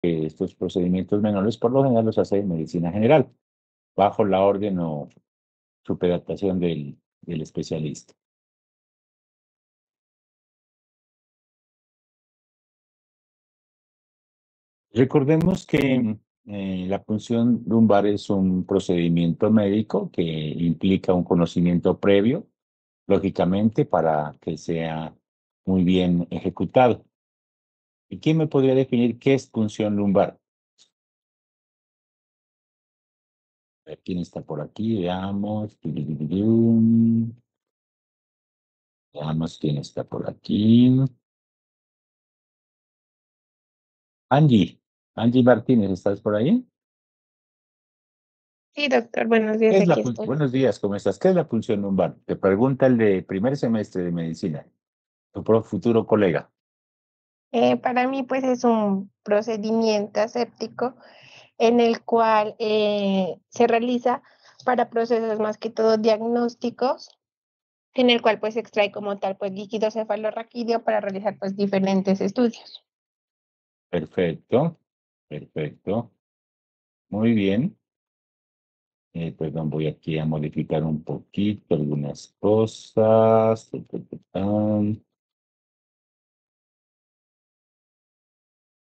que estos procedimientos menores por lo general los hace medicina general, bajo la orden o superadaptación del especialista. Recordemos que la punción lumbar es un procedimiento médico que implica un conocimiento previo, lógicamente, para que sea muy bien ejecutado. ¿Y quién me podría definir qué es punción lumbar? A ver, ¿quién está por aquí? Veamos. Veamos quién está por aquí. Angie. Angie Martínez, ¿estás por ahí? Sí, doctor, buenos ¿Qué días, es aquí estoy. Buenos días, ¿cómo estás? ¿Qué es la punción lumbar? Te pregunta el de primer semestre de medicina, tu futuro colega. Para mí, pues es un procedimiento aséptico en el cual se realiza para procesos más que todo diagnósticos, en el cual pues se extrae como tal pues líquido cefalorraquídeo para realizar pues diferentes estudios. Perfecto, perfecto. Muy bien. Perdón, voy aquí a modificar un poquito algunas cosas.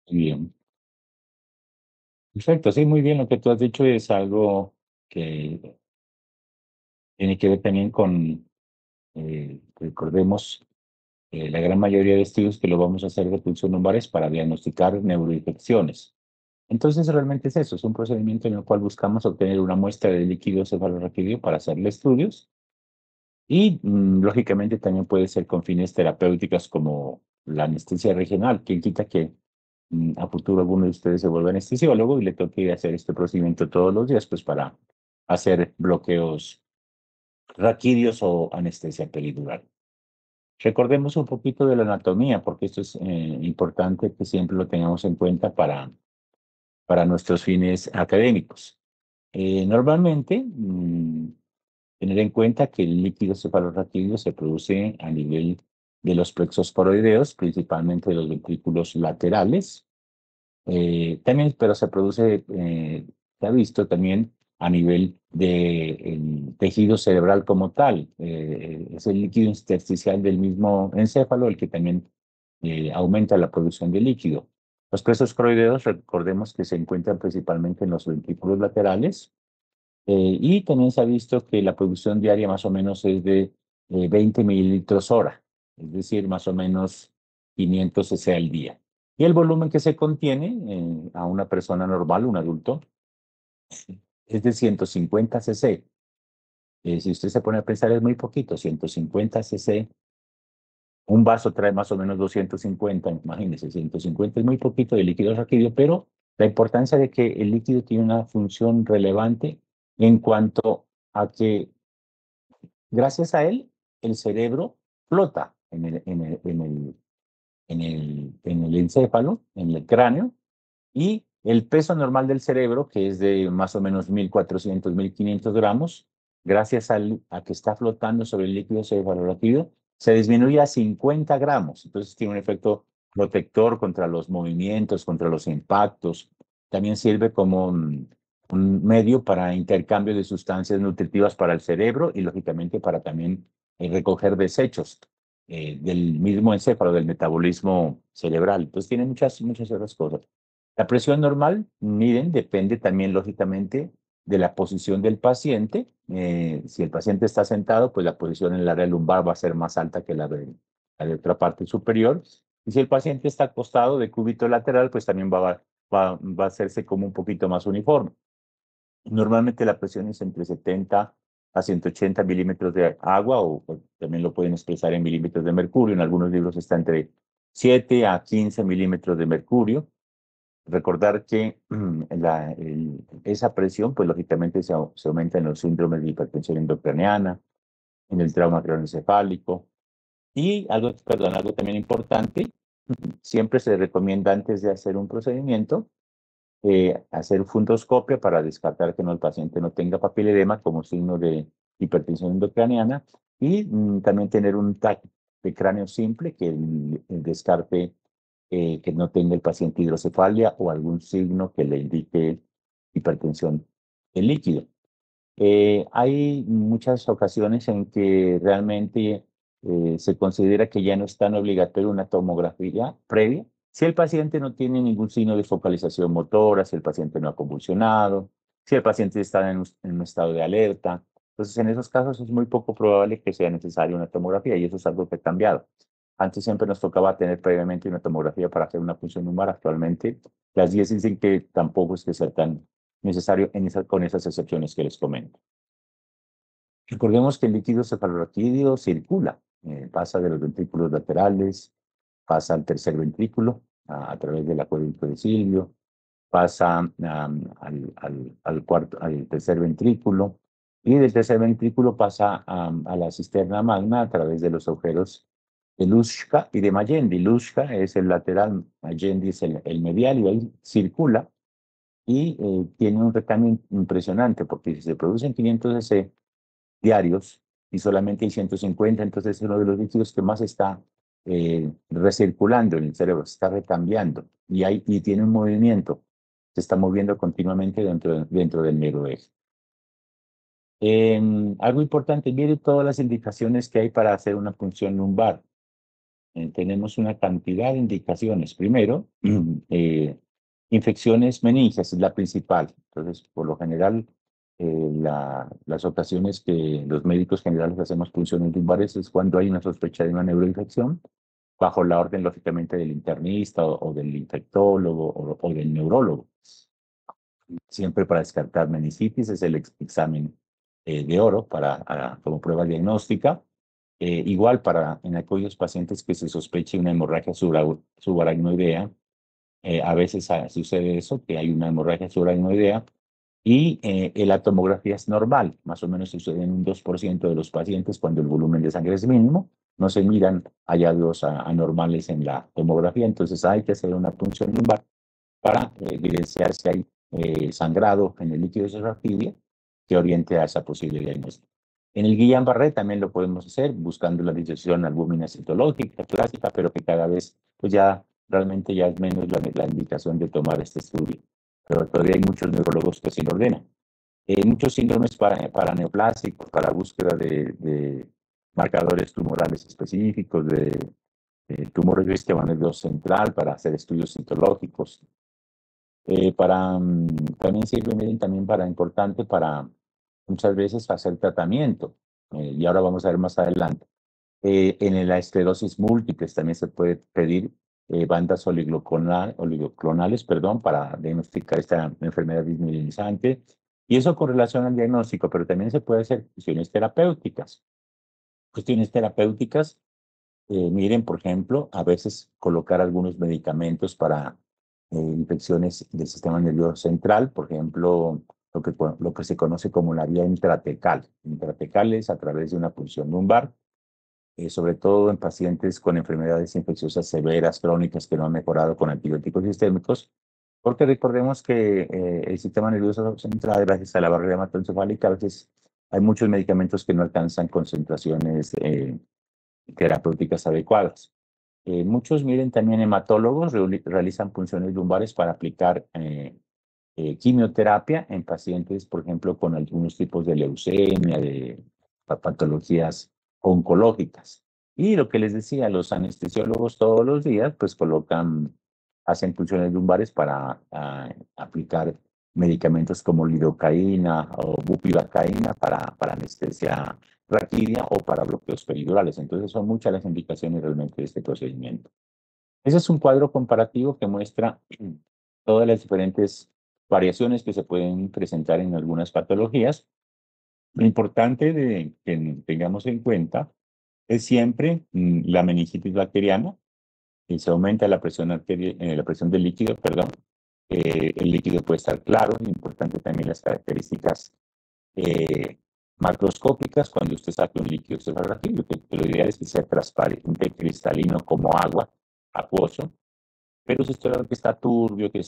Muy bien. Perfecto, sí, muy bien. Lo que tú has dicho es algo que tiene que ver también con, recordemos, la gran mayoría de estudios que lo vamos a hacer de punción lumbar es para diagnosticar neuroinfecciones. Entonces, realmente es eso, es un procedimiento en el cual buscamos obtener una muestra de líquido cefalorraquídeo para hacerle estudios y, lógicamente, también puede ser con fines terapéuticos como la anestesia regional. Quien quita que a futuro alguno de ustedes se vuelva anestesiólogo y le toque ir a hacer este procedimiento todos los días, pues para hacer bloqueos raquídeos o anestesia peridural. Recordemos un poquito de la anatomía, porque esto es importante que siempre lo tengamos en cuenta para nuestros fines académicos. Normalmente, tener en cuenta que el líquido cefalorraquídeo se produce a nivel de los plexos paroideos, principalmente de los ventrículos laterales. También, pero se produce, se ha visto también a nivel del tejido cerebral como tal. Es el líquido intersticial del mismo encéfalo el que también aumenta la producción de líquido. Los plexos coroideos, recordemos que se encuentran principalmente en los ventrículos laterales y también se ha visto que la producción diaria más o menos es de 20 mililitros hora, es decir, más o menos 500 cc al día. Y el volumen que se contiene a una persona normal, un adulto, es de 150 cc. Si usted se pone a pensar, es muy poquito, 150 cc. Un vaso trae más o menos 250, imagínense, 150 es muy poquito de líquido raquídeo, pero la importancia de que el líquido tiene una función relevante en cuanto a que gracias a él el cerebro flota en el encéfalo, en el cráneo, y el peso normal del cerebro, que es de más o menos 1.400, 1.500 gramos, gracias a que está flotando sobre el líquido cefalorraquídeo, se disminuye a 50 gramos. Entonces tiene un efecto protector contra los movimientos, contra los impactos. También sirve como un medio para intercambio de sustancias nutritivas para el cerebro y, lógicamente, para también recoger desechos del mismo encéfalo, del metabolismo cerebral. Entonces tiene muchas, muchas otras cosas. La presión normal, miren, depende también, lógicamente, de la posición del paciente. Si el paciente está sentado, pues la posición en el área lumbar va a ser más alta que la de otra parte superior. Y si el paciente está acostado de cúbito lateral, pues también va a hacerse como un poquito más uniforme. Normalmente la presión es entre 70 a 180 milímetros de agua o también lo pueden expresar en milímetros de mercurio. En algunos libros está entre 7 a 15 milímetros de mercurio. Recordar que esa presión, pues lógicamente se aumenta en los síndromes de hipertensión endocraniana, en el trauma craneoencefálico. Y algo, perdón, algo también importante, siempre se recomienda antes de hacer un procedimiento, hacer fundoscopia para descartar que el paciente no tenga papiledema como signo de hipertensión endocraniana y también tener un TAC de cráneo simple que descarte que no tenga el paciente hidrocefalia o algún signo que le indique hipertensión en líquido. Hay muchas ocasiones en que realmente se considera que ya no es tan obligatoria una tomografía previa. Si el paciente no tiene ningún signo de focalización motora, si el paciente no ha convulsionado, si el paciente está en un estado de alerta. Entonces, en esos casos es muy poco probable que sea necesaria una tomografía y eso es algo que ha cambiado. Antes siempre nos tocaba tener previamente una tomografía para hacer una punción lumbar. Actualmente, las 10 dicen que tampoco es que sea tan necesario con esas excepciones que les comento. Recordemos que el líquido cefalorraquídeo circula, pasa de los ventrículos laterales, pasa al tercer ventrículo a través del acueducto de Silvio, pasa al tercer ventrículo y del tercer ventrículo pasa a la cisterna magna a través de los agujeros de Luschka y de Magendie. Luschka es el lateral, Magendie es el medial y ahí circula y tiene un recambio impresionante porque si se producen 500 cc diarios y solamente hay 150, entonces es uno de los líquidos que más está recirculando en el cerebro, se está recambiando y tiene un movimiento, se está moviendo continuamente dentro del neuroeje. Algo importante, mire todas las indicaciones que hay para hacer una punción lumbar. Tenemos una cantidad de indicaciones. Primero, infecciones meningias es la principal. Entonces, por lo general, las ocasiones que los médicos generales hacemos punciones lumbares es cuando hay una sospecha de una neuroinfección, bajo la orden, lógicamente, del internista o del infectólogo o del neurólogo. Siempre para descartar meningitis es el examen de oro como prueba diagnóstica. Igual en aquellos pacientes que se sospeche una hemorragia subaracnoidea, a veces sucede eso, que hay una hemorragia subaracnoidea y la tomografía es normal, más o menos sucede en un 2% de los pacientes cuando el volumen de sangre es mínimo, no se miran hallazgos anormales en la tomografía, entonces hay que hacer una punción lumbar para evidenciar si hay sangrado en el líquido cefalorraquídeo que oriente a esa posible diagnóstico. En el Guillain-Barré también lo podemos hacer buscando la disección albúmina citológica clásica, pero que cada vez pues ya realmente ya es menos la indicación de tomar este estudio. Pero todavía hay muchos neurólogos que se lo ordenan. Muchos síndromes paraneoplásicos para búsqueda de marcadores tumorales específicos, de tumores de sistema nervioso central para hacer estudios citológicos. También sirve, miren, también importante para muchas veces hacer tratamiento. Y ahora vamos a ver más adelante. En la esclerosis múltiple también se puede pedir bandas oligoclonales, perdón, para diagnosticar esta enfermedad disminuizante. Y eso con relación al diagnóstico, pero también se puede hacer cuestiones terapéuticas. Cuestiones terapéuticas, miren, por ejemplo, a veces colocar algunos medicamentos para infecciones del sistema nervioso central, por ejemplo, lo que se conoce como la vía intratecal. Intratecal es a través de una punción lumbar, sobre todo en pacientes con enfermedades infecciosas severas, crónicas, que no han mejorado con antibióticos sistémicos, porque recordemos que el sistema nervioso central, gracias a la barrera hematoencefálica, a veces hay muchos medicamentos que no alcanzan concentraciones terapéuticas adecuadas. Muchos, miren, también hematólogos realizan punciones lumbares para aplicar quimioterapia en pacientes, por ejemplo, con algunos tipos de leucemia, de patologías oncológicas. Y lo que les decía, los anestesiólogos todos los días, pues hacen punciones lumbares para aplicar medicamentos como lidocaína o bupivacaína para anestesia raquidia o para bloqueos peridurales. Entonces son muchas las indicaciones realmente de este procedimiento. Ese es un cuadro comparativo que muestra todas las diferentes variaciones que se pueden presentar en algunas patologías. Lo importante que tengamos en cuenta es siempre la meningitis bacteriana, que se aumenta la presión la presión del líquido, perdón. El líquido puede estar claro, es importante también las características macroscópicas cuando usted saque un líquido cefalorraquídeo, que lo ideal es que sea transparente, cristalino como agua, acuoso, pero si usted ve que está turbio, que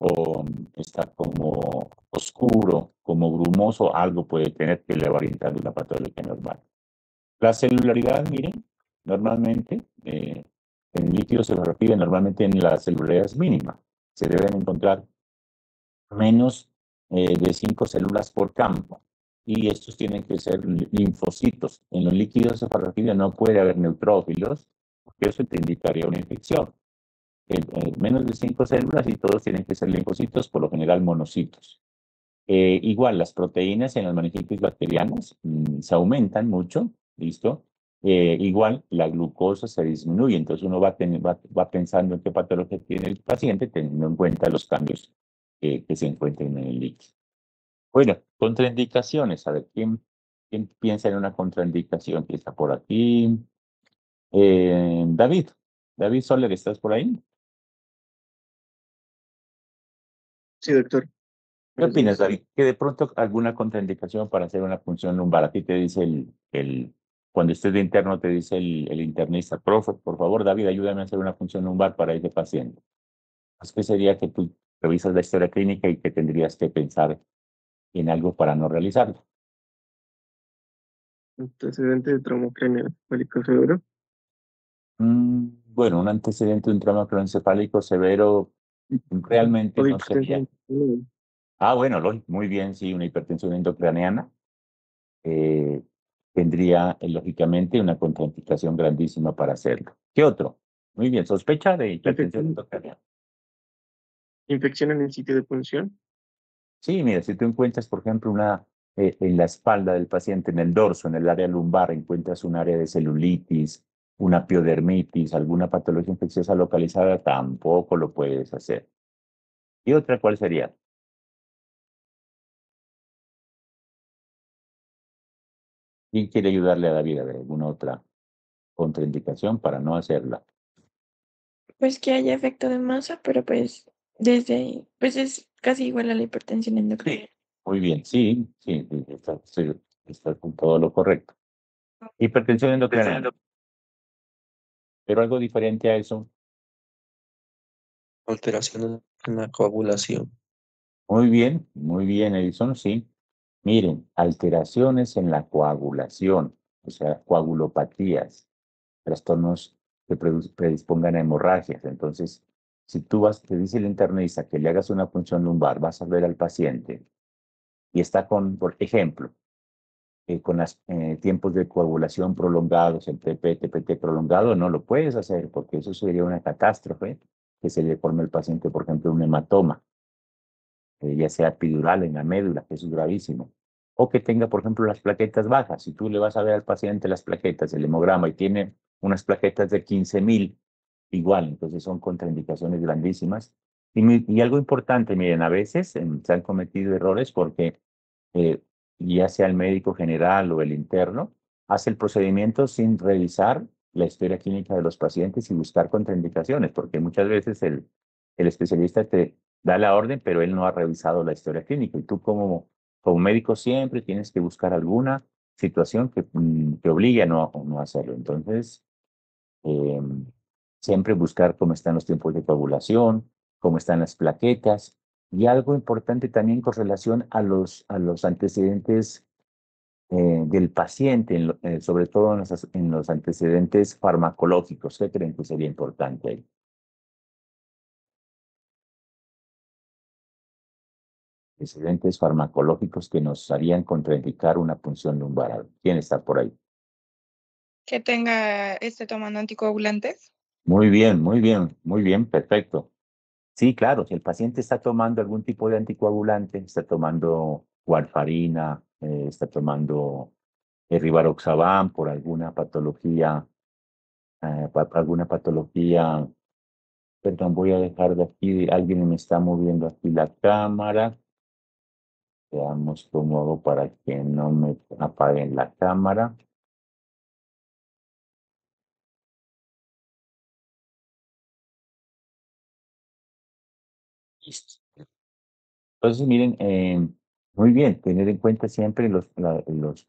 o está como oscuro, como brumoso, algo puede tener que le va orientando una patología normal. La celularidad, miren, normalmente En líquido cefalorraquídeo normalmente en la celularidad es mínima. Se deben encontrar menos de 5 células por campo. Y estos tienen que ser linfocitos. En los líquidos cefalorraquídeos no puede haber neutrófilos, porque eso te indicaría una infección. Menos de 5 células y todos tienen que ser linfocitos, por lo general monocitos. Igual, las proteínas en las meningitis bacterianas se aumentan mucho, ¿listo? Igual, la glucosa se disminuye, entonces uno va pensando en qué patología tiene el paciente, teniendo en cuenta los cambios que se encuentren en el líquido. Bueno, contraindicaciones, a ver, ¿quién piensa en una contraindicación que está por aquí? David, David Soler, ¿estás por ahí? Sí, doctor. ¿Qué Buenos opinas, días. David? Que de pronto alguna contraindicación para hacer una punción lumbar. A ti te dice cuando estés de interno, te dice el internista, profe, por favor, David, ayúdame a hacer una punción lumbar para este paciente. Es que sería que tú revisas la historia clínica y que tendrías que pensar en algo para no realizarlo. Antecedente de trauma craneoencefálico severo. Bueno, un antecedente de un trauma craneoencefálico severo realmente O no sería. hipertensión. Ah, bueno, muy bien, sí, una hipertensión endocraneana. eh, Tendría lógicamente una contraindicación grandísima para hacerlo. ¿Qué otro? Muy bien, sospecha de hipertensión Infección, endocraneana. infección en el sitio de punción. Sí, mira, si tú encuentras, por ejemplo, en la espalda del paciente, en el dorso, en el área lumbar, encuentras un área de celulitis, una piodermitis, alguna patología infecciosa localizada, tampoco lo puedes hacer. ¿Y otra cuál sería? ¿Quién quiere ayudarle a David a ver alguna otra contraindicación para no hacerla? Pues que haya efecto de masa, pero pues pues es casi igual a la hipertensión endocrina. Sí, muy bien, sí, sí, sí, está con todo lo correcto. Hipertensión endocrinal, pero algo diferente a eso. Alteraciones en la coagulación. Muy bien, Edison, sí. Miren, alteraciones en la coagulación, o sea, coagulopatías, trastornos que predispongan a hemorragias. Entonces, si tú te dice el internista que le hagas una punción lumbar, vas a ver al paciente y está con, por ejemplo, con los tiempos de coagulación prolongados, el TP, TPT prolongado, no lo puedes hacer porque eso sería una catástrofe que se le forme al paciente, por ejemplo, un hematoma, ya sea epidural en la médula, que eso es gravísimo. O que tenga, por ejemplo, las plaquetas bajas. Si tú le vas a ver al paciente las plaquetas, el hemograma, y tiene unas plaquetas de 15.000, igual, entonces son contraindicaciones grandísimas. Y algo importante, miren, a veces se han cometido errores porque eh, ya sea el médico general o el interno, hace el procedimiento sin revisar la historia clínica de los pacientes y buscar contraindicaciones, porque muchas veces el especialista te da la orden, pero él no ha revisado la historia clínica. Y tú como médico siempre tienes que buscar alguna situación que obligue a no hacerlo. Entonces, eh, siempre buscar cómo están los tiempos de coagulación, cómo están las plaquetas y algo importante también con relación a los antecedentes del paciente, sobre todo en los antecedentes farmacológicos. ¿Qué creen que sería importante ahí? Antecedentes farmacológicos que nos harían contraindicar una punción lumbar. ¿Quién está por ahí? Que esté tomando anticoagulantes. Muy bien, perfecto. Sí, claro, si el paciente está tomando algún tipo de anticoagulante, está tomando warfarina, está tomando rivaroxaban por alguna patología, perdón, voy a dejar de aquí, alguien me está moviendo aquí la cámara, veamos cómo hago para que no me apaguen la cámara. Listo. Entonces, miren, muy bien, tener en cuenta siempre los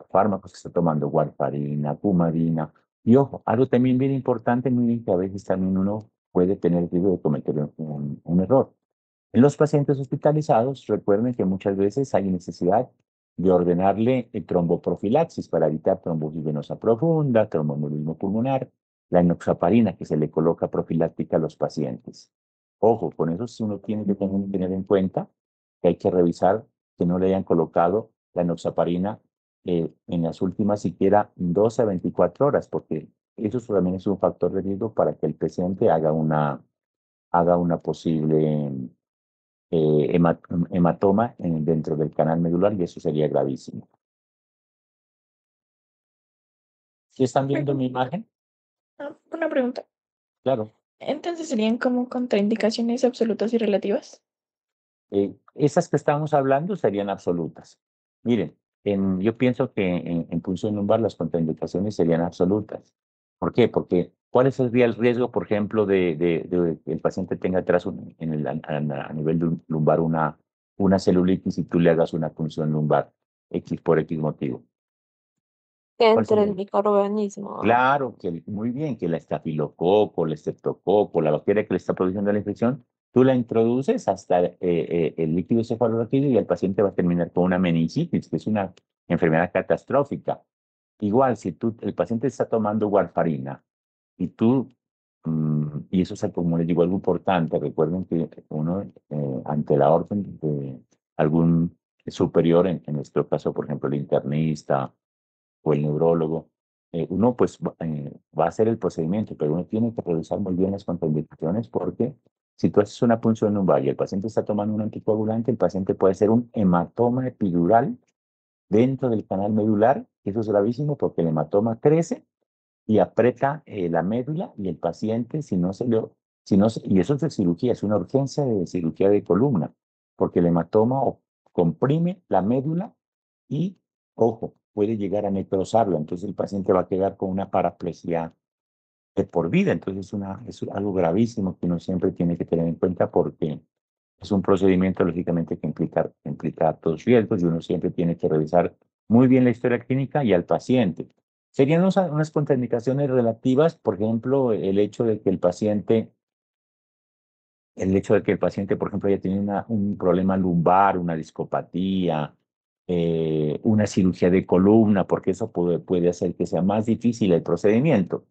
fármacos que está tomando, warfarina, cumarina. Y ojo, algo también bien importante, miren que a veces también uno puede tener riesgo de cometer un error. En los pacientes hospitalizados, recuerden que muchas veces hay necesidad de ordenarle tromboprofilaxis para evitar trombosis venosa profunda, tromboembolismo pulmonar. la enoxaparina que se le coloca profiláctica a los pacientes. Ojo, con eso sí uno tiene que tener en cuenta que hay que revisar que no le hayan colocado la enoxaparina en las últimas siquiera 12 a 24 horas, porque eso también es un factor de riesgo para que el paciente haga una posible hematoma dentro del canal medular y eso sería gravísimo. ¿Sí están viendo mi imagen? Una pregunta. Claro. Entonces serían como contraindicaciones absolutas y relativas. Esas que estamos hablando serían absolutas. Miren, yo pienso que en punción lumbar las contraindicaciones serían absolutas. ¿Por qué? Porque ¿cuál es el riesgo, por ejemplo, de que el paciente tenga atrás a nivel lumbar una celulitis y tú le hagas una punción lumbar X por X motivo? Que ¿Cuál entre sería? el microorganismo. Claro, que muy bien, que la estafilococo, el estreptococo, la bacteria que le está produciendo la infección, tú la introduces hasta el líquido cefalorraquídeo y el paciente va a terminar con una meningitis, que es una enfermedad catastrófica. Igual, si el paciente está tomando warfarina y y eso es, como les digo, algo importante, recuerden que uno, ante la orden de algún superior, en nuestro caso, por ejemplo, el internista, o el neurólogo, uno pues va a hacer el procedimiento, pero uno tiene que revisar muy bien las contraindicaciones porque si tú haces una punción lumbar y el paciente está tomando un anticoagulante, el paciente puede ser un hematoma epidural dentro del canal medular. Eso es gravísimo porque el hematoma crece y aprieta la médula y el paciente, y eso es de cirugía, es una urgencia de cirugía de columna, porque el hematoma comprime la médula y, ojo, puede llegar a necrosarla, entonces el paciente va a quedar con una paraplegia de por vida, entonces es algo gravísimo que uno siempre tiene que tener en cuenta porque es un procedimiento, lógicamente, que implica altos riesgos y uno siempre tiene que revisar muy bien la historia clínica y al paciente. Serían unas contraindicaciones relativas, por ejemplo, el hecho de que el paciente, por ejemplo, haya tenido un problema lumbar, una discopatía, una cirugía de columna, porque eso puede hacer que sea más difícil el procedimiento.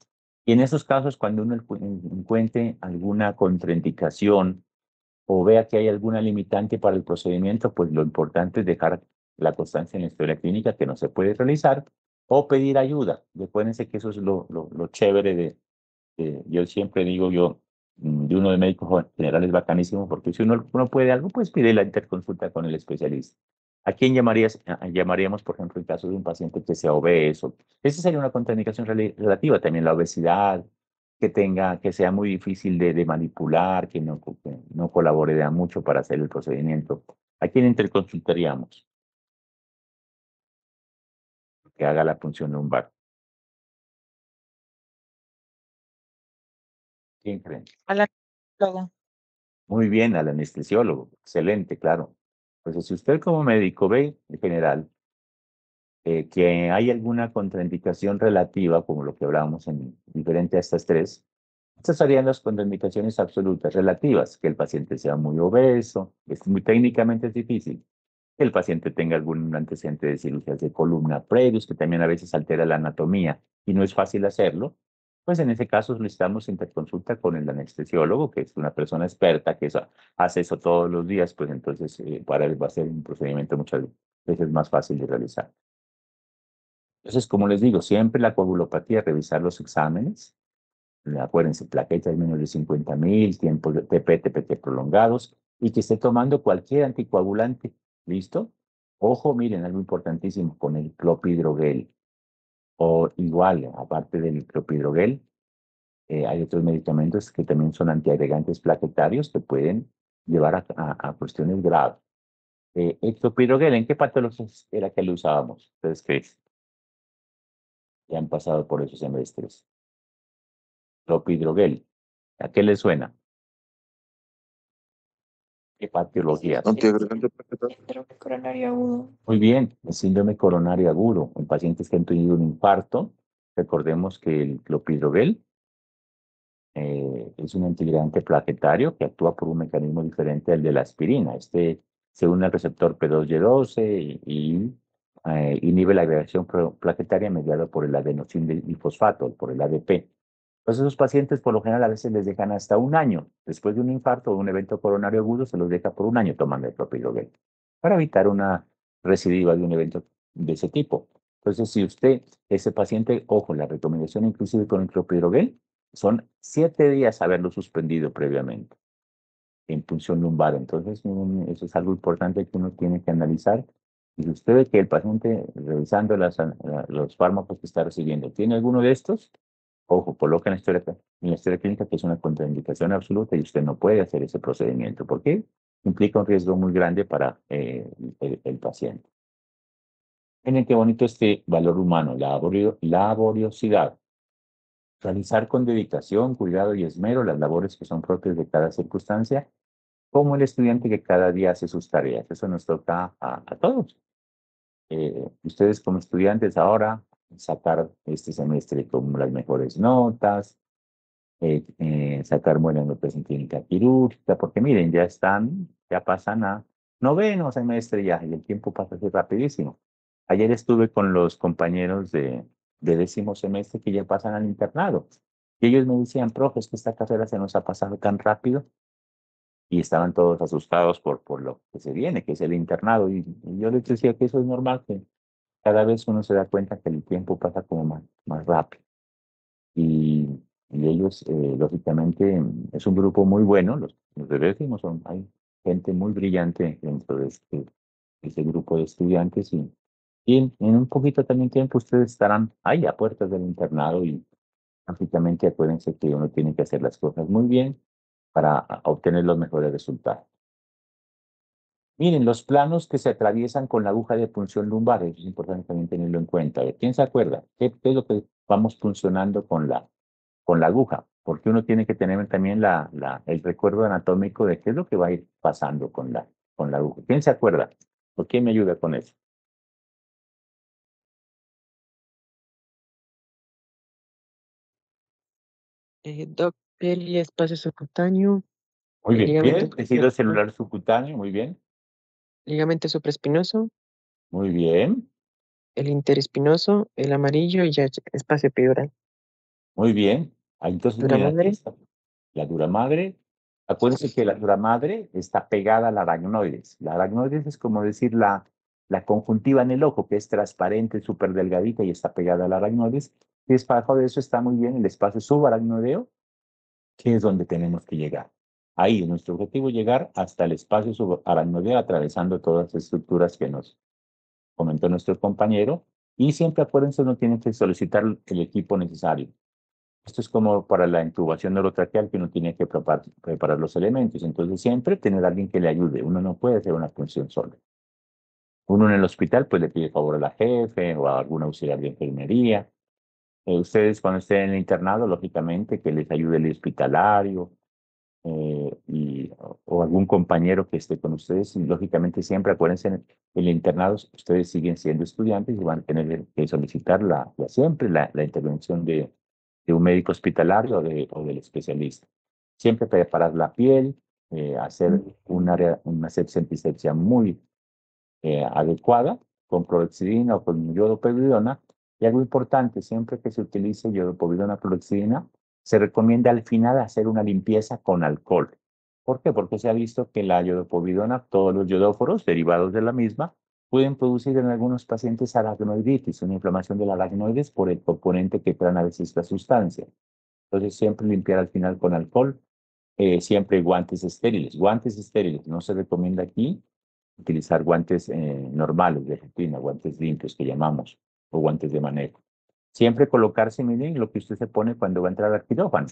Y en esos casos, cuando uno encuentre alguna contraindicación, o vea que hay alguna limitante para el procedimiento, pues lo importante es dejar la constancia en la historia clínica que no se puede realizar o pedir ayuda. Recuérdense que eso es lo chévere yo siempre digo de uno de médicos general es bacanísimo porque si uno puede algo, pues pide la interconsulta con el especialista. ¿A quién llamaríamos, por ejemplo, en caso de un paciente que sea obeso? Esa sería una contraindicación relativa. También la obesidad, que sea muy difícil de manipular, que no colabore de a mucho para hacer el procedimiento. ¿A quién interconsultaríamos? Que haga la punción lumbar. ¿Quién creen? A la luego. Muy bien, al anestesiólogo. Excelente, claro. Pues si usted como médico ve en general que hay alguna contraindicación relativa, como lo que hablábamos diferente a estas tres, estas serían las contraindicaciones absolutas relativas, que el paciente sea muy obeso, es muy técnicamente es difícil, que el paciente tenga algún antecedente de cirugías de columna previos, que también a veces altera la anatomía y no es fácil hacerlo, pues en ese caso necesitamos interconsulta con el anestesiólogo, que es una persona experta que hace eso todos los días, pues entonces para él va a ser un procedimiento muchas veces más fácil de realizar. Entonces, como les digo, siempre la coagulopatía, revisar los exámenes. Acuérdense, plaquetas menos de 50.000, tiempos de TP prolongados y que esté tomando cualquier anticoagulante. ¿Listo? Ojo, miren, algo importantísimo con el clopidogrel. O igual, aparte del clopidogrel, hay otros medicamentos que también son antiagregantes plaquetarios que pueden llevar a cuestiones graves. El clopidogrel, ¿en qué patologías era que lo usábamos? Ustedes creen, ya han pasado por esos semestres. Clopidogrel, ¿a qué le suena? ¿Qué patologías? Antiagregante plaquetario. Síndrome coronario agudo. Muy bien, el síndrome coronario agudo. En pacientes que han tenido un infarto, recordemos que el clopidogrel es un antiagregante plaquetario que actúa por un mecanismo diferente al de la aspirina. Este se une al receptor P2Y12 y inhibe la agregación plaquetaria mediada por el adenosín difosfato, por el ADP. Pues esos pacientes por lo general a veces les dejan hasta un año. Después de un infarto o un evento coronario agudo, se los deja por un año tomando el clopidogrel para evitar una recidiva de un evento de ese tipo. Entonces, si usted, ese paciente, ojo, la recomendación inclusive con el clopidogrel son 7 días haberlo suspendido previamente en punción lumbar. Entonces, eso es algo importante que uno tiene que analizar. Y si usted ve que el paciente, revisando los fármacos que está recibiendo, tiene alguno de estos, ojo, coloca en la historia clínica que es una contraindicación absoluta y usted no puede hacer ese procedimiento porque implica un riesgo muy grande para el paciente. Miren qué bonito este valor humano, laboriosidad. Realizar con dedicación, cuidado y esmero las labores que son propias de cada circunstancia, como el estudiante que cada día hace sus tareas. Eso nos toca a todos. Ustedes como estudiantes ahora, sacar este semestre con las mejores notas, sacar buenas notas en clínica quirúrgica, porque miren, ya pasan a noveno semestre ya, y el tiempo pasa así rapidísimo. Ayer estuve con los compañeros de 10º semestre que ya pasan al internado, y ellos me decían, profe, es que esta carrera se nos ha pasado tan rápido, y estaban todos asustados por lo que se viene, que es el internado, y yo les decía que eso es normal, que cada vez uno se da cuenta que el tiempo pasa como más rápido. Y, y ellos, lógicamente, es un grupo muy bueno, los de décimo hay gente muy brillante dentro de este grupo de estudiantes y en un poquito también tiempo ustedes estarán ahí a puertas del internado y lógicamente acuérdense que uno tiene que hacer las cosas muy bien para obtener los mejores resultados. Miren, los planos que se atraviesan con la aguja de punción lumbar, eso es importante también tenerlo en cuenta. ¿Quién se acuerda? ¿Qué es lo que vamos puncionando con la aguja? Porque uno tiene que tener también el recuerdo anatómico de qué es lo que va a ir pasando con la aguja. ¿Quién se acuerda? ¿O quién me ayuda con eso? Doc, el espacio subcutáneo, Muy el bien. ligamento, Bien, tejido celular subcutáneo, muy bien. ligamento supraespinoso, Muy bien, el interespinoso, el amarillo y ya espacio epidural. muy bien. Ah, entonces, Dura miren, aquí madre, está la dura madre. Acuérdense que la dura madre está pegada a la aracnoides. La aracnoides es como decir la conjuntiva en el ojo, que es transparente, súper delgadita y está pegada a la aracnoides. Y debajo de eso está muy bien el espacio subaracnoideo, que es donde tenemos que llegar. Ahí, nuestro objetivo es llegar hasta el espacio subaracnoideo, atravesando todas las estructuras que nos comentó nuestro compañero. Y siempre acuérdense, uno tiene que solicitar el equipo necesario. Esto es como para la intubación neurotraqueal que uno tiene que preparar los elementos. Entonces, siempre tener a alguien que le ayude. Uno no puede hacer una función solo. Uno en el hospital, pues le pide favor a la jefe o a algún auxiliar de enfermería. Ustedes, cuando estén en el internado, lógicamente, que les ayude el hospitalario o algún compañero que esté con ustedes. Y, lógicamente, siempre acuérdense, en el internado, ustedes siguen siendo estudiantes y van a tener que solicitar siempre la intervención de un médico hospitalario o del especialista. Siempre preparar la piel, hacer una asepsia antisepsia muy adecuada con clorexidina o con iodopovidona. Y algo importante, siempre que se utilice iodopovidona clorexidina, se recomienda al final hacer una limpieza con alcohol. ¿Por qué? Porque se ha visto que la iodopovidona, todos los iodóforos derivados de la misma, pueden producir en algunos pacientes aracnoiditis, una inflamación de la aracnoides por el componente que trae a veces esta sustancia. Entonces, siempre limpiar al final con alcohol, siempre guantes estériles. Guantes estériles, no se recomienda aquí utilizar guantes normales de rutina, guantes limpios que llamamos, o guantes de manejo. Siempre colocarse, miren, lo que usted se pone cuando va a entrar al quirófano,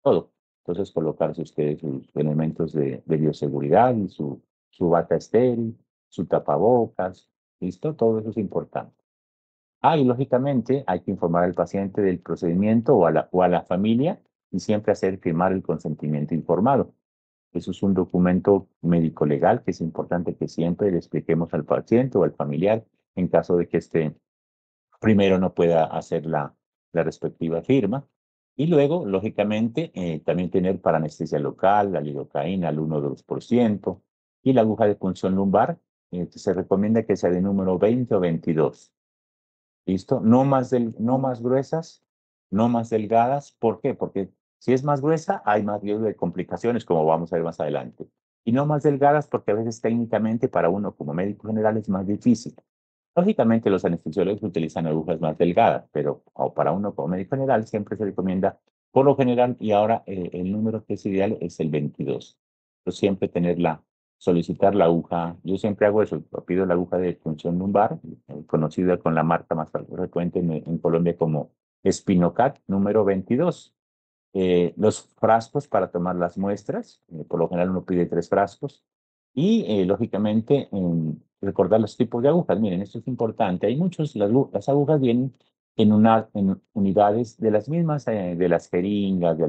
todo. Entonces, colocarse ustedes sus elementos de bioseguridad y su bata estéril, su tapabocas, ¿listo? Todo eso es importante. Y lógicamente hay que informar al paciente del procedimiento o a la familia y siempre hacer firmar el consentimiento informado. Eso es un documento médico legal que es importante que siempre le expliquemos al paciente o al familiar en caso de que este primero no pueda hacer la respectiva firma. Y luego, lógicamente, también tener para anestesia local, la lidocaína al 1 o 2%, y la aguja de punción lumbar, se recomienda que sea de número 20 o 22. ¿Listo? No más gruesas no más delgadas. ¿Por qué? Porque si es más gruesa, hay más riesgo de complicaciones, como vamos a ver más adelante. Y no más delgadas porque a veces técnicamente para uno como médico general es más difícil. Lógicamente los anestesiólogos utilizan agujas más delgadas, pero para uno como médico general siempre se recomienda, por lo general, y ahora el número que es ideal es el 22. Entonces siempre solicitar la aguja, yo siempre hago eso, pido la aguja de punción lumbar, conocida con la marca más frecuente en Colombia como Spinocat número 22. Los frascos para tomar las muestras, por lo general uno pide 3 frascos, y lógicamente recordar los tipos de agujas. Miren, esto es importante. Hay muchos, las agujas vienen en unidades de las mismas, de las jeringas,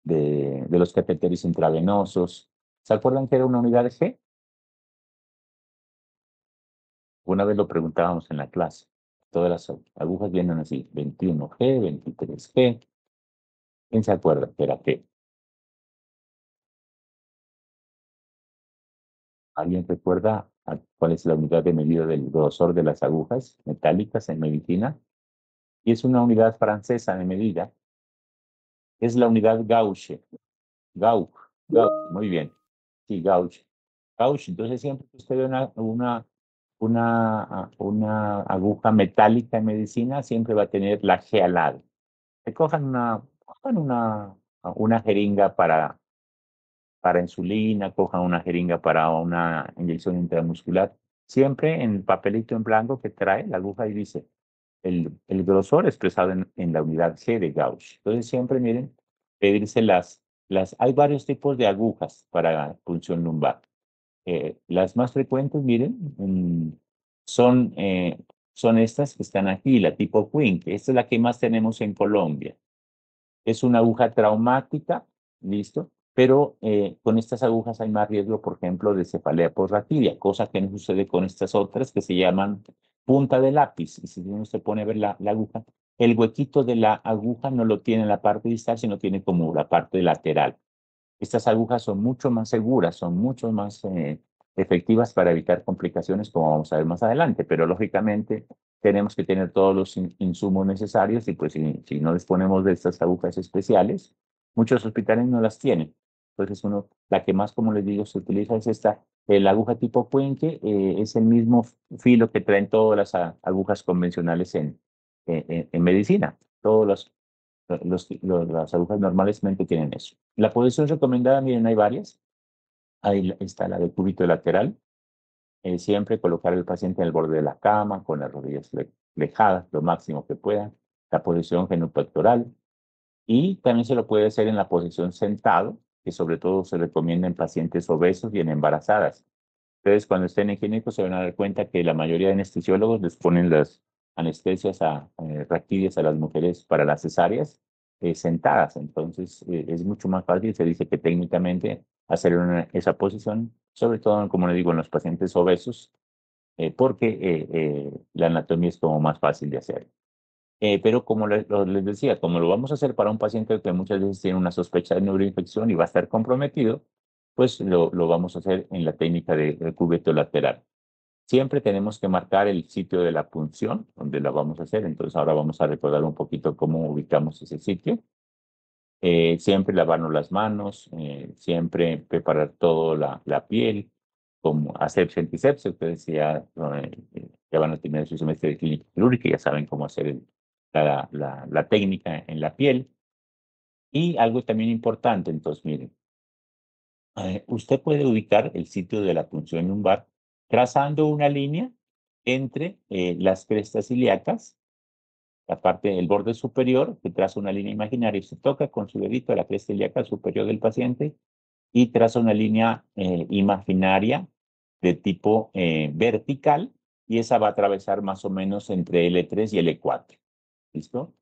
de los catéteres intravenosos. ¿Se acuerdan que era una unidad de G? Una vez lo preguntábamos en la clase. Todas las agujas vienen así, 21G, 23G. ¿Quién se acuerda que era qué? ¿Alguien recuerda cuál es la unidad de medida del grosor de las agujas metálicas en medicina? Y es una unidad francesa de medida. Es la unidad gauge. Gauge. Muy bien. Sí, gauge. Gauge. Entonces, siempre que usted ve una aguja metálica en medicina, siempre va a tener la G al lado. Que cojan una jeringa para insulina, cojan una jeringa para una inyección intramuscular. Siempre en el papelito en blanco que trae la aguja y dice el grosor expresado en la unidad G de Gauss. Entonces siempre miren, pedirse hay varios tipos de agujas para punción lumbar. Las más frecuentes, miren, son estas que están aquí, la tipo Queen, que esta es la que más tenemos en Colombia. Es una aguja traumática, ¿listo? Pero con estas agujas hay más riesgo, por ejemplo, de cefalea posractidia, cosa que no sucede con estas otras que se llaman punta de lápiz. Y si uno se pone a ver la aguja, el huequito de la aguja no lo tiene en la parte distal, sino tiene como la parte lateral. Estas agujas son mucho más seguras, son mucho más efectivas para evitar complicaciones, como vamos a ver más adelante, pero lógicamente tenemos que tener todos los insumos necesarios y pues si no disponemos de estas agujas especiales, muchos hospitales no las tienen. Entonces la que más, como les digo, se utiliza es la aguja tipo puente, es el mismo filo que traen todas las agujas convencionales en medicina. Las agujas normalmente tienen eso. La posición recomendada, miren, hay varias. Ahí está la de cúbito lateral. Siempre colocar al paciente en el borde de la cama, con las rodillas flejadas, lo máximo que pueda. La posición genupectoral. Y también se lo puede hacer en la posición sentado, que sobre todo se recomienda en pacientes obesos y en embarazadas. Ustedes cuando estén en clínico se van a dar cuenta que la mayoría de anestesiólogos les ponen las anestesias raquidias a las mujeres para las cesáreas sentadas. Entonces es mucho más fácil, se dice que técnicamente hacer esa posición, sobre todo, como le digo, en los pacientes obesos, porque la anatomía es como más fácil de hacer. Pero como les decía, como lo vamos a hacer para un paciente que muchas veces tiene una sospecha de neuroinfección y va a estar comprometido, pues lo vamos a hacer en la técnica de cúbito lateral. Siempre tenemos que marcar el sitio de la punción donde la vamos a hacer. Entonces ahora vamos a recordar un poquito cómo ubicamos ese sitio. Siempre lavarnos las manos, siempre preparar toda la piel, como asepsia, antisepsia. Ustedes ya van a tener su semestre de clínica quirúrgica, ya saben cómo hacer la técnica en la piel. Y algo también importante, entonces miren, usted puede ubicar el sitio de la punción lumbar trazando una línea entre las crestas ilíacas, la parte del borde superior, que traza una línea imaginaria y se toca con su dedito a la cresta ilíaca superior del paciente y traza una línea imaginaria de tipo vertical y esa va a atravesar más o menos entre L3 y L4. ¿Listo?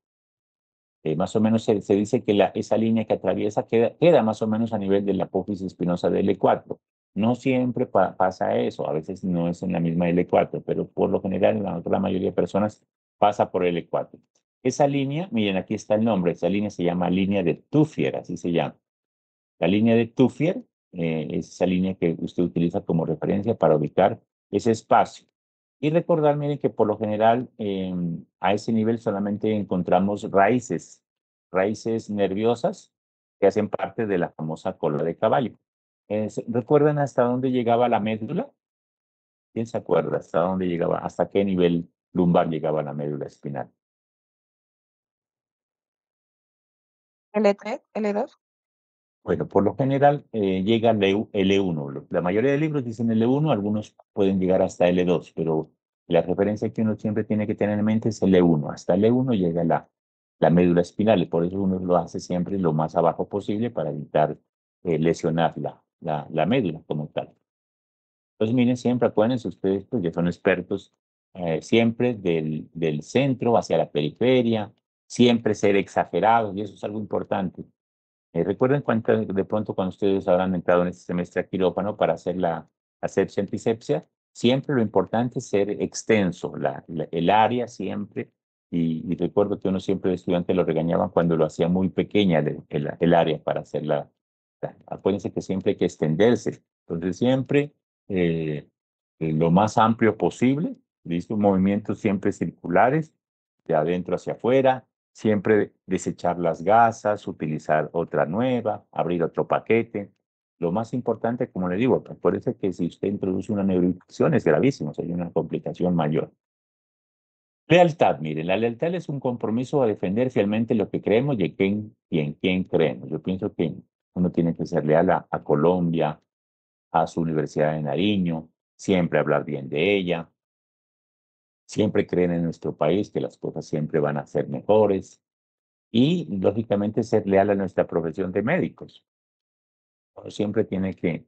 Más o menos se dice que esa línea que atraviesa queda más o menos a nivel de la apófisis espinosa de L4. No siempre pasa eso, a veces no es en la misma L4, pero por lo general en la mayoría de personas pasa por L4. Esa línea, miren, aquí está el nombre, esa línea se llama línea de Tuffier, así se llama. La línea de Tuffier es esa línea que usted utiliza como referencia para ubicar ese espacio Y recordar, miren, que por lo general a ese nivel solamente encontramos raíces nerviosas que hacen parte de la famosa cola de caballo. ¿Recuerdan hasta dónde llegaba la médula? ¿Quién se acuerda hasta dónde llegaba, hasta qué nivel lumbar llegaba la médula espinal? L3, L2. Bueno, por lo general llega L1. La mayoría de libros dicen L1, algunos pueden llegar hasta L2, pero la referencia que uno siempre tiene que tener en mente es L1. Hasta L1 llega la médula espinal y por eso uno lo hace siempre lo más abajo posible para evitar lesionar la médula como tal. Entonces, miren, siempre acuérdense ustedes, pues ya son expertos, siempre del centro hacia la periferia, siempre ser exagerados, y eso es algo importante. Recuerden de pronto cuando ustedes habrán entrado en este semestre a quirófano para hacer la asepsia antisepsia, siempre lo importante es ser extenso, el área siempre, y recuerdo que uno siempre de estudiante lo regañaban cuando lo hacía muy pequeña el área para hacerla. Acuérdense que siempre hay que extenderse, entonces siempre lo más amplio posible, ¿listo? Movimientos siempre circulares, de adentro hacia afuera, siempre desechar las gasas, utilizar otra nueva, abrir otro paquete. Lo más importante, como le digo, acuérdese que si usted introduce una neuroinfección es gravísimo, hay una complicación mayor. Lealtad, mire, la lealtad es un compromiso a defender fielmente lo que creemos y en quién creemos. Yo pienso que uno tiene que ser leal a Colombia, a su Universidad de Nariño, siempre hablar bien de ella, siempre creer en nuestro país que las cosas siempre van a ser mejores y, lógicamente, ser leal a nuestra profesión de médicos. Uno siempre tiene que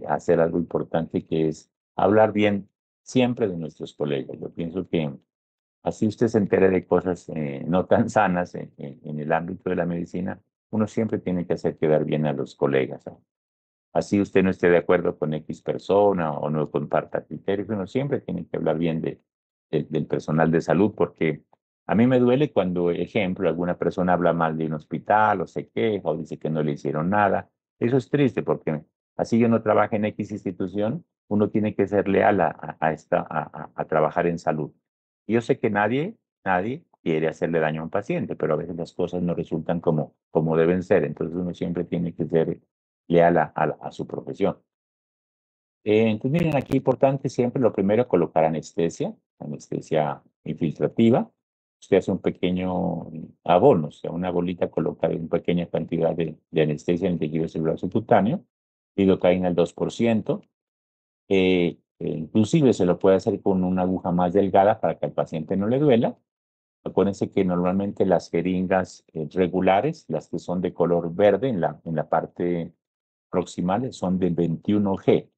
hacer algo importante que es hablar bien siempre de nuestros colegas. Yo pienso que así usted se entere de cosas no tan sanas en el ámbito de la medicina, uno siempre tiene que hacer quedar bien a los colegas, ¿no? Así usted no esté de acuerdo con X persona o no comparta criterios, uno siempre tiene que hablar bien del personal de salud, porque a mí me duele cuando, ejemplo, alguna persona habla mal de un hospital o se queja o dice que no le hicieron nada. Eso es triste porque así yo no trabajo en X institución, uno tiene que ser leal a trabajar en salud. Y yo sé que nadie quiere hacerle daño a un paciente, pero a veces las cosas no resultan como deben ser, entonces uno siempre tiene que ser leal a su profesión. Entonces, miren, aquí importante siempre, lo primero, colocar anestesia infiltrativa. Usted hace un pequeño abono, o sea, una bolita, coloca una pequeña cantidad de anestesia en el tejido celular subcutáneo, lidocaína al 2%. Inclusive se lo puede hacer con una aguja más delgada para que al paciente no le duela. Acuérdense que normalmente las jeringas regulares, las que son de color verde en la parte proximal, son de 21G.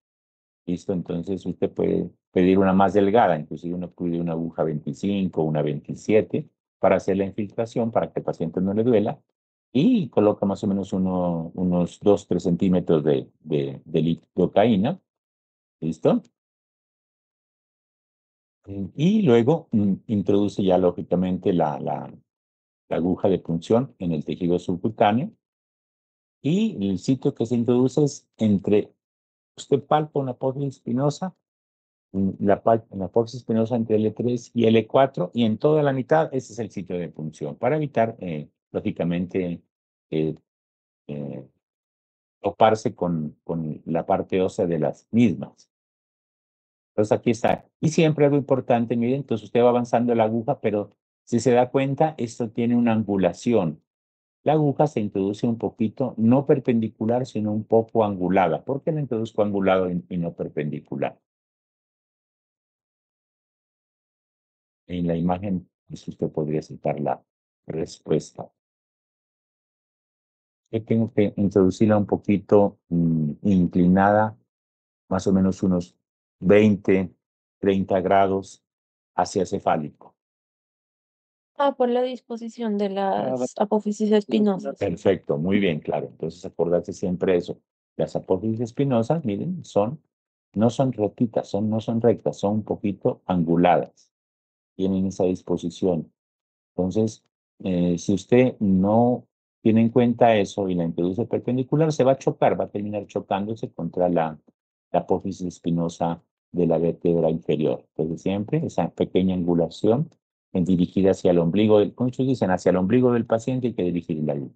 ¿Listo? Entonces usted puede pedir una más delgada, inclusive uno pide una aguja 25, una 27, para hacer la infiltración, para que el paciente no le duela, y coloca más o menos unos 2-3 centímetros de lidocaína. ¿Listo? Y luego introduce ya lógicamente la aguja de punción en el tejido subcutáneo, y el sitio que se introduce es usted palpa una apófisis espinosa, la apófisis espinosa entre L3 y L4, y en toda la mitad ese es el sitio de punción, para evitar, lógicamente, eh, eh, toparse con la parte ósea de las mismas. Entonces aquí está. Y siempre algo importante, miren, entonces usted va avanzando la aguja, pero si se da cuenta, esto tiene una angulación. La aguja se introduce un poquito, no perpendicular, sino un poco angulada. ¿Por qué la introduzco angulado y no perpendicular? En la imagen, pues usted podría citar la respuesta. Yo tengo que introducirla un poquito inclinada, más o menos unos 20, 30 grados hacia cefálico. Por la disposición de las apófisis espinosas. Perfecto, muy bien, claro. Entonces, acordarse siempre eso. Las apófisis espinosas, miren, no son rectitas, no son rectas, son un poquito anguladas. Tienen esa disposición. Entonces, si usted no tiene en cuenta eso y la introduce perpendicular, se va a chocar, va a terminar chocándose contra la apófisis espinosa de la vértebra inferior. Entonces siempre esa pequeña angulación dirigida hacia el ombligo, muchos dicen hacia el ombligo del paciente hay que dirigir la aguja.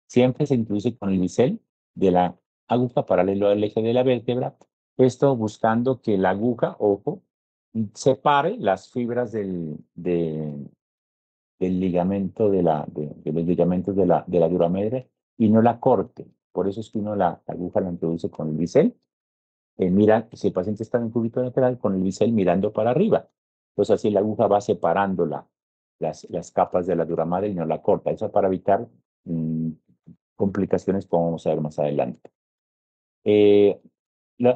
Siempre se introduce con el bisel de la aguja paralelo al eje de la vértebra, esto buscando que la aguja, ojo, separe las fibras del ligamento de los ligamentos de la duramadre y no la corte. Por eso es que uno la aguja la introduce con el bisel. Mira, si el paciente está en el cúbito lateral, con el bisel mirando para arriba. Entonces así la aguja va separando las capas de la duramadre y no la corta. Eso para evitar complicaciones como vamos a ver más adelante.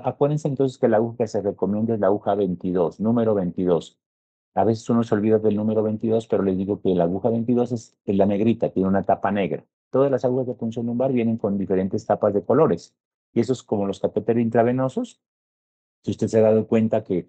Acuérdense entonces que la aguja que se recomienda es la aguja 22, número 22. A veces uno se olvida del número 22, pero les digo que la aguja 22 es la negrita, tiene una tapa negra. Todas las agujas de punción lumbar vienen con diferentes tapas de colores. Y eso es como los catéteres intravenosos. Si usted se ha dado cuenta que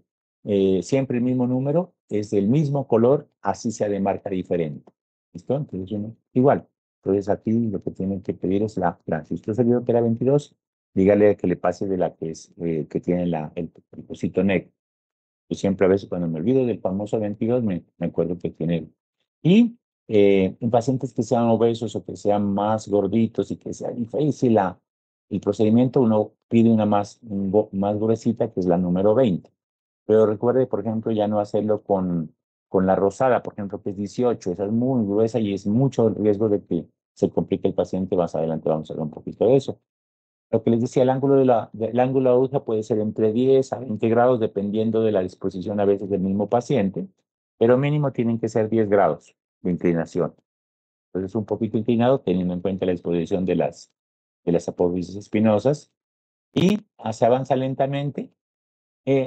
siempre el mismo número es del mismo color, así sea de marca diferente. ¿Listo? Entonces igual. Entonces aquí lo que tienen que pedir es si usted se olvidó que era 22, dígale que le pase de la que es que tiene el cosito negro. Yo siempre a veces cuando me olvido del famoso 22 me acuerdo que tiene. Y en pacientes que sean obesos o que sean más gorditos y que sea difícil el procedimiento, uno pide una más gruesita, que es la número 20. Pero recuerde, por ejemplo, ya no hacerlo con la rosada, por ejemplo, que es 18. Esa es muy gruesa y es mucho riesgo de que se complique el paciente. Más adelante vamos a hablar un poquito de eso. Lo que les decía, el ángulo el ángulo de aguja puede ser entre 10 a 20 grados, dependiendo de la disposición a veces del mismo paciente, pero mínimo tienen que ser 10 grados de inclinación. Entonces, un poquito inclinado, teniendo en cuenta la disposición de las apófisis espinosas, y se avanza lentamente.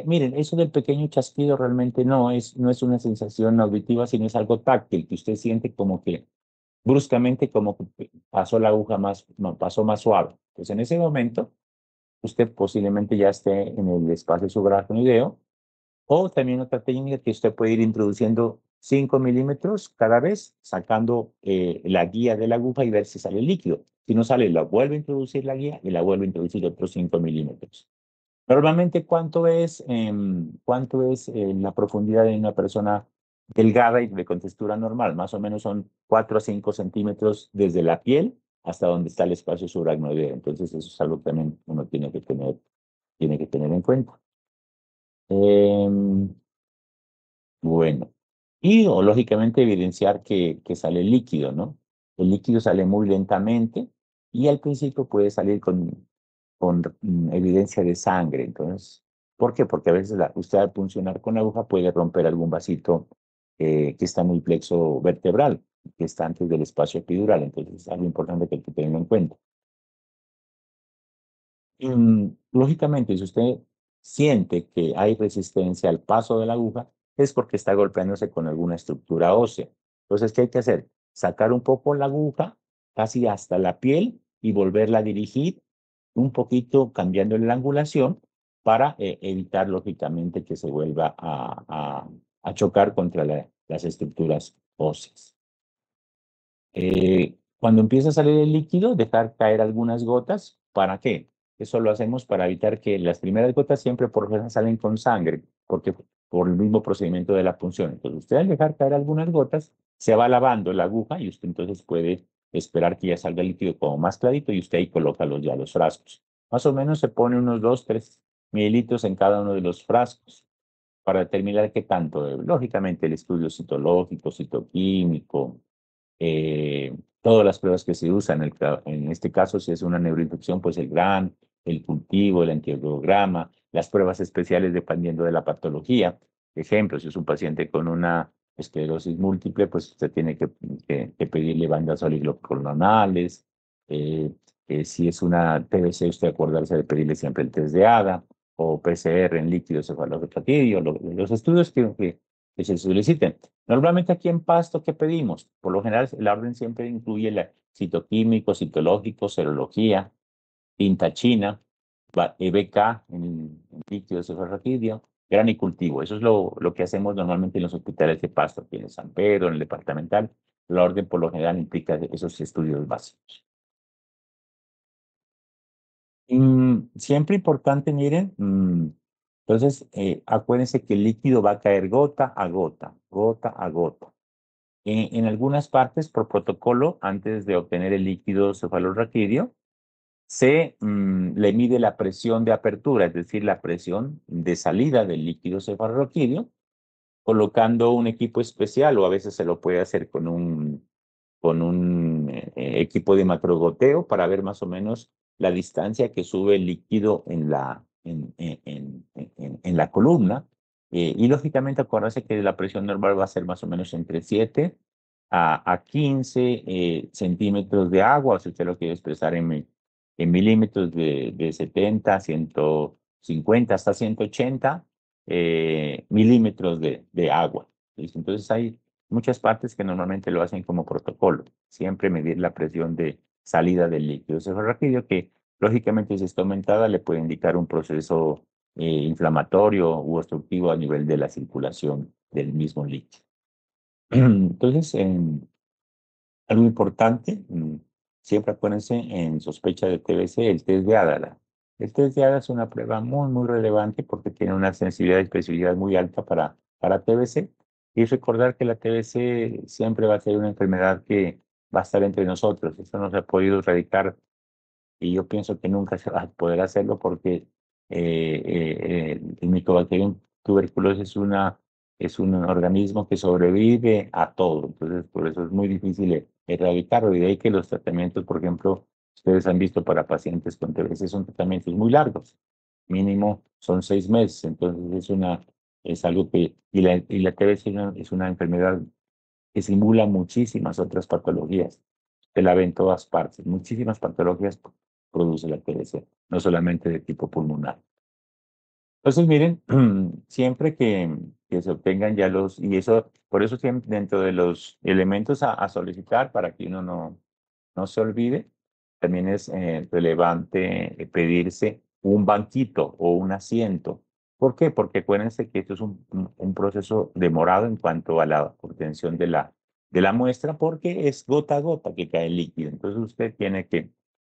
Miren, eso del pequeño chasquido realmente no es una sensación auditiva, sino es algo táctil, que usted siente como que bruscamente como que pasó la aguja pasó más suave. Pues en ese momento, usted posiblemente ya esté en el espacio subaracnoideo, o también otra técnica que usted puede ir introduciendo 5 milímetros cada vez, sacando la guía de la aguja y ver si sale líquido. Si no sale, la vuelve a introducir la guía y la vuelve a introducir otros 5 milímetros. Normalmente, ¿cuánto es la profundidad de una persona delgada y de contextura normal? Más o menos son 4 a 5 centímetros desde la piel hasta donde está el espacio subaracnoideo. Entonces, eso es algo que también uno tiene que tener en cuenta. Bueno, o lógicamente evidenciar que sale líquido, ¿no? El líquido sale muy lentamente y al principio puede salir con evidencia de sangre. Entonces, ¿por qué? Porque a veces usted al puncionar con la aguja puede romper algún vasito que está en el plexo vertebral, que está antes del espacio epidural. Entonces, es algo importante que hay que tener en cuenta. Lógicamente, si usted siente que hay resistencia al paso de la aguja, es porque está golpeándose con alguna estructura ósea. Entonces, ¿qué hay que hacer? Sacar un poco la aguja, casi hasta la piel, y volverla a dirigir un poquito, cambiando la angulación, para evitar, lógicamente, que se vuelva a chocar contra las estructuras óseas. Cuando empieza a salir el líquido, dejar caer algunas gotas. ¿Para qué? Eso lo hacemos para evitar que las primeras gotas siempre por lo general salen con sangre, porque por el mismo procedimiento de la punción. Entonces, usted al dejar caer algunas gotas, se va lavando la aguja y usted entonces puede esperar que ya salga el líquido como más clarito y usted ahí coloca ya los frascos. Más o menos se pone unos 2, 3 mililitros en cada uno de los frascos para determinar qué tanto. Lógicamente, el estudio citológico, citoquímico, todas las pruebas que se usan, en este caso, si es una neuroinfección, pues el GRAN, el cultivo, el antiograma, las pruebas especiales dependiendo de la patología. Ejemplo, si es un paciente con una esclerosis múltiple, pues usted tiene que pedirle bandas oligoclonales. Si es una TBC, usted acordarse de pedirle siempre el test de ADA o PCR en líquido cefalorraquídeo, los estudios que se soliciten. Normalmente aquí en Pasto, ¿qué pedimos? Por lo general, la orden siempre incluye la citoquímico, citológico, serología, tinta china, BK en líquido cefalorraquídeo, gran y cultivo. Eso es lo que hacemos normalmente en los hospitales de Pasto, aquí en San Pedro, en el departamental. La orden por lo general implica esos estudios básicos. Siempre importante, miren, Entonces, acuérdense que el líquido va a caer gota a gota, gota a gota. En algunas partes, por protocolo, antes de obtener el líquido cefalorraquídeo, le mide la presión de apertura, es decir, la presión de salida del líquido cefalorraquídeo, colocando un equipo especial, o a veces se lo puede hacer con un equipo de macrogoteo para ver más o menos la distancia que sube el líquido en la columna. Y lógicamente acuérdense que la presión normal va a ser más o menos entre 7 a 15 centímetros de agua, o si usted lo quiere expresar en milímetros de 70 a 150 hasta 180 milímetros de agua. ¿Listo? Entonces hay muchas partes que normalmente lo hacen como protocolo. Siempre medir la presión de salida del líquido cefalorraquídeo, que lógicamente si está aumentada le puede indicar un proceso inflamatorio u obstructivo a nivel de la circulación del mismo líquido. Entonces, algo importante, siempre acuérdense en sospecha de TBC, el test de Adala. El test de Adala es una prueba muy, muy relevante porque tiene una sensibilidad y especificidad muy alta para TBC. Y recordar que la TBC siempre va a ser una enfermedad que va a estar entre nosotros. Eso no se ha podido erradicar y yo pienso que nunca se va a poder hacerlo porque el Mycobacterium tuberculosis es un organismo que sobrevive a todo. Entonces, por eso es muy difícil erradicarlo. Y de ahí que los tratamientos, por ejemplo, ustedes han visto para pacientes con TBC son tratamientos muy largos. Mínimo son 6 meses. Entonces, es algo que... Y la TBC es una enfermedad que simula muchísimas otras patologías. Se la ve en todas partes. Muchísimas patologías produce la TBC, no solamente de tipo pulmonar. Entonces, miren, siempre que se obtengan ya y eso, por eso siempre dentro de los elementos a solicitar para que uno no se olvide, también es relevante pedirse un banquito o un asiento. ¿Por qué? Porque acuérdense que esto es un proceso demorado en cuanto a la obtención de la muestra, porque es gota a gota que cae el líquido. Entonces usted tiene que,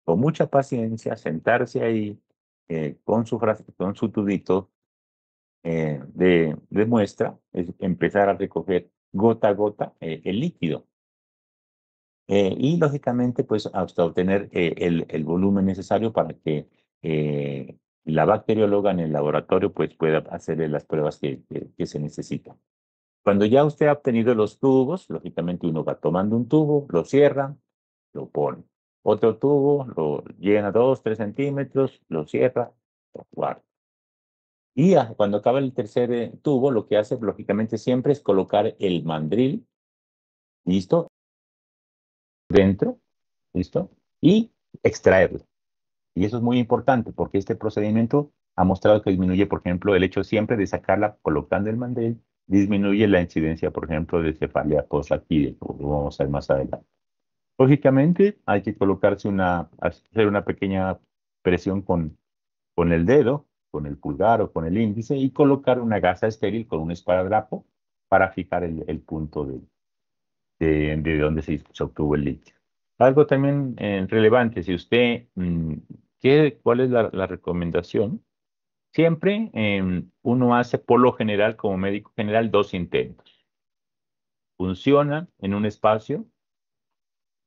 con mucha paciencia, sentarse ahí con su tubito de muestra, empezar a recoger gota a gota el líquido. Y lógicamente, pues hasta obtener el volumen necesario para que la bacterióloga en el laboratorio pues pueda hacer las pruebas que se necesitan. Cuando ya usted ha obtenido los tubos, lógicamente uno va tomando un tubo, lo cierra, lo pone. Otro tubo, lo llena 2, 3 centímetros, lo cierra, lo guarda. Y cuando acaba el tercer tubo, lo que hace lógicamente siempre es colocar el mandril, ¿listo? Dentro, ¿listo? Y extraerlo. Y eso es muy importante porque este procedimiento ha mostrado que disminuye, por ejemplo, el hecho siempre de sacarla colocando el mandril, disminuye la incidencia, por ejemplo, de cefalia postraquídea, como lo vamos a ver más adelante. Lógicamente, hay que hacer una pequeña presión con el dedo, con el pulgar o con el índice y colocar una gasa estéril con un esparadrapo para fijar el punto de donde se obtuvo el líquido. Algo también relevante, si usted, ¿cuál es la recomendación? Siempre uno hace por lo general, como médico general, 2 intentos. Funciona en un espacio.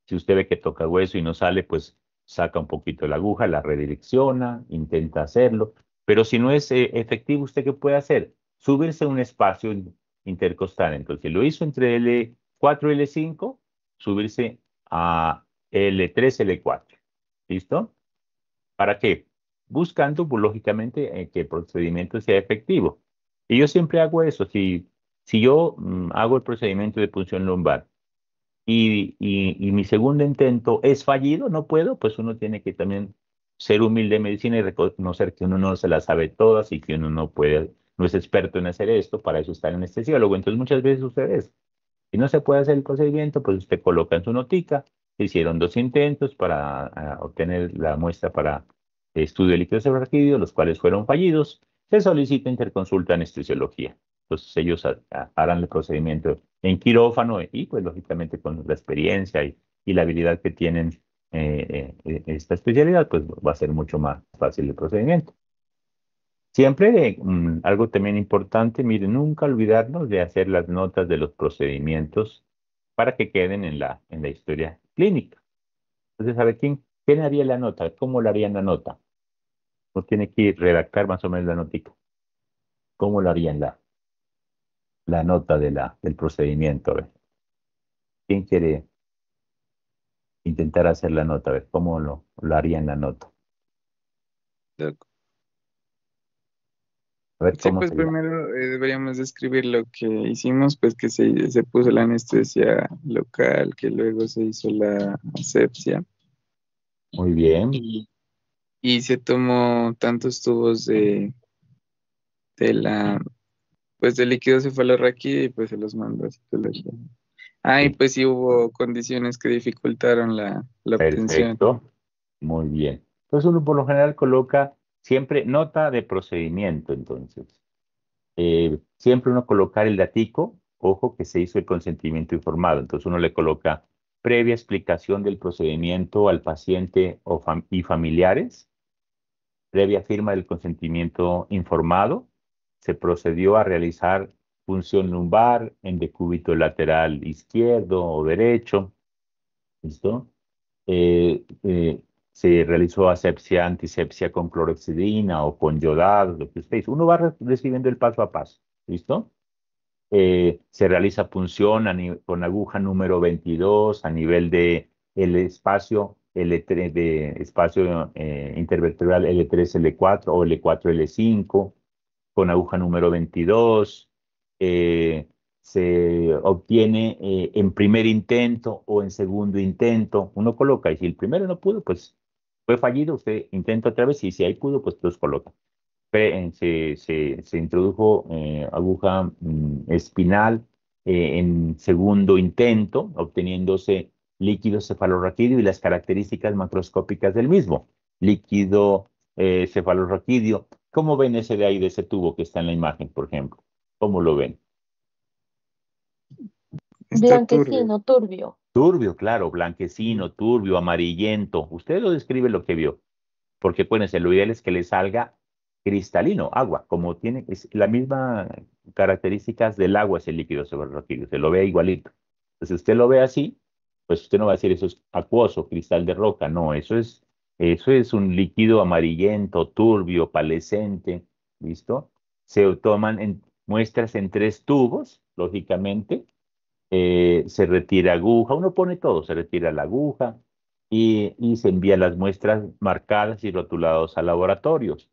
Si usted ve que toca hueso y no sale, pues saca un poquito la aguja, la redirecciona, intenta hacerlo. Pero si no es efectivo, ¿usted qué puede hacer? Subirse a un espacio intercostal. Entonces, si lo hizo entre L4 y L5, subirse a L3, L4. ¿Listo? ¿Para qué? Buscando, pues, lógicamente, que el procedimiento sea efectivo. Y yo siempre hago eso. Si yo hago el procedimiento de punción lumbar y mi segundo intento es fallido, no puedo, pues uno tiene que también ser humilde en medicina y reconocer que uno no se las sabe todas y que uno no es experto en hacer esto, para eso está el anestesiólogo. Entonces muchas veces ustedes, si no se puede hacer el procedimiento, pues usted coloca en su notica, se hicieron 2 intentos para obtener la muestra para estudio de líquido cefalorraquídeo, los cuales fueron fallidos, se solicita interconsulta anestesiología. Entonces ellos harán el procedimiento en quirófano y pues lógicamente con la experiencia y la habilidad que tienen esta especialidad, pues va a ser mucho más fácil el procedimiento. Siempre algo también importante, miren, nunca olvidarnos de hacer las notas de los procedimientos para que queden en la historia clínica. Entonces, a ver, ¿quién haría la nota? ¿Cómo la harían la nota? Uno tiene que redactar más o menos la notica. ¿Cómo lo harían la nota del procedimiento? A ver, ¿quién quiere intentar hacer la nota? A ver, ¿cómo lo harían la nota? Doc. A ver, Sí, ¿cómo pues sería? primero deberíamos describir lo que hicimos, pues que se puso la anestesia local, que luego se hizo la asepsia Muy bien. y se tomó tantos tubos de la, pues del líquido cefalorraquídeo y pues se los mandó a citología. Ah, y Sí, pues sí hubo condiciones que dificultaron la obtención. perfecto. Muy bien. Entonces uno por lo general coloca siempre nota de procedimiento, entonces. Siempre uno colocar el datico, ojo que se hizo el consentimiento informado. Entonces uno le coloca previa explicación del procedimiento al paciente y familiares, previa firma del consentimiento informado, se procedió a realizar punción lumbar en decúbito lateral izquierdo o derecho, ¿listo? Se realizó asepsia, antisepsia con clorexidina o con yodado, lo que usted hizo. Uno va recibiendo el paso a paso, ¿listo? Se realiza punción con aguja número 22 a nivel de el espacio L3 de espacio intervertebral L3, L4 o L4, L5 con aguja número 22. Se obtiene en primer intento o en segundo intento. Uno coloca, y si el primero no pudo, pues fue fallido, usted intenta otra vez, y si ahí pudo, pues los coloca. Se introdujo aguja espinal en segundo intento, obteniéndose líquido cefalorraquídeo y las características macroscópicas del mismo. Líquido cefalorraquídeo. ¿Cómo ven ese de ahí, de ese tubo que está en la imagen, por ejemplo? ¿Cómo lo ven? Está turbio. Blanquecino, turbio. Turbio, claro, blanquecino, turbio, amarillento. Usted lo describe lo que vio. Porque acuérdense, lo ideal es que le salga cristalino, agua, como tiene la misma características del agua, es el líquido cefalorraquídeo, se lo ve igualito. Entonces, si usted lo ve así, pues usted no va a decir eso es acuoso, cristal de roca, no, eso es un líquido amarillento, turbio, palescente, ¿listo? Se toman muestras en 3 tubos, lógicamente, se retira aguja, uno pone todo, se retira la aguja y se envían las muestras marcadas y rotulados a laboratorios.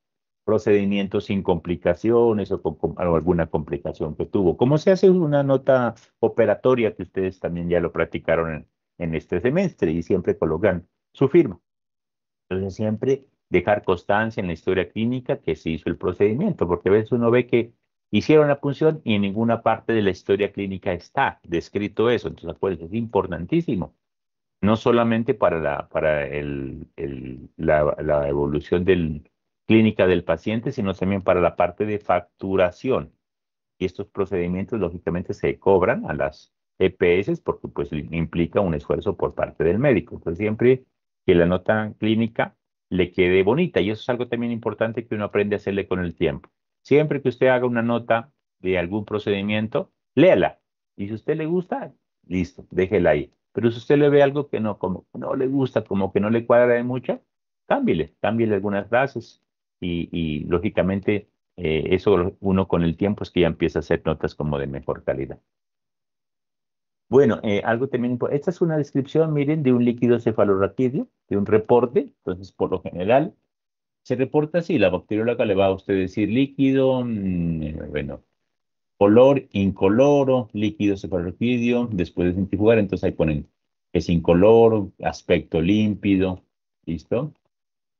Procedimientos sin complicaciones o alguna complicación que tuvo. ¿Cómo se hace una nota operatoria que ustedes también ya lo practicaron en este semestre y siempre colocan su firma? Entonces siempre dejar constancia en la historia clínica que se hizo el procedimiento, porque a veces uno ve que hicieron la punción y en ninguna parte de la historia clínica está descrito eso. Entonces, acuérdense, es importantísimo, no solamente para la evolución clínica del paciente, sino también para la parte de facturación. Y estos procedimientos, lógicamente, se cobran a las EPS porque pues implica un esfuerzo por parte del médico. Entonces, siempre que la nota clínica le quede bonita. Y eso es algo también importante que uno aprende a hacerle con el tiempo. Siempre que usted haga una nota de algún procedimiento, léala. Y si a usted le gusta, listo, déjela ahí. Pero si usted le ve algo que no, como no le gusta, como que no le cuadra de mucho, cámbiele algunas frases. Y lógicamente eso uno con el tiempo es que ya empieza a hacer notas como de mejor calidad. Bueno, algo también importante. Esta es una descripción, miren, de un líquido cefalorraquídeo, de un reporte. Entonces, por lo general, se reporta así. La bacterióloga le va a usted decir líquido, bueno, color incoloro, líquido cefalorraquídeo, después de centrifugar. Entonces ahí ponen que es incoloro, aspecto límpido, ¿listo?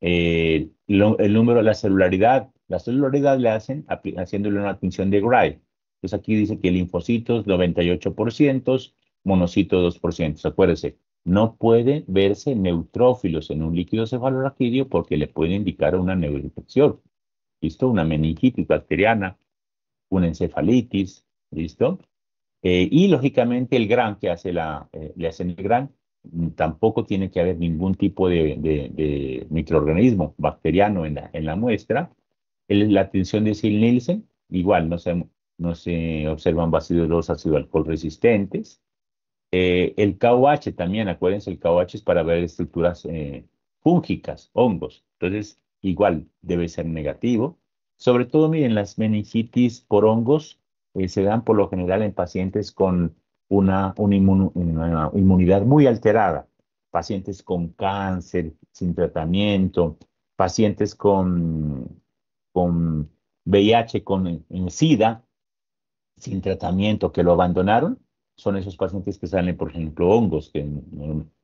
El número, la celularidad le hacen haciéndole una tinción de Gray. Entonces aquí dice que linfocitos 98%, monocitos 2%. Acuérdese, no puede verse neutrófilos en un líquido cefalorraquídeo porque le puede indicar una neuroinfección. ¿Listo? Una meningitis bacteriana, una encefalitis. ¿Listo? Y lógicamente el GRAN que le hacen el GRAN, tampoco tiene que haber ningún tipo de microorganismo bacteriano en la muestra. La tensión de Sil-Nielsen, igual no se observan bacillus ácido alcohol resistentes. El KOH también, acuérdense, el KOH es para ver estructuras fúngicas, hongos. Entonces, igual debe ser negativo. Sobre todo, miren, las meningitis por hongos se dan por lo general en pacientes con una inmunidad muy alterada. Pacientes con cáncer sin tratamiento, pacientes con VIH, con SIDA sin tratamiento, que lo abandonaron. Son esos pacientes que salen, por ejemplo, hongos, que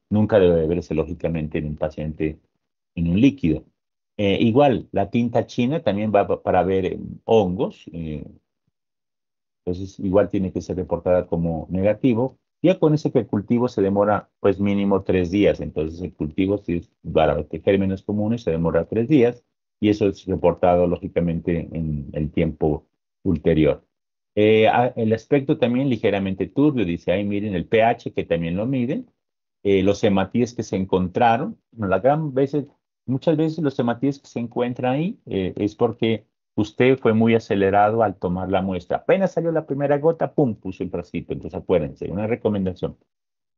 nunca debe verse lógicamente en un paciente en un líquido. Igual, la tinta china también va para ver hongos, entonces igual tiene que ser reportada como negativo. Ya con ese que el cultivo se demora pues mínimo 3 días, entonces el cultivo si es para gérmenes comunes se demora 3 días y eso es reportado lógicamente en el tiempo ulterior. El aspecto también ligeramente turbio, dice ahí, miren el pH que también lo miden, los hematíes que se encontraron, muchas veces los hematíes que se encuentran ahí es porque usted fue muy acelerado al tomar la muestra. Apenas salió la primera gota, ¡pum!, puso el frasquito. Entonces acuérdense, una recomendación.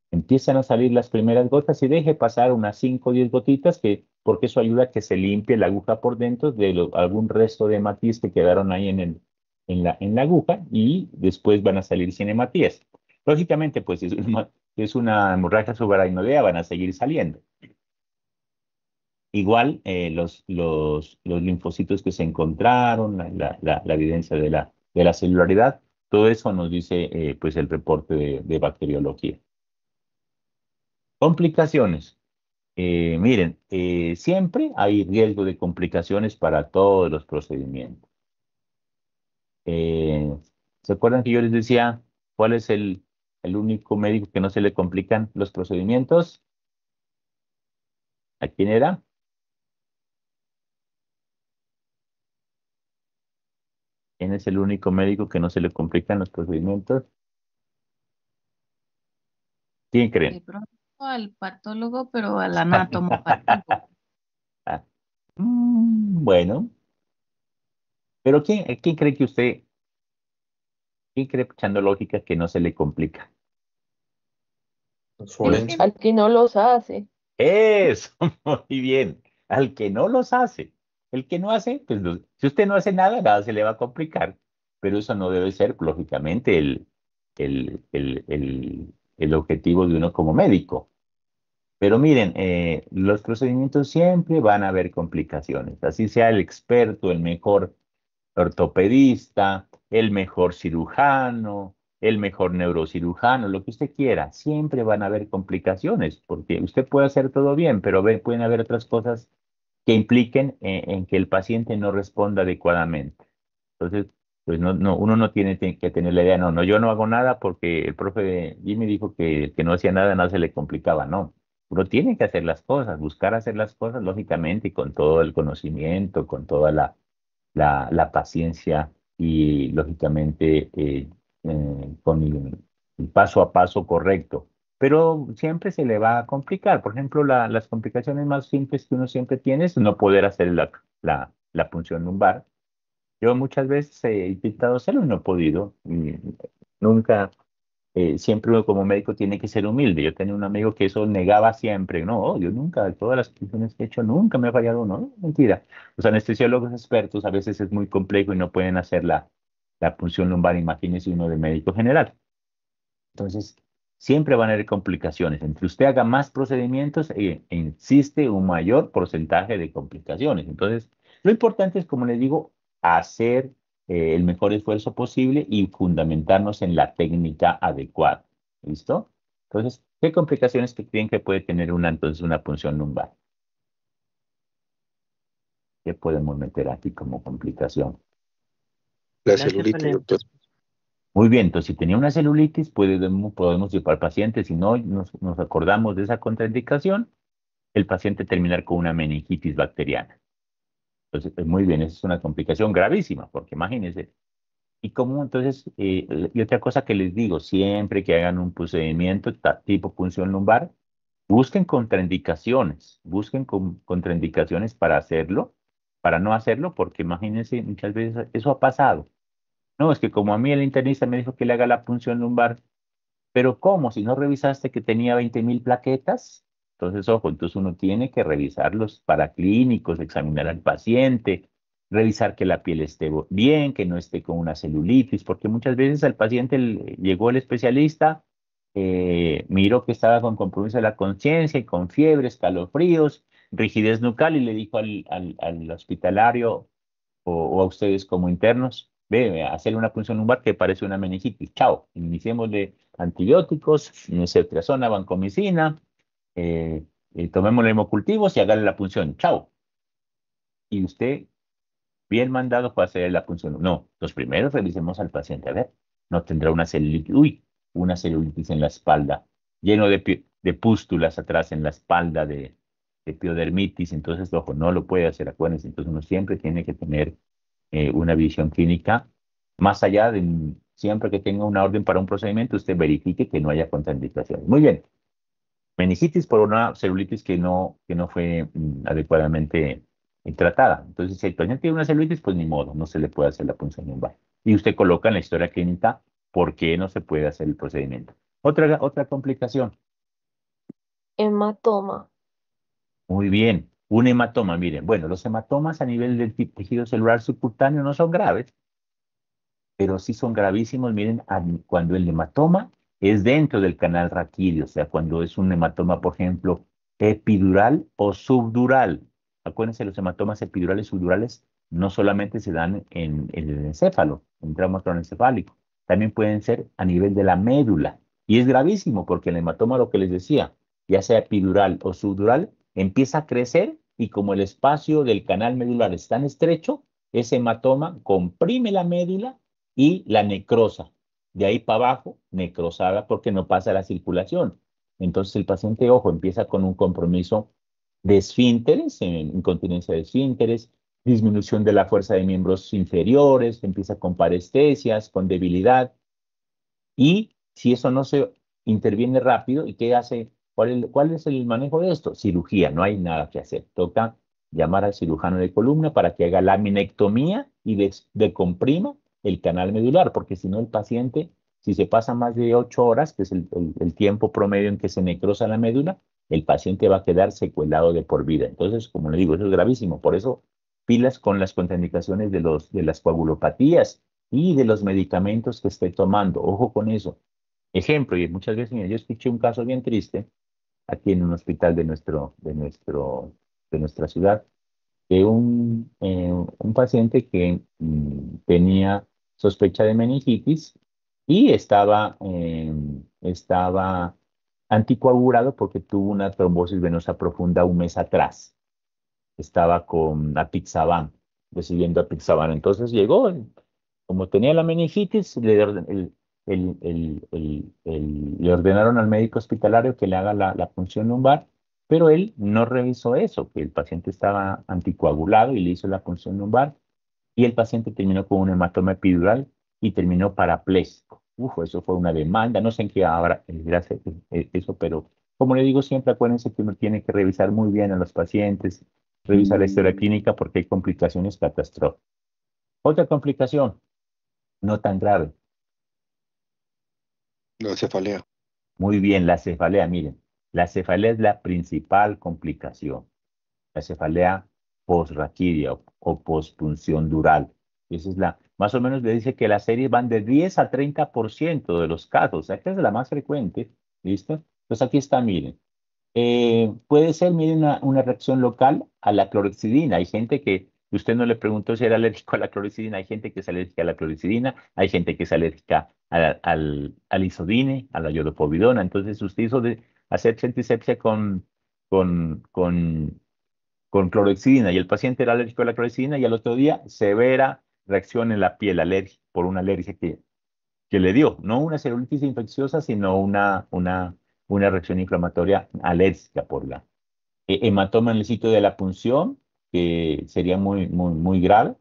Empiezan a salir las primeras gotas y deje pasar unas 5 o 10 gotitas, porque eso ayuda a que se limpie la aguja por dentro de algún resto de hematíes que quedaron ahí en la aguja y después van a salir sin hematíes. Lógicamente, pues si es una hemorragia subaracnoidea, van a seguir saliendo. Igual los linfocitos que se encontraron, la evidencia de la celularidad, todo eso nos dice pues el reporte de bacteriología. Complicaciones. Miren, siempre hay riesgo de complicaciones para todos los procedimientos. ¿Se acuerdan que yo les decía cuál es el único médico que no se le complican los procedimientos? ¿A quién era? ¿Quién es el único médico que no se le complican los procedimientos? ¿Quién creen? De pronto al patólogo, pero al anatomopático. Bueno, pero ¿quién cree que usted, quién cree, echando lógica, que no se le complica? Forense. Al que no los hace. Eso, muy bien, al que no los hace. El que no hace, pues si usted no hace nada, nada se le va a complicar, pero eso no debe ser, lógicamente, el objetivo de uno como médico. Pero miren, los procedimientos siempre van a haber complicaciones, así sea el experto, el mejor ortopedista, el mejor cirujano, el mejor neurocirujano, lo que usted quiera, siempre van a haber complicaciones, porque usted puede hacer todo bien, pero pueden haber otras cosas que impliquen en que el paciente no responda adecuadamente. Entonces, pues uno no tiene que tener la idea, no, yo no hago nada porque el profe Jimmy dijo que el que no hacía nada, nada se le complicaba, no. Uno tiene que hacer las cosas, buscar hacer las cosas, lógicamente, y con todo el conocimiento, con toda la paciencia y, lógicamente, con el paso a paso correcto. Pero siempre se le va a complicar. Por ejemplo, las complicaciones más simples que uno siempre tiene es no poder hacer la punción lumbar. Yo muchas veces he intentado hacerlo y no he podido. Y nunca, siempre uno como médico tiene que ser humilde. Yo tenía un amigo que eso negaba siempre. No, yo nunca, de todas las punciones que he hecho, nunca me ha fallado uno. No, mentira. Los anestesiólogos expertos a veces es muy complejo y no pueden hacer la punción lumbar, imagínese uno de médico general. Entonces, siempre van a haber complicaciones. Entre usted haga más procedimientos, existe un mayor porcentaje de complicaciones. Entonces, lo importante es, como les digo, hacer el mejor esfuerzo posible y fundamentarnos en la técnica adecuada. ¿Listo? Entonces, ¿qué complicaciones creen que puede tener entonces una punción lumbar? ¿Qué podemos meter aquí como complicación? La celulitis, doctor. Muy bien, entonces si tenía una celulitis, podemos ir para el paciente. Si no nos acordamos de esa contraindicación, el paciente terminar con una meningitis bacteriana. Entonces, pues muy bien, esa es una complicación gravísima, porque imagínense. Y como entonces, y otra cosa que les digo, siempre que hagan un procedimiento tipo punción lumbar, busquen contraindicaciones para hacerlo, para no hacerlo, porque imagínense, muchas veces eso ha pasado. No, es que como a mí el internista me dijo que le haga la punción lumbar, pero ¿cómo? Si no revisaste que tenía 20.000 plaquetas. Entonces, ojo, entonces uno tiene que revisar los paraclínicos, examinar al paciente, revisar que la piel esté bien, que no esté con una celulitis, porque muchas veces al paciente llegó el especialista, miró que estaba con compromiso de la conciencia y con fiebre, escalofríos, rigidez nucal y le dijo al hospitalario o a ustedes como internos, ve, hacerle una punción lumbar que parece una meningitis. Chao, iniciémosle antibióticos, ceftriaxona, vancomicina, tomémosle hemocultivos y hágale la punción. Chao. Y usted, bien mandado para hacer la punción. No, los primeros revisemos al paciente. A ver, no tendrá una celulitis. Uy, una celulitis en la espalda, lleno de pústulas atrás en la espalda de epidermitis. Entonces, ojo, no lo puede hacer, acuérdense. Entonces, uno siempre tiene que tener una visión clínica, más allá de siempre que tenga una orden para un procedimiento, usted verifique que no haya contraindicaciones. Muy bien. Meningitis por una celulitis que no fue adecuadamente tratada. Entonces, si el paciente tiene una celulitis, pues ni modo, no se le puede hacer la punción lumbar. Y usted coloca en la historia clínica por qué no se puede hacer el procedimiento. Otra complicación. Hematoma. Muy bien. Un hematoma, miren. Bueno, los hematomas a nivel del tejido celular subcutáneo no son graves, pero sí son gravísimos, miren, cuando el hematoma es dentro del canal raquídeo, o sea, cuando es un hematoma, por ejemplo, epidural o subdural. Acuérdense, los hematomas epidurales y subdurales no solamente se dan en el encéfalo, en tramo craneoencefálico, también pueden ser a nivel de la médula. Y es gravísimo porque el hematoma, lo que les decía, ya sea epidural o subdural, empieza a crecer y como el espacio del canal medular es tan estrecho, ese hematoma comprime la médula y la necrosa. De ahí para abajo, necrosada porque no pasa la circulación. Entonces el paciente, ojo, empieza con un compromiso de esfínteres, incontinencia de esfínteres, disminución de la fuerza de miembros inferiores, empieza con parestesias, con debilidad. Y si eso no se interviene rápido, ¿y qué hace? ¿Cuál es el manejo de esto? Cirugía, no hay nada que hacer. Toca llamar al cirujano de columna para que haga laminectomía y decomprima el canal medular, porque si no el paciente, si se pasa más de 8 horas, que es el tiempo promedio en que se necrosa la médula, el paciente va a quedar secuelado de por vida. Entonces, como le digo, eso es gravísimo. Por eso, pilas con las contraindicaciones de las coagulopatías y de los medicamentos que esté tomando. Ojo con eso. Ejemplo, y muchas veces, mira, yo escuché un caso bien triste aquí en un hospital de nuestra ciudad, de un paciente que tenía sospecha de meningitis y estaba anticoagulado porque tuvo una trombosis venosa profunda un mes atrás. Estaba con apixaban, recibiendo apixaban. Entonces llegó, como tenía la meningitis, le ordenaron al médico hospitalario que le haga la punción lumbar, pero él no revisó eso, que el paciente estaba anticoagulado y le hizo la punción lumbar y el paciente terminó con un hematoma epidural y terminó parapléjico. Uf, eso fue una demanda, no sé en qué ahora gracias eso, pero como le digo siempre, acuérdense que uno tiene que revisar muy bien a los pacientes, revisar la historia clínica porque hay complicaciones catastróficas. Otra complicación, no tan grave. La cefalea. Muy bien, la cefalea, miren, la cefalea es la principal complicación. La cefalea posraquídea o pospunción dural. Esa es más o menos le dice que las series van de 10 a 30% de los casos, o sea que es la más frecuente, ¿listo? Entonces aquí está, miren. Puede ser, miren, una reacción local a la clorexidina. Hay gente que, usted no le preguntó si era alérgico a la clorexidina, hay gente que es alérgica a la clorexidina, hay gente que es alérgica al isodine, a la iodopovidona. Entonces usted hizo de hacer centrisepsia con, con, con clorexidina y el paciente era alérgico a la clorexidina y al otro día severa reacción en la piel por una alergia que le dio, no una celulitis infecciosa, sino una reacción inflamatoria alérgica por la hematoma en el sitio de la punción, que sería muy, muy, muy grave,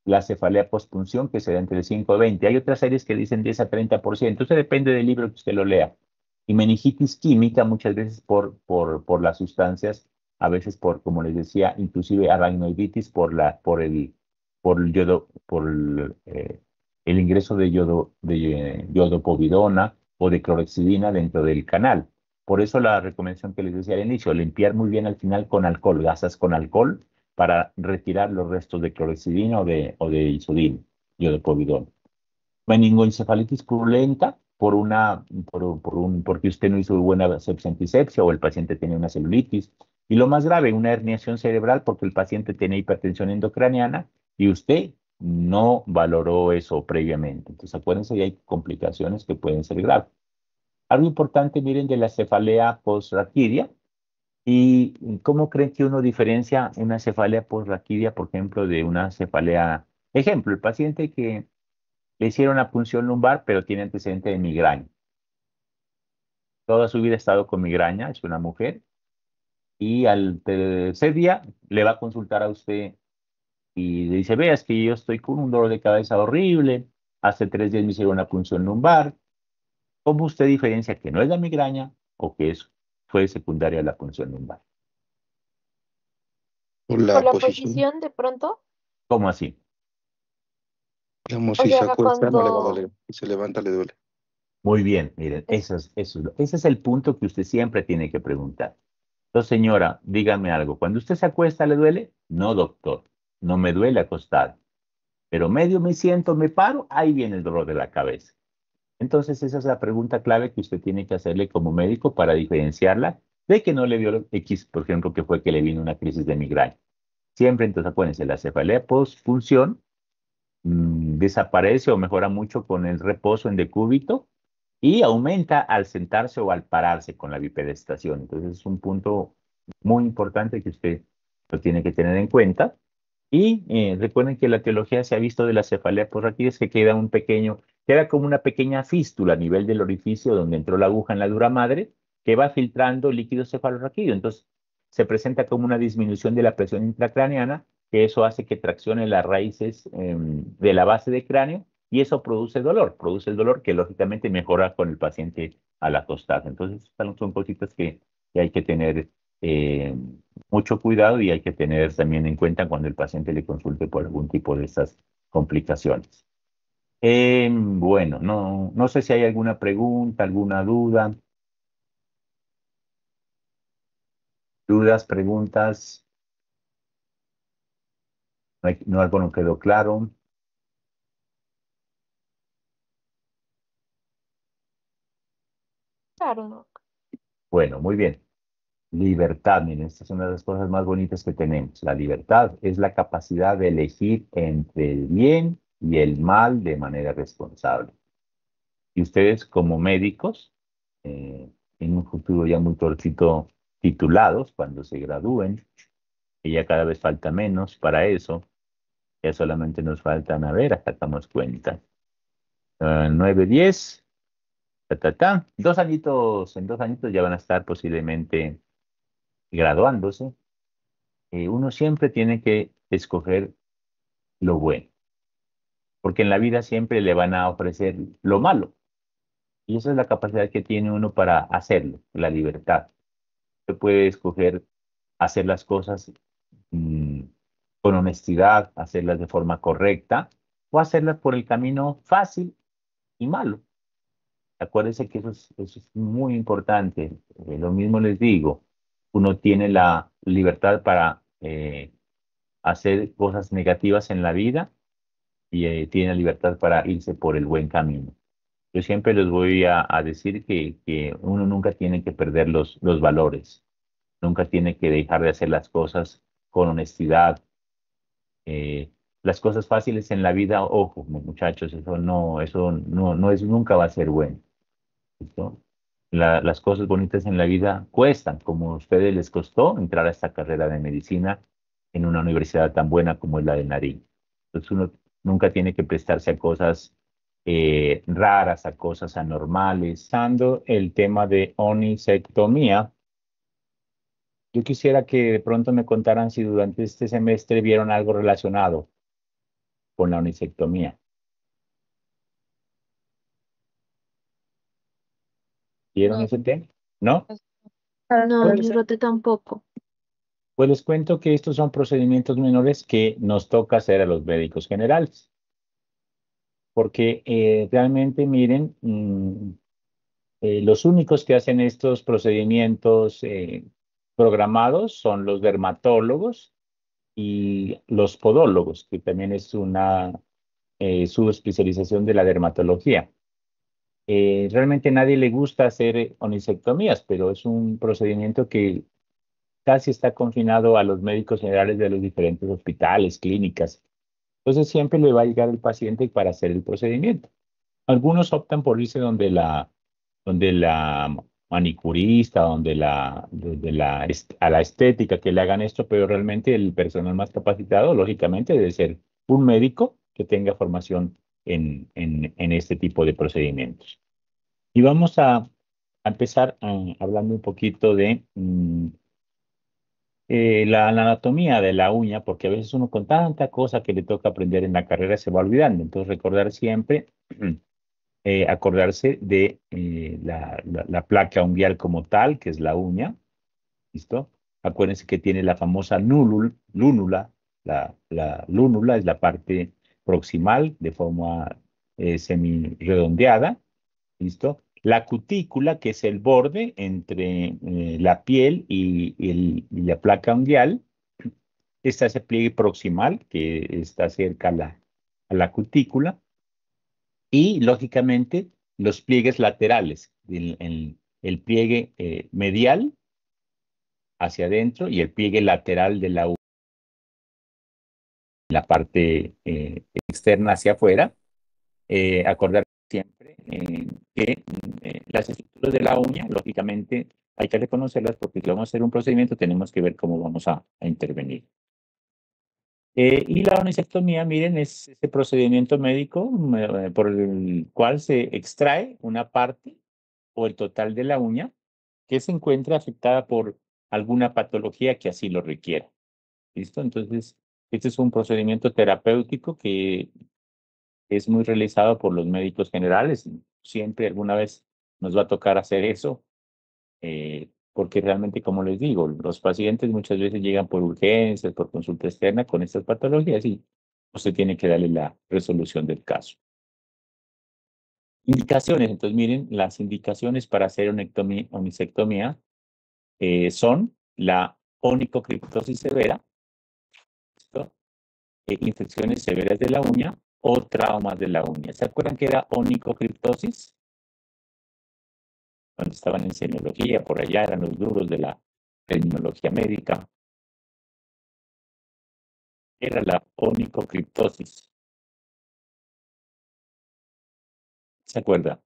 la cefalea postpunción, que sería entre 5 y 20. Hay otras series que dicen 10 a 30%, eso depende del libro que usted lo lea. Y meningitis química, muchas veces por las sustancias a veces como les decía, inclusive aracnoiditis el ingreso de iodopovidona o de clorexidina dentro del canal. Por eso la recomendación que les decía al inicio, limpiar muy bien al final con alcohol, gasas con alcohol para retirar los restos de clorexidina o de isodina, iodopovidona. Meningoencefalitis purulenta porque usted no hizo buena sepsia antisepsia o el paciente tenía una celulitis. Y lo más grave, una herniación cerebral porque el paciente tiene hipertensión endocraniana y usted no valoró eso previamente. Entonces, acuérdense, hay complicaciones que pueden ser graves. Algo importante, miren, de la cefalea posraquídea. ¿Y cómo creen que uno diferencia una cefalea posraquídea, por ejemplo, de una cefalea? Ejemplo, el paciente que le hicieron una punción lumbar, pero tiene antecedente de migraña. Toda su vida ha estado con migraña, es una mujer, y al tercer día le va a consultar a usted y le dice, vea, es que yo estoy con un dolor de cabeza horrible, hace 3 días me hicieron una punción lumbar. ¿Cómo usted diferencia que no es la migraña o que fue secundaria a la punción lumbar? Por Por la la posición, posición de pronto, ¿Cómo así? digamos, o si se sea, acuesta no le va a cuando doler, si se levanta le duele. Muy bien, miren, es, ese es el punto que usted siempre tiene que preguntar. Entonces, señora, dígame algo. ¿Cuando usted se acuesta le duele? No, doctor, no me duele acostar. Pero medio me siento, me paro, ahí viene el dolor de la cabeza. Entonces, esa es la pregunta clave que usted tiene que hacerle como médico para diferenciarla de que no le dio X, por ejemplo, que fue que le vino una crisis de migraña. Siempre, entonces, acuérdense, la cefalea postfunción desaparece o mejora mucho con el reposo en decúbito y aumenta al sentarse o al pararse con la bipedestación. Entonces, es un punto muy importante que usted lo tiene que tener en cuenta. Y recuerden que la teología se ha visto de la cefalea posraquídea es que queda como una pequeña fístula a nivel del orificio donde entró la aguja en la dura madre, que va filtrando líquido cefalorraquídeo. Entonces, se presenta como una disminución de la presión intracraneana, que eso hace que traccione las raíces de la base del cráneo y eso produce el dolor que lógicamente mejora con el paciente al acostarse. Entonces, son cositas que hay que tener eh, mucho cuidado y hay que tener también en cuenta cuando el paciente le consulte por algún tipo de estas complicaciones. Bueno, no sé si hay alguna pregunta, alguna dudas, preguntas, algo no quedó claro. claro, ¿no? Bueno, muy bien. Libertad, miren, esta es una de las cosas más bonitas que tenemos. La libertad es la capacidad de elegir entre el bien y el mal de manera responsable. Y ustedes como médicos, en un futuro ya muy cortito, titulados, cuando se gradúen, y ya cada vez falta menos para eso, ya solamente nos faltan, a ver, sacamos cuenta, 9, 10, ta, ta, ta. 2 añitos, en 2 añitos ya van a estar posiblemente graduándose. Uno siempre tiene que escoger lo bueno, porque en la vida siempre le van a ofrecer lo malo. Y esa es la capacidad que tiene uno para hacerlo, la libertad. Usted puede escoger hacer las cosas mm, con honestidad, hacerlas de forma correcta o hacerlas por el camino fácil y malo. Acuérdense que eso es muy importante. Lo mismo les digo, uno tiene la libertad para hacer cosas negativas en la vida y tiene la libertad para irse por el buen camino. Yo siempre les voy a decir que uno nunca tiene que perder los valores, nunca tiene que dejar de hacer las cosas con honestidad. Eh, las cosas fáciles en la vida, ojo, muchachos, eso no es, nunca va a ser bueno. ¿Listo? Las cosas bonitas en la vida cuestan, como a ustedes les costó entrar a esta carrera de medicina en una universidad tan buena como es la de Nariño. Entonces uno nunca tiene que prestarse a cosas raras, a cosas anormales. Usando el tema de onicectomía, yo quisiera que de pronto me contaran si durante este semestre vieron algo relacionado con la onicectomía. ¿Vieron No, ese tema? ¿No? pues, No, Puede mi ser. brote tampoco. Pues les cuento que estos son procedimientos menores que nos toca hacer a los médicos generales, porque realmente, miren, los únicos que hacen estos procedimientos programados son los dermatólogos y los podólogos, que también es una subespecialización de la dermatología. Realmente a nadie le gusta hacer onisectomías, pero es un procedimiento que casi está confinado a los médicos generales de los diferentes hospitales, clínicas. Entonces siempre le va a llegar el paciente para hacer el procedimiento. Algunos optan por irse donde la manicurista, a la estética que le hagan esto, pero realmente el personal más capacitado, lógicamente, debe ser un médico que tenga formación en este tipo de procedimientos. Y vamos a empezar hablando un poquito de la anatomía de la uña, porque a veces uno con tanta cosa que le toca aprender en la carrera se va olvidando. Entonces, recordar siempre, acordarse de la placa unguial como tal, que es la uña, ¿listo? Acuérdense que tiene la famosa lúnula. La lúnula es la parte proximal de forma semi-redondeada, ¿listo? La cutícula, que es el borde entre la piel y la placa unguial. Está ese pliegue proximal, que está cerca a la cutícula. Y, lógicamente, los pliegues laterales, el pliegue medial hacia adentro y el pliegue lateral de la parte externa hacia afuera. Acordar siempre que las estructuras de la uña, lógicamente, hay que reconocerlas porque si vamos a hacer un procedimiento tenemos que ver cómo vamos a intervenir. Y la onisectomía, miren, es ese procedimiento médico por el cual se extrae una parte o el total de la uña que se encuentra afectada por alguna patología que así lo requiera. ¿Listo? Entonces, este es un procedimiento terapéutico que es muy realizado por los médicos generales. Siempre alguna vez nos va a tocar hacer eso, porque realmente, como les digo, los pacientes muchas veces llegan por urgencias, por consulta externa con estas patologías y usted tiene que darle la resolución del caso. Indicaciones. Entonces, miren, las indicaciones para hacer onisectomía son la onicocriptosis severa, infecciones severas de la uña o traumas de la uña. ¿Se acuerdan que era onicocriptosis? Cuando estaban en semiología, por allá eran los duros de la terminología médica. Era la onicocriptosis. ¿Se acuerda?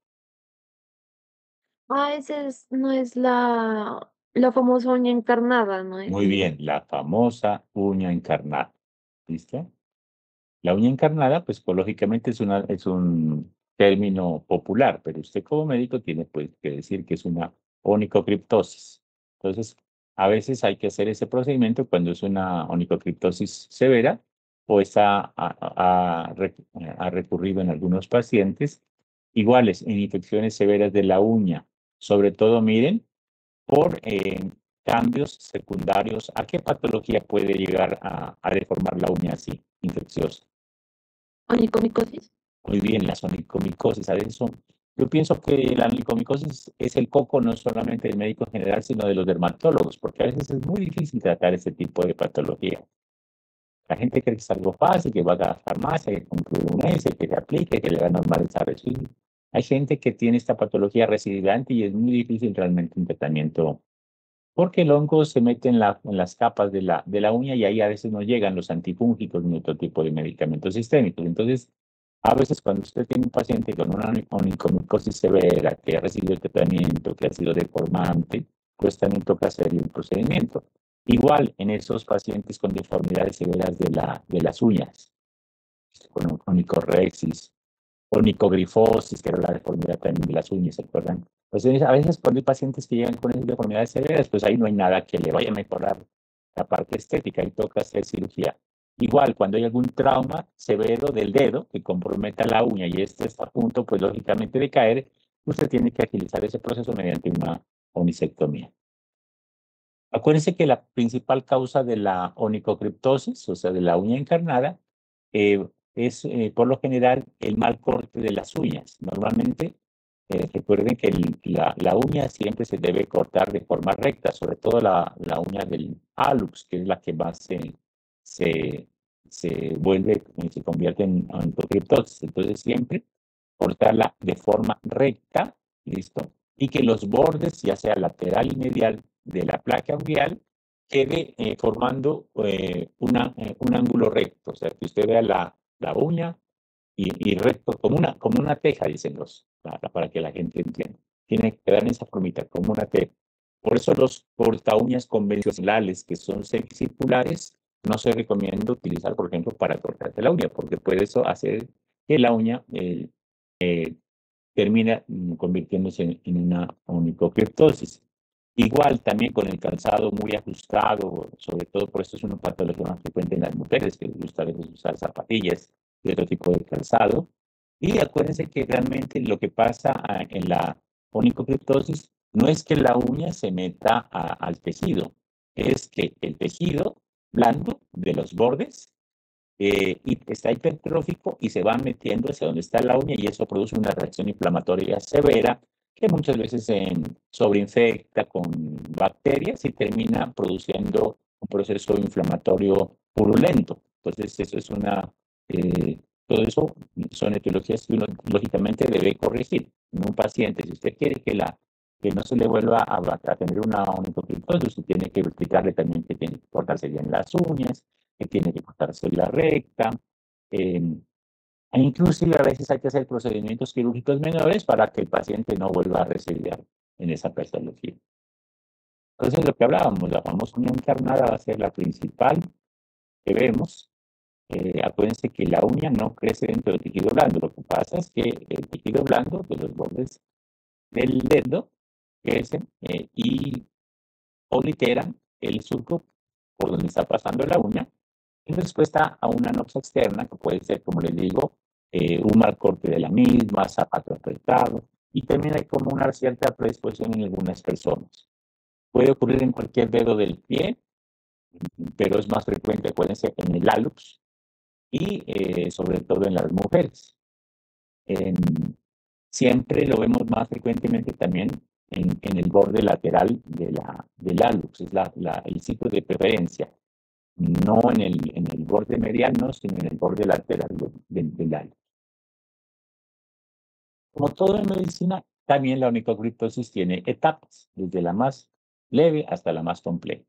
Ese no es la famosa uña encarnada, ¿no es? Muy bien, la famosa uña encarnada. ¿Listo? La uña encarnada, pues lógicamente es un término popular, pero usted como médico tiene pues, que decir que es una onicocriptosis. Entonces, a veces hay que hacer ese procedimiento cuando es una onicocriptosis severa o ha recurrido en algunos pacientes iguales en infecciones severas de la uña. Sobre todo, miren, por cambios secundarios. ¿A qué patología puede llegar a deformar la uña así, infecciosa? Onicomicosis. Muy bien, las onicomicosis. A eso, yo pienso que la onicomicosis es el coco no solamente del médico general, sino de los dermatólogos, porque a veces es muy difícil tratar ese tipo de patología. La gente cree que es algo fácil, que va a la farmacia, que compre un mes, que le aplique, que le va a normalizar eso. Hay gente que tiene esta patología recidivante y es muy difícil realmente un tratamiento, porque el hongo se mete en las capas de la uña y ahí a veces no llegan los antifúngicos ni otro tipo de medicamentos sistémicos. Entonces, a veces cuando usted tiene un paciente con una onicomicosis severa, que ha recibido el tratamiento, que ha sido deformante, pues también toca hacerle un procedimiento. Igual en esos pacientes con deformidades severas de las uñas, con onicorexis, onicogrifosis, que era la deformidad también de las uñas, ¿se acuerdan? Pues a veces cuando hay pacientes que llegan con esas deformidades severas, pues ahí no hay nada que le vaya a mejorar la parte estética y toca hacer cirugía. Igual, cuando hay algún trauma severo del dedo que comprometa la uña y este está a punto, pues lógicamente de caer, usted tiene que agilizar ese proceso mediante una onisectomía. Acuérdense que la principal causa de la onicocriptosis, o sea, de la uña encarnada, es por lo general el mal corte de las uñas. Normalmente, recuerden que la uña siempre se debe cortar de forma recta, sobre todo la uña del hallux, que es la que más se, se convierte en onicocriptosis. Entonces, siempre cortarla de forma recta, ¿listo? Y que los bordes, ya sea lateral y medial, de la placa unguial quede formando un ángulo recto. O sea, que usted vea la uña y recto, como una teja, dicen para que la gente entienda. Tiene que quedar en esa formita, como una teja. Por eso los corta uñas convencionales, que son semicirculares, no se recomienda utilizar, por ejemplo, para cortarte la uña, porque puede eso hacer que la uña termina convirtiéndose en una onicocriptosis. Igual también con el calzado muy ajustado, sobre todo por esto es una patología más frecuente en las mujeres que les gusta a veces usar zapatillas y otro tipo de calzado. Y acuérdense que realmente lo que pasa en la onicocriptosis no es que la uña se meta al tejido, es que el tejido blando de los bordes y está hipertrófico y se va metiendo hacia donde está la uña y eso produce una reacción inflamatoria severa que muchas veces se sobreinfecta con bacterias y termina produciendo un proceso inflamatorio purulento. Entonces, eso es todo eso son etiologías que uno lógicamente debe corregir en un paciente. Si usted quiere que no se le vuelva a tener una onicocriptosis, usted tiene que explicarle también que tiene que cortarse bien las uñas, que tiene que cortarse la recta, e inclusive a veces hay que hacer procedimientos quirúrgicos menores para que el paciente no vuelva a recidir en esa patología. Entonces, lo que hablábamos, la famosa uña encarnada va a ser la principal que vemos. Acuérdense que la uña no crece dentro del tejido blando. Lo que pasa es que el tejido blando de los bordes del dedo crecen y obliteran el surco por donde está pasando la uña en respuesta a una noxa externa, que puede ser, como les digo, un mal corte de la misma, zapato apretado, y también hay como una cierta predisposición en algunas personas. Puede ocurrir en cualquier dedo del pie, pero es más frecuente, acuérdense, en el hallux y sobre todo en las mujeres. Siempre lo vemos más frecuentemente también en el borde lateral del hallux, es el sitio de preferencia. No en el borde mediano, sino en el borde lateral del hallux. Como todo en medicina, también la onicocriptosis tiene etapas, desde la más leve hasta la más compleja.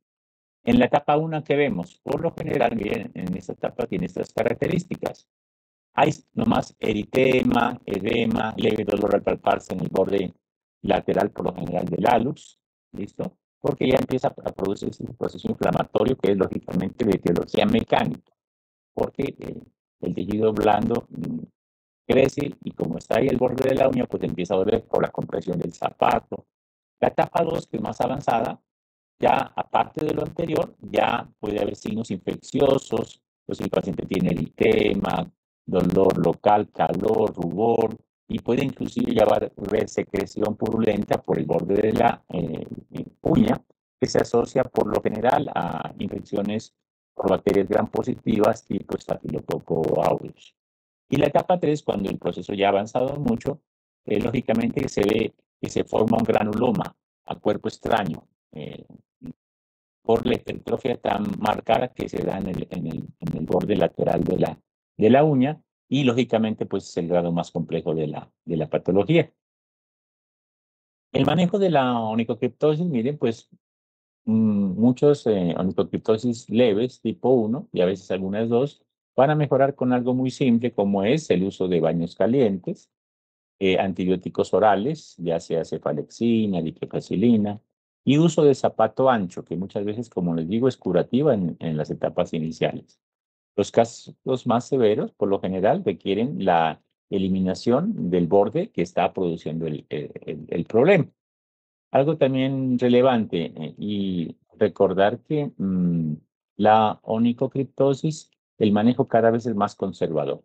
En la etapa 1 que vemos, por lo general, miren, en esta etapa tiene estas características. Hay nomás eritema, edema, leve dolor al palparse en el borde lateral, por lo general, del hallux, ¿listo? Porque ya empieza a producirse un proceso inflamatorio que es lógicamente de etiología mecánica, porque el tejido blando crece y como está ahí el borde de la uña, pues empieza a doler por la compresión del zapato. La etapa 2, que es más avanzada, ya aparte de lo anterior, ya puede haber signos infecciosos, pues el paciente tiene eritema, dolor local, calor, rubor, y puede inclusive ya haber secreción purulenta por el borde de la uña, que se asocia por lo general a infecciones por bacterias gram positivas tipo Staphylococcus aureus. Y la etapa 3, cuando el proceso ya ha avanzado mucho, lógicamente se ve que se forma un granuloma a cuerpo extraño por la hipertrofia tan marcada que se da en el borde lateral de la uña y lógicamente pues es el grado más complejo de la patología. El manejo de la onicocriptosis, miren, pues muchos onicocriptosis leves tipo 1 y a veces algunas 2 van a mejorar con algo muy simple como es el uso de baños calientes, antibióticos orales, ya sea cefalexina, diclofacilina, y uso de zapato ancho, que muchas veces, como les digo, es curativa en las etapas iniciales. Los casos más severos, por lo general, requieren la eliminación del borde que está produciendo el problema. Algo también relevante y recordar que la onicocriptosis, el manejo cada vez es más conservador.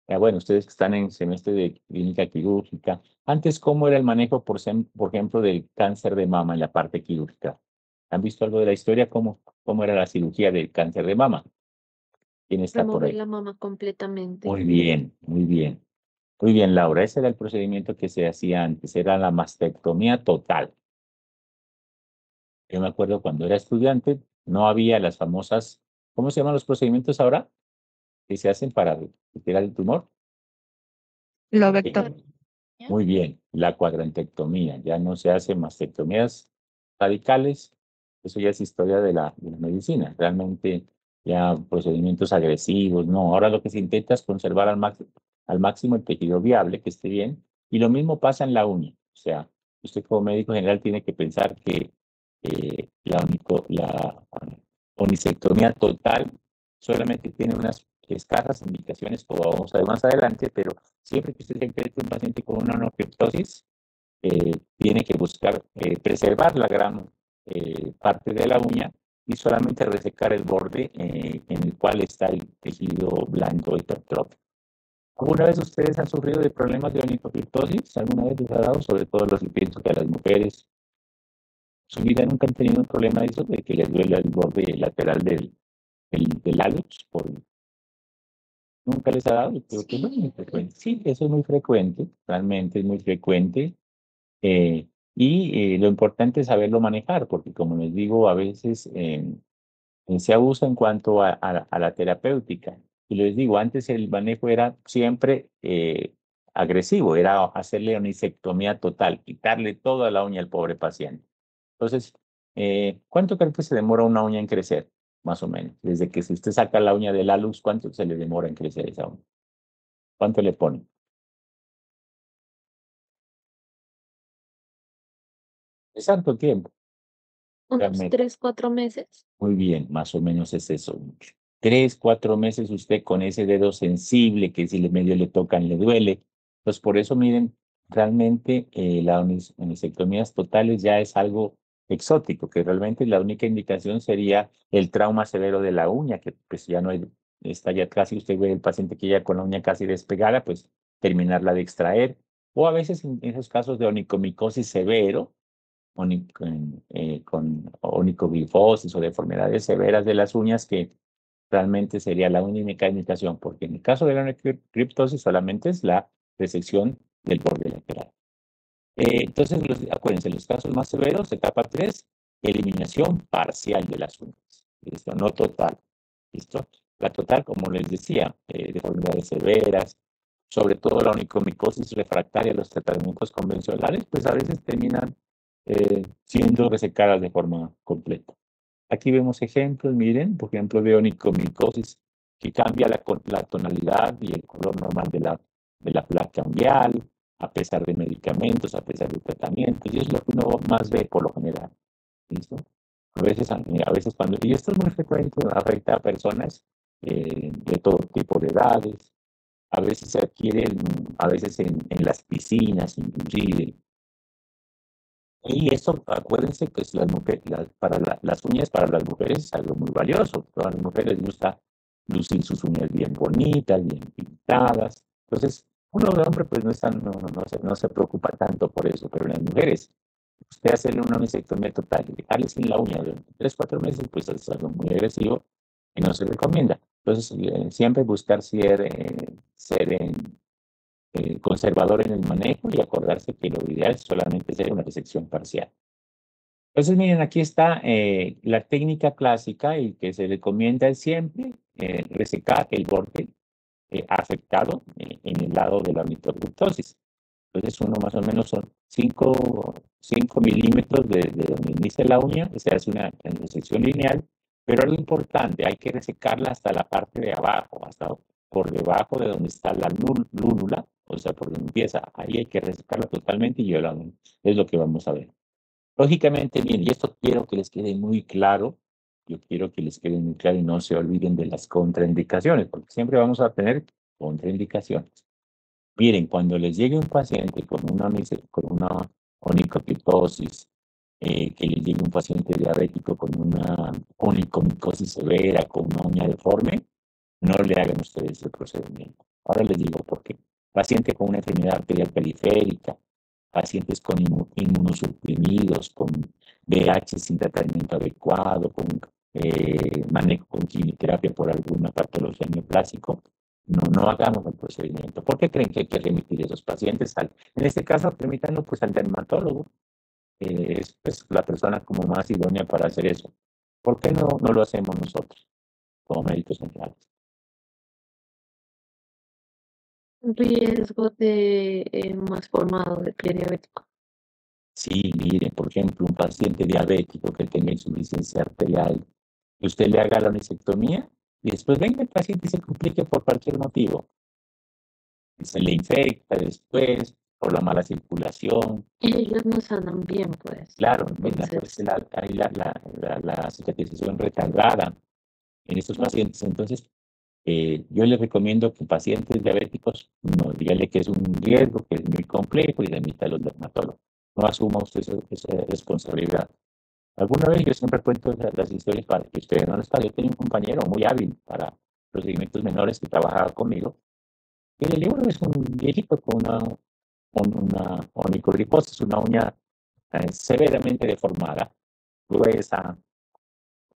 Bueno, ustedes que están en semestre de clínica quirúrgica, antes, ¿cómo era el manejo, por ejemplo, del cáncer de mama en la parte quirúrgica? ¿Han visto algo de la historia? ¿Cómo era la cirugía del cáncer de mama? ¿Quién está por Remover ahí? la mama completamente. Muy bien, muy bien. Muy bien, Laura. Ese era el procedimiento que se hacía antes. Era la mastectomía total. Yo me acuerdo cuando era estudiante, no había las famosas, ¿cómo se llaman los procedimientos ahora? Que se hacen para retirar el tumor. Lobectomía. Muy bien, la cuadrantectomía. Ya no se hacen mastectomías radicales. Eso ya es historia de la medicina. Realmente ya procedimientos agresivos, no. Ahora lo que se intenta es conservar al máximo el tejido viable, que esté bien. Y lo mismo pasa en la uña. O sea, usted como médico general tiene que pensar que la onisectomía total solamente tiene unas escasas indicaciones, como vamos a ver más adelante, pero siempre que usted se encuentre un paciente con una anocriptosis, tiene que buscar preservar la gran parte de la uña y solamente resecar el borde en el cual está el tejido blando hipertrófico. ¿Alguna vez ustedes han sufrido de problemas de onicocriptosis? ¿Alguna vez les ha dado? Sobre todo los que pienso que a las mujeres, su vida nunca han tenido un problema de eso, de que les duele el borde lateral del hálux. Nunca les ha dado, creo que no es muy frecuente. Sí, eso es muy frecuente, realmente es muy frecuente. Lo importante es saberlo manejar, porque como les digo, a veces se abusa en cuanto a la terapéutica. Y les digo, antes el manejo era siempre agresivo, era hacerle onisectomía total, quitarle toda la uña al pobre paciente. Entonces, ¿cuánto cree que se demora una uña en crecer? Más o menos. Desde que si usted saca la uña del hálux, ¿cuánto se le demora en crecer esa uña? ¿Cuánto le pone? Exacto tiempo. Unos Realmente. 3, 4 meses. Muy bien, más o menos es eso. 3, 4 meses usted con ese dedo sensible que si le medio le tocan le duele. Pues por eso miren, realmente las onisectomías totales ya es algo exótico, que realmente la única indicación sería el trauma severo de la uña, que pues ya no hay, está ya casi, usted ve el paciente que ya con la uña casi despegada, pues terminarla de extraer. O a veces en esos casos de onicomicosis severo, con onicoglifosis o deformidades severas de las uñas, que realmente sería la única indicación, porque en el caso de la onicriptosis solamente es la resección del borde lateral. Entonces, acuérdense, los casos más severos, etapa 3, eliminación parcial de las uñas. ¿Listo? No total. ¿Listo? La total, como les decía, deformidades severas, sobre todo la onicomicosis refractaria a los tratamientos convencionales, pues a veces terminan siendo resecadas de forma completa. Aquí vemos ejemplos, miren, por ejemplo, de onicomicosis que cambia la tonalidad y el color normal de la placa ungueal, a pesar de medicamentos, a pesar de tratamientos, y es lo que uno más ve por lo general. ¿Listo? A veces cuando, y esto es muy frecuente, afecta a personas de todo tipo de edades, a veces se adquiere, a veces en las piscinas, inclusive. Y eso, acuérdense que las mujeres, las uñas para las mujeres es algo muy valioso. A las mujeres les gusta lucir sus uñas bien bonitas, bien pintadas. Entonces, uno de hombre pues no se preocupa tanto por eso, pero las mujeres, usted hacerle una mastectomía total y dejarle sin la uña durante 3, 4 meses, pues es algo muy agresivo y no se recomienda. Entonces, siempre buscar ser conservador en el manejo y acordarse que lo ideal es solamente hacer una resección parcial. Entonces, miren, aquí está la técnica clásica y que se recomienda es siempre resecar el borde afectado en el lado de la onicocriptosis. Entonces, uno más o menos son 5 milímetros de donde inicia la uña, que se hace una resección lineal, pero algo importante, hay que resecarla hasta la parte de abajo, hasta por debajo de donde está la lúnula, o sea, por donde empieza, ahí hay que resecarla totalmente y es lo que vamos a ver. Lógicamente, bien, y esto quiero que les quede muy claro, yo quiero que les quede muy claro y no se olviden de las contraindicaciones, porque siempre vamos a tener contraindicaciones. Miren, cuando les llegue un paciente con una onicocriptosis, que les llegue un paciente diabético con una onicomicosis severa, con una uña deforme, no le hagan ustedes el procedimiento. Ahora les digo por qué. Paciente con una enfermedad arterial periférica, pacientes con inmunosuprimidos, con VH sin tratamiento adecuado, con manejo con quimioterapia por alguna patología neoplásico, no hagamos el procedimiento. ¿Por qué creen que hay que remitir esos pacientes? En este caso, remítanlo pues al dermatólogo. Es pues, la persona como más idónea para hacer eso. ¿Por qué no lo hacemos nosotros como médicos generales? Riesgo de más formado de pie diabético. Sí, miren, por ejemplo, un paciente diabético que tenga insuficiencia arterial, que usted le haga la onicectomía y después venga el paciente y se complique por cualquier motivo. Se le infecta después por la mala circulación. Y ellos no sanan bien, pues. Claro, Entonces, hay la cicatrización retardada en estos pacientes. Entonces, yo les recomiendo que pacientes diabéticos, no dígale que es un riesgo, que es muy complejo y remita a los dermatólogos. No asuma usted esa responsabilidad. Alguna vez yo siempre cuento las historias para que ustedes no lo saben. Yo tenía un compañero muy hábil para procedimientos menores que trabajaba conmigo. Y el libro es un viejito con una onicordicosis, una uña severamente deformada, gruesa,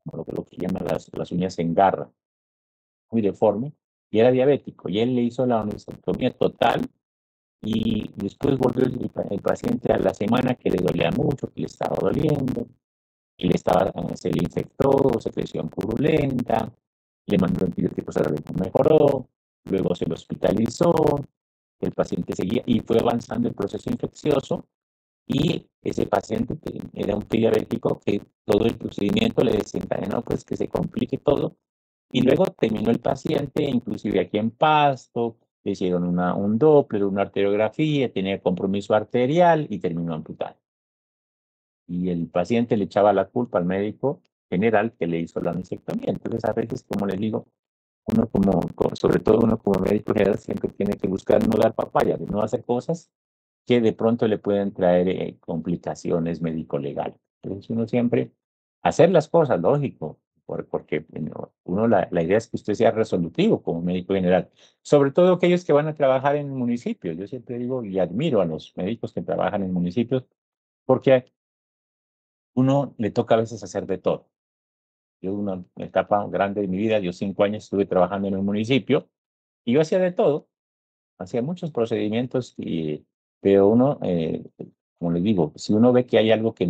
como lo que llaman las uñas en garra, muy deforme, y era diabético. Y él le hizo la onicectomía total y después volvió el paciente a la semana que le dolía mucho, que le estaba doliendo, y se le infectó, secreción purulenta, le mandó antibióticos, ahora no mejoró, luego se lo hospitalizó, el paciente seguía y fue avanzando el proceso infeccioso y ese paciente era un diabético que todo el procedimiento le desencadenó pues que se complique todo y luego terminó el paciente, inclusive aquí en Pasto, le hicieron un Doppler, una arteriografía, tenía compromiso arterial y terminó amputado. Y el paciente le echaba la culpa al médico general que le hizo la onicectomía. Entonces, a veces, como les digo, uno sobre todo uno como médico general, siempre tiene que buscar no dar papaya, de no hacer cosas que de pronto le pueden traer complicaciones médico-legales. Entonces, uno siempre hacer las cosas, lógico, porque uno la idea es que usted sea resolutivo como médico general, sobre todo aquellos que van a trabajar en municipios. Yo siempre digo y admiro a los médicos que trabajan en municipios, porque uno le toca a veces hacer de todo. Yo una etapa grande de mi vida, yo 5 años estuve trabajando en un municipio y yo hacía de todo, hacía muchos procedimientos, pero uno, como les digo, si uno ve que hay algo que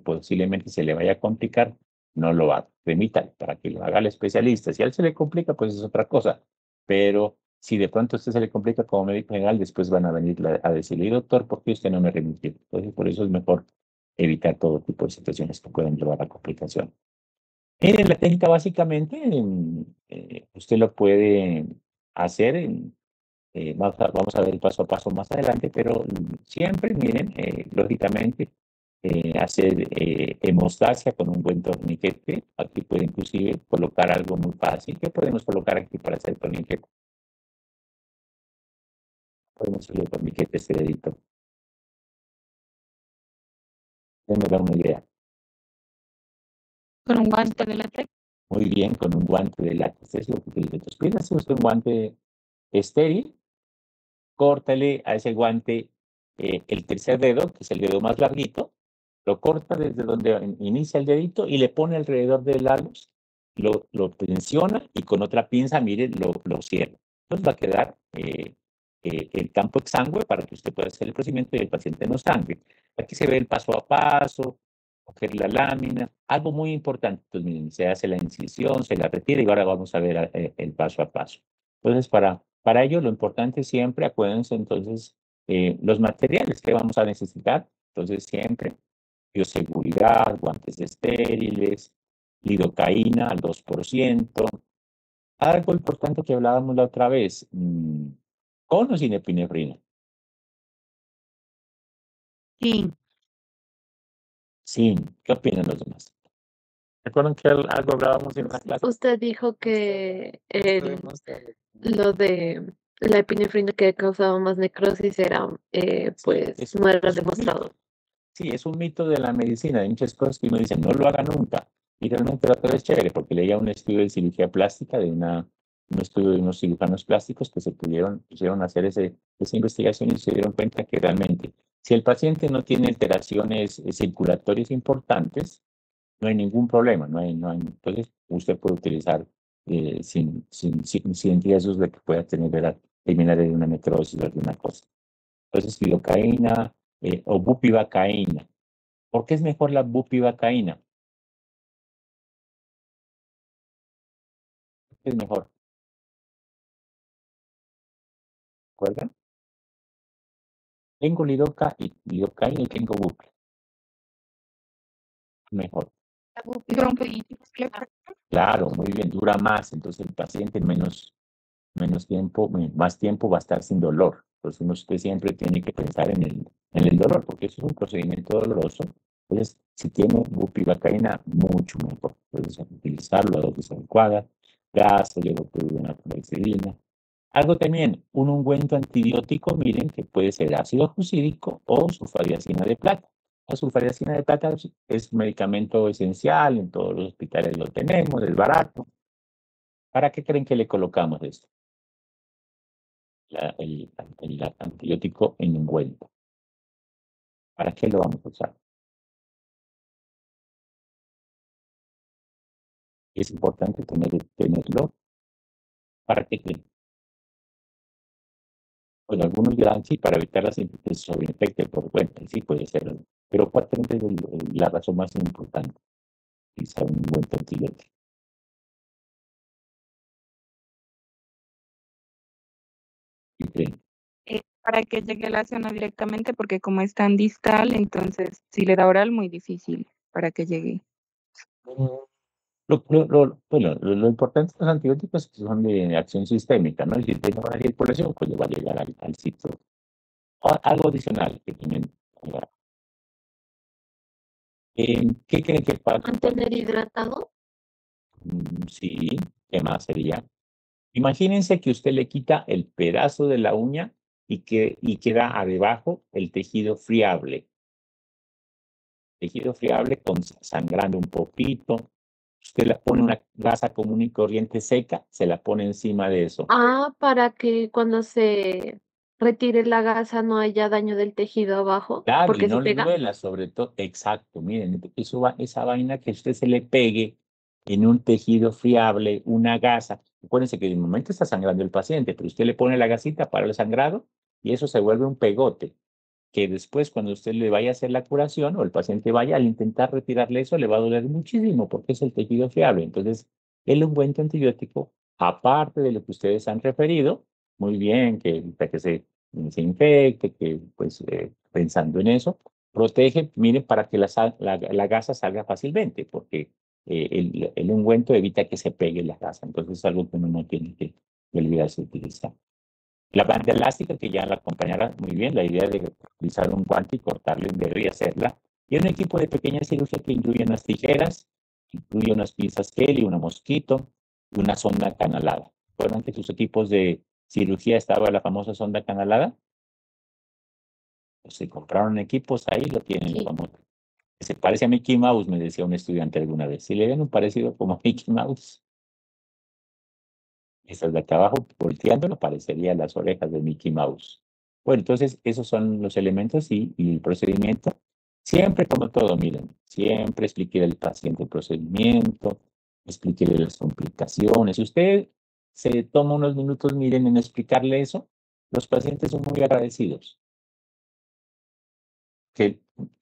posiblemente se le vaya a complicar, no lo haga, remita para que lo haga el especialista. Si a él se le complica, pues es otra cosa, pero si de pronto a usted se le complica como médico general, después van a venir a decirle, doctor, ¿por qué usted no me remitió? Entonces, por eso es mejor evitar todo tipo de situaciones que pueden llevar a complicación. La técnica básicamente usted lo puede hacer, vamos a ver el paso a paso más adelante, pero siempre, miren, lógicamente, hacer hemostasia con un buen torniquete. Aquí puede inclusive colocar algo muy fácil. ¿Qué podemos colocar aquí para hacer torniquete? Podemos hacer el torniquete este dedito. Déjenme dar una idea. Con un guante de látex. Muy bien, con un guante de látex. Es lo que utiliza. Entonces, pídase usted un guante estéril, córtale a ese guante el tercer dedo, que es el dedo más larguito, lo corta desde donde inicia el dedito y le pone alrededor del labio, lo tensiona y con otra pinza, mire, lo cierra. Entonces va a quedar el campo exangüe para que usted pueda hacer el procedimiento y el paciente no sangre. Aquí se ve el paso a paso, coger la lámina, algo muy importante. Entonces, miren, se hace la incisión, se la retira y ahora vamos a ver el paso a paso. Entonces, para ello, lo importante siempre, acuérdense entonces, los materiales que vamos a necesitar. Entonces, siempre, bioseguridad, guantes estériles, lidocaína al 2%. Algo importante que hablábamos la otra vez, ¿con o sin epinefrina? Sí. Sin. ¿Qué opinan los demás? ¿Recuerdan que algo hablábamos en una clase? Usted dijo que lo de la epinefrina que causaba más necrosis era, pues, no era demostrado. Sí, es un mito de la medicina. Hay muchas cosas que uno dice, no lo haga nunca. Y realmente la cosa es chévere, porque leía un estudio de cirugía plástica, un estudio de unos cirujanos plásticos que pusieron a hacer esa investigación y se dieron cuenta que realmente, Si el paciente no tiene alteraciones circulatorias importantes, no hay ningún problema. Entonces, usted puede utilizar sin riesgos de que pueda terminar en una necrosis o alguna cosa. Entonces, lidocaína o bupivacaína. ¿Por qué es mejor la bupivacaína? ¿Por qué es mejor? ¿Recuerdan? Tengo lidocaína y tengo bupi. Mejor. Claro, muy bien, dura más, entonces el paciente más tiempo va a estar sin dolor. Entonces usted siempre tiene que pensar en el dolor, porque eso es un procedimiento doloroso. Entonces, si tiene bupivacaína, mucho mejor. Puedes utilizarlo a dosis adecuadas, gas, hidroclorurona con glicilina. Algo también, un ungüento antibiótico, miren, que puede ser ácido fucídico o sulfadiazina de plata. La sulfadiazina de plata es un medicamento esencial, en todos los hospitales lo tenemos, es barato. ¿Para qué creen que le colocamos esto? El antibiótico en ungüento. ¿Para qué lo vamos a usar? Es importante tenerlo. ¿Para qué creen? Bueno, algunos dirán, sí, para evitar las sobreinfecte por cuenta, sí puede ser, pero ¿cuál es la razón más importante? Utilizar un ungüento antibiótico. ¿Qué creen? Para que llegue la zona directamente, porque como es tan distal, entonces si le da oral, muy difícil para que llegue. Lo importante de los antibióticos es que son de acción sistémica, ¿no? Y si tiene una circulación, pues le va a llegar al sitio. Algo adicional que tienen. ¿Qué creen que pasa? Mantener hidratado. Sí, ¿qué más sería? Imagínense que usted le quita el pedazo de la uña y queda debajo el tejido friable. Tejido friable sangrando un poquito. Usted le pone una gasa común y corriente seca, se la pone encima de eso. Para que cuando se retire la gasa no haya daño del tejido abajo, Claro, y porque no se le pega. duela, sobre todo, exacto, miren, esa vaina que usted se le pegue en un tejido friable, una gasa. Acuérdense que en el momento está sangrando el paciente, pero usted le pone la gasita para el sangrado y eso se vuelve un pegote, que después cuando usted le vaya a hacer la curación o el paciente vaya, al intentar retirarle eso, le va a doler muchísimo porque es el tejido friable. Entonces, el ungüento antibiótico, aparte de lo que ustedes han referido, muy bien, para que se infecte, que pues pensando en eso, protege, miren, para que la gasa salga fácilmente, porque el ungüento evita que se pegue la gasa. Entonces es algo que uno no tiene que olvidarse de utilizar. La banda elástica, que ya la acompañará muy bien, la idea de utilizar un guante y cortarle en verde y hacerla. Y un equipo de pequeña cirugía que incluye unas tijeras, incluye unas pinzas Kelly, una mosquito y una sonda canalada. ¿Recuerdan que sus equipos de cirugía estaba la famosa sonda canalada? Pues se compraron equipos, ahí lo tienen. Sí. Se parece a Mickey Mouse, me decía un estudiante alguna vez. Si le ven un parecido como a Mickey Mouse, esas de acá abajo, volteándolo, parecerían las orejas de Mickey Mouse. Bueno, entonces esos son los elementos y el procedimiento. Siempre como todo, miren, siempre explique al paciente el procedimiento, explíquele las complicaciones. Si usted se toma unos minutos, miren, en explicarle eso, los pacientes son muy agradecidos. Que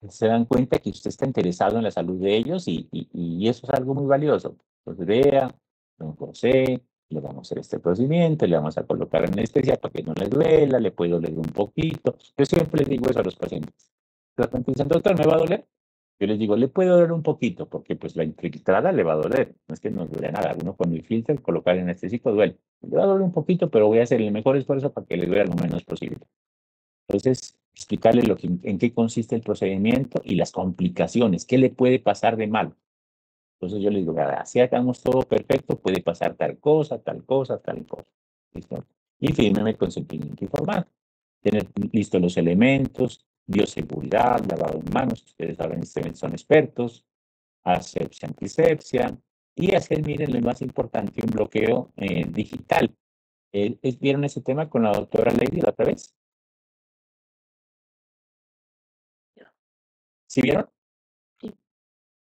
se dan cuenta que usted está interesado en la salud de ellos y eso es algo muy valioso. Entonces vea, don José, le vamos a hacer este procedimiento, le vamos a colocar anestesia para que no le duela, le puede doler un poquito. Yo siempre les digo eso a los pacientes. Los dicen, doctor, ¿me va a doler? Yo les digo, le puede doler un poquito, porque pues la infiltrada le va a doler. No es que no duele nada. Uno cuando infiltra, colocar el anestésico duele. Le va a doler un poquito, pero voy a hacer el mejor esfuerzo para que le duela lo menos posible. Entonces, explicarle en qué consiste el procedimiento y las complicaciones, qué le puede pasar de mal. Entonces yo les digo, si hagamos todo perfecto, puede pasar tal cosa, tal cosa, tal cosa. ¿Listo? Y fírmeme consentimiento informado. Tener listos los elementos, bioseguridad, lavado de manos, ustedes saben, son expertos, asepsia, antisepsia, y hacer, miren, lo más importante, un bloqueo digital. ¿Vieron ese tema con la doctora Lady la otra vez? ¿Sí vieron? Sí.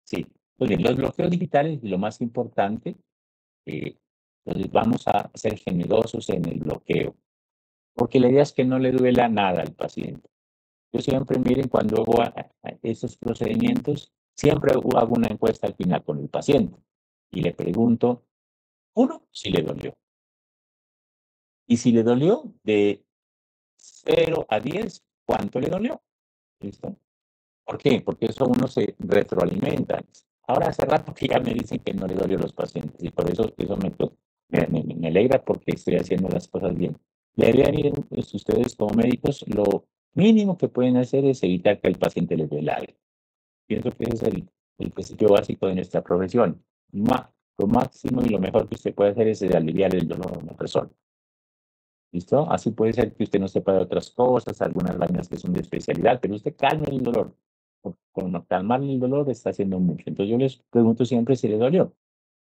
Sí. Pues bien, los bloqueos digitales, lo más importante, entonces vamos a ser generosos en el bloqueo, porque la idea es que no le duela nada al paciente. Yo siempre, miren, cuando hago esos procedimientos, siempre hago una encuesta al final con el paciente y le pregunto, uno, si le dolió. Y si le dolió, de 0 a 10, ¿cuánto le dolió? ¿Listo? ¿Por qué? Porque eso uno se retroalimenta. Ahora hace rato que ya me dicen que no le dolió a los pacientes y por eso me alegra porque estoy haciendo las cosas bien. La idea, miren, pues, ustedes como médicos, lo mínimo que pueden hacer es evitar que al paciente le duela algo. Pienso que ese es el principio básico de nuestra profesión. Lo máximo y lo mejor que usted puede hacer es aliviar el dolor a una persona. ¿Listo? Así puede ser que usted no sepa de otras cosas, algunas vainas que son de especialidad, pero usted calme el dolor. Con calmar el dolor está haciendo mucho. Entonces yo les pregunto siempre si le dolió.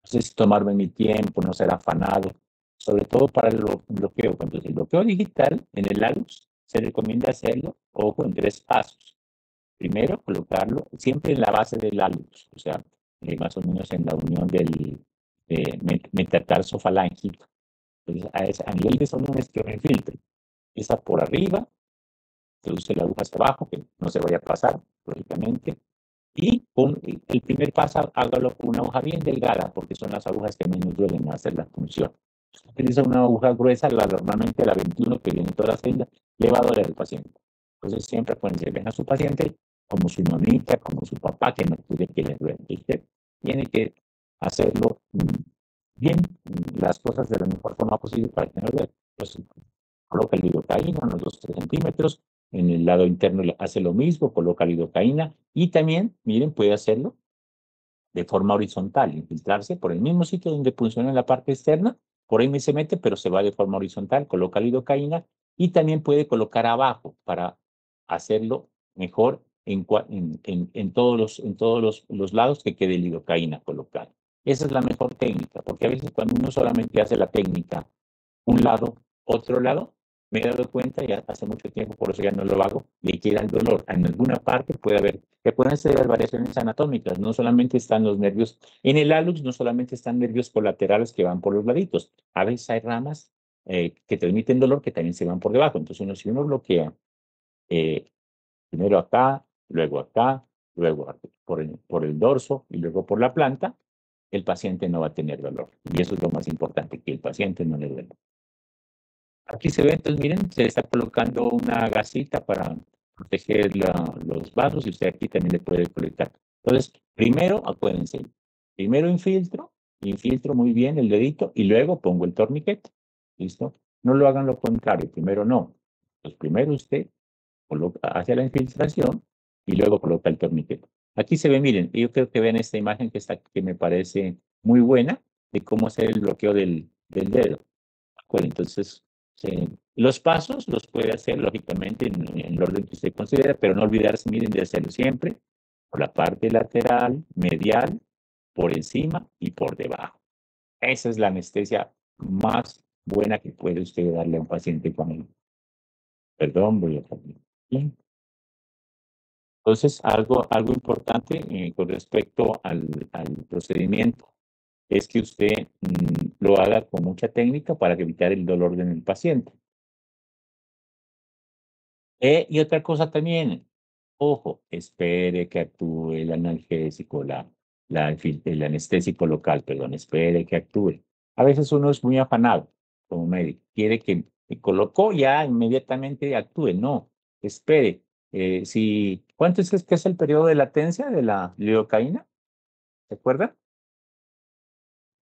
Entonces tomarme mi tiempo, no ser afanado, sobre todo para el bloqueo. Entonces el bloqueo digital en el hallux se recomienda hacerlo, ojo, en 3 pasos. Primero, colocarlo siempre en la base del hallux, o sea, más o menos en la unión del metatarso falángico. Entonces, a nivel de sonido es que me filtre. Esa por arriba, introduce la aguja hasta abajo, que no se vaya a pasar, lógicamente. Y el primer paso, hágalo con una aguja bien delgada, porque son las agujas que menos duelen hacer la función. Si utiliza una aguja gruesa, normalmente la 21 que viene en toda la celda, le va a doler al paciente. Entonces, siempre cuando se ven a su paciente, como su mamita, como su papá, que no quiere que le duele. Usted tiene que hacerlo bien, las cosas de la mejor forma posible para que no le duele. Entonces, coloca el lidocaína unos 2-3 centímetros. En el lado interno hace lo mismo, coloca lidocaína y también, miren, puede hacerlo de forma horizontal, infiltrarse por el mismo sitio donde funciona en la parte externa, por ahí se mete, pero se va de forma horizontal, coloca lidocaína y también puede colocar abajo para hacerlo mejor en todos los lados que quede lidocaína colocada. Esa es la mejor técnica, porque a veces cuando uno solamente hace la técnica un lado, otro lado, me he dado cuenta, ya hace mucho tiempo, por eso ya no lo hago, le queda el dolor. En alguna parte puede haber, que pueden ser variaciones anatómicas, no solamente están los nervios, en el hallux no solamente están nervios colaterales que van por los laditos, a veces hay ramas que transmiten dolor que también se van por debajo. Entonces, si uno bloquea primero acá, luego por el dorso y luego por la planta, el paciente no va a tener dolor. Y eso es lo más importante, que el paciente no le duele. Aquí se ve, entonces miren, se está colocando una gasita para proteger los vasos y usted aquí también le puede colocar. Entonces, primero, acuérdense, primero infiltro muy bien el dedito y luego pongo el torniquete. ¿Listo? No lo hagan lo contrario, primero no. Pues primero usted hace la infiltración y luego coloca el torniquete. Aquí se ve, miren, yo creo que ven esta imagen que me parece muy buena de cómo hacer el bloqueo del dedo. Bueno, entonces, los pasos los puede hacer lógicamente en el orden que usted considera, pero no olvidarse, miren, de hacerlo siempre por la parte lateral, medial, por encima y por debajo. Esa es la anestesia más buena que puede usted darle a un paciente con él. Perdón, voy a cambiar. Bien. Entonces, algo importante con respecto al procedimiento es que usted lo haga con mucha técnica para evitar el dolor en el paciente. Y otra cosa también, ojo, espere que actúe el analgésico, el anestésico local, perdón, espere que actúe. A veces uno es muy afanado como médico, quiere que colocó ya inmediatamente actúe. No, espere. ¿Cuánto es que es el periodo de latencia de la lidocaína? ¿Se acuerdan?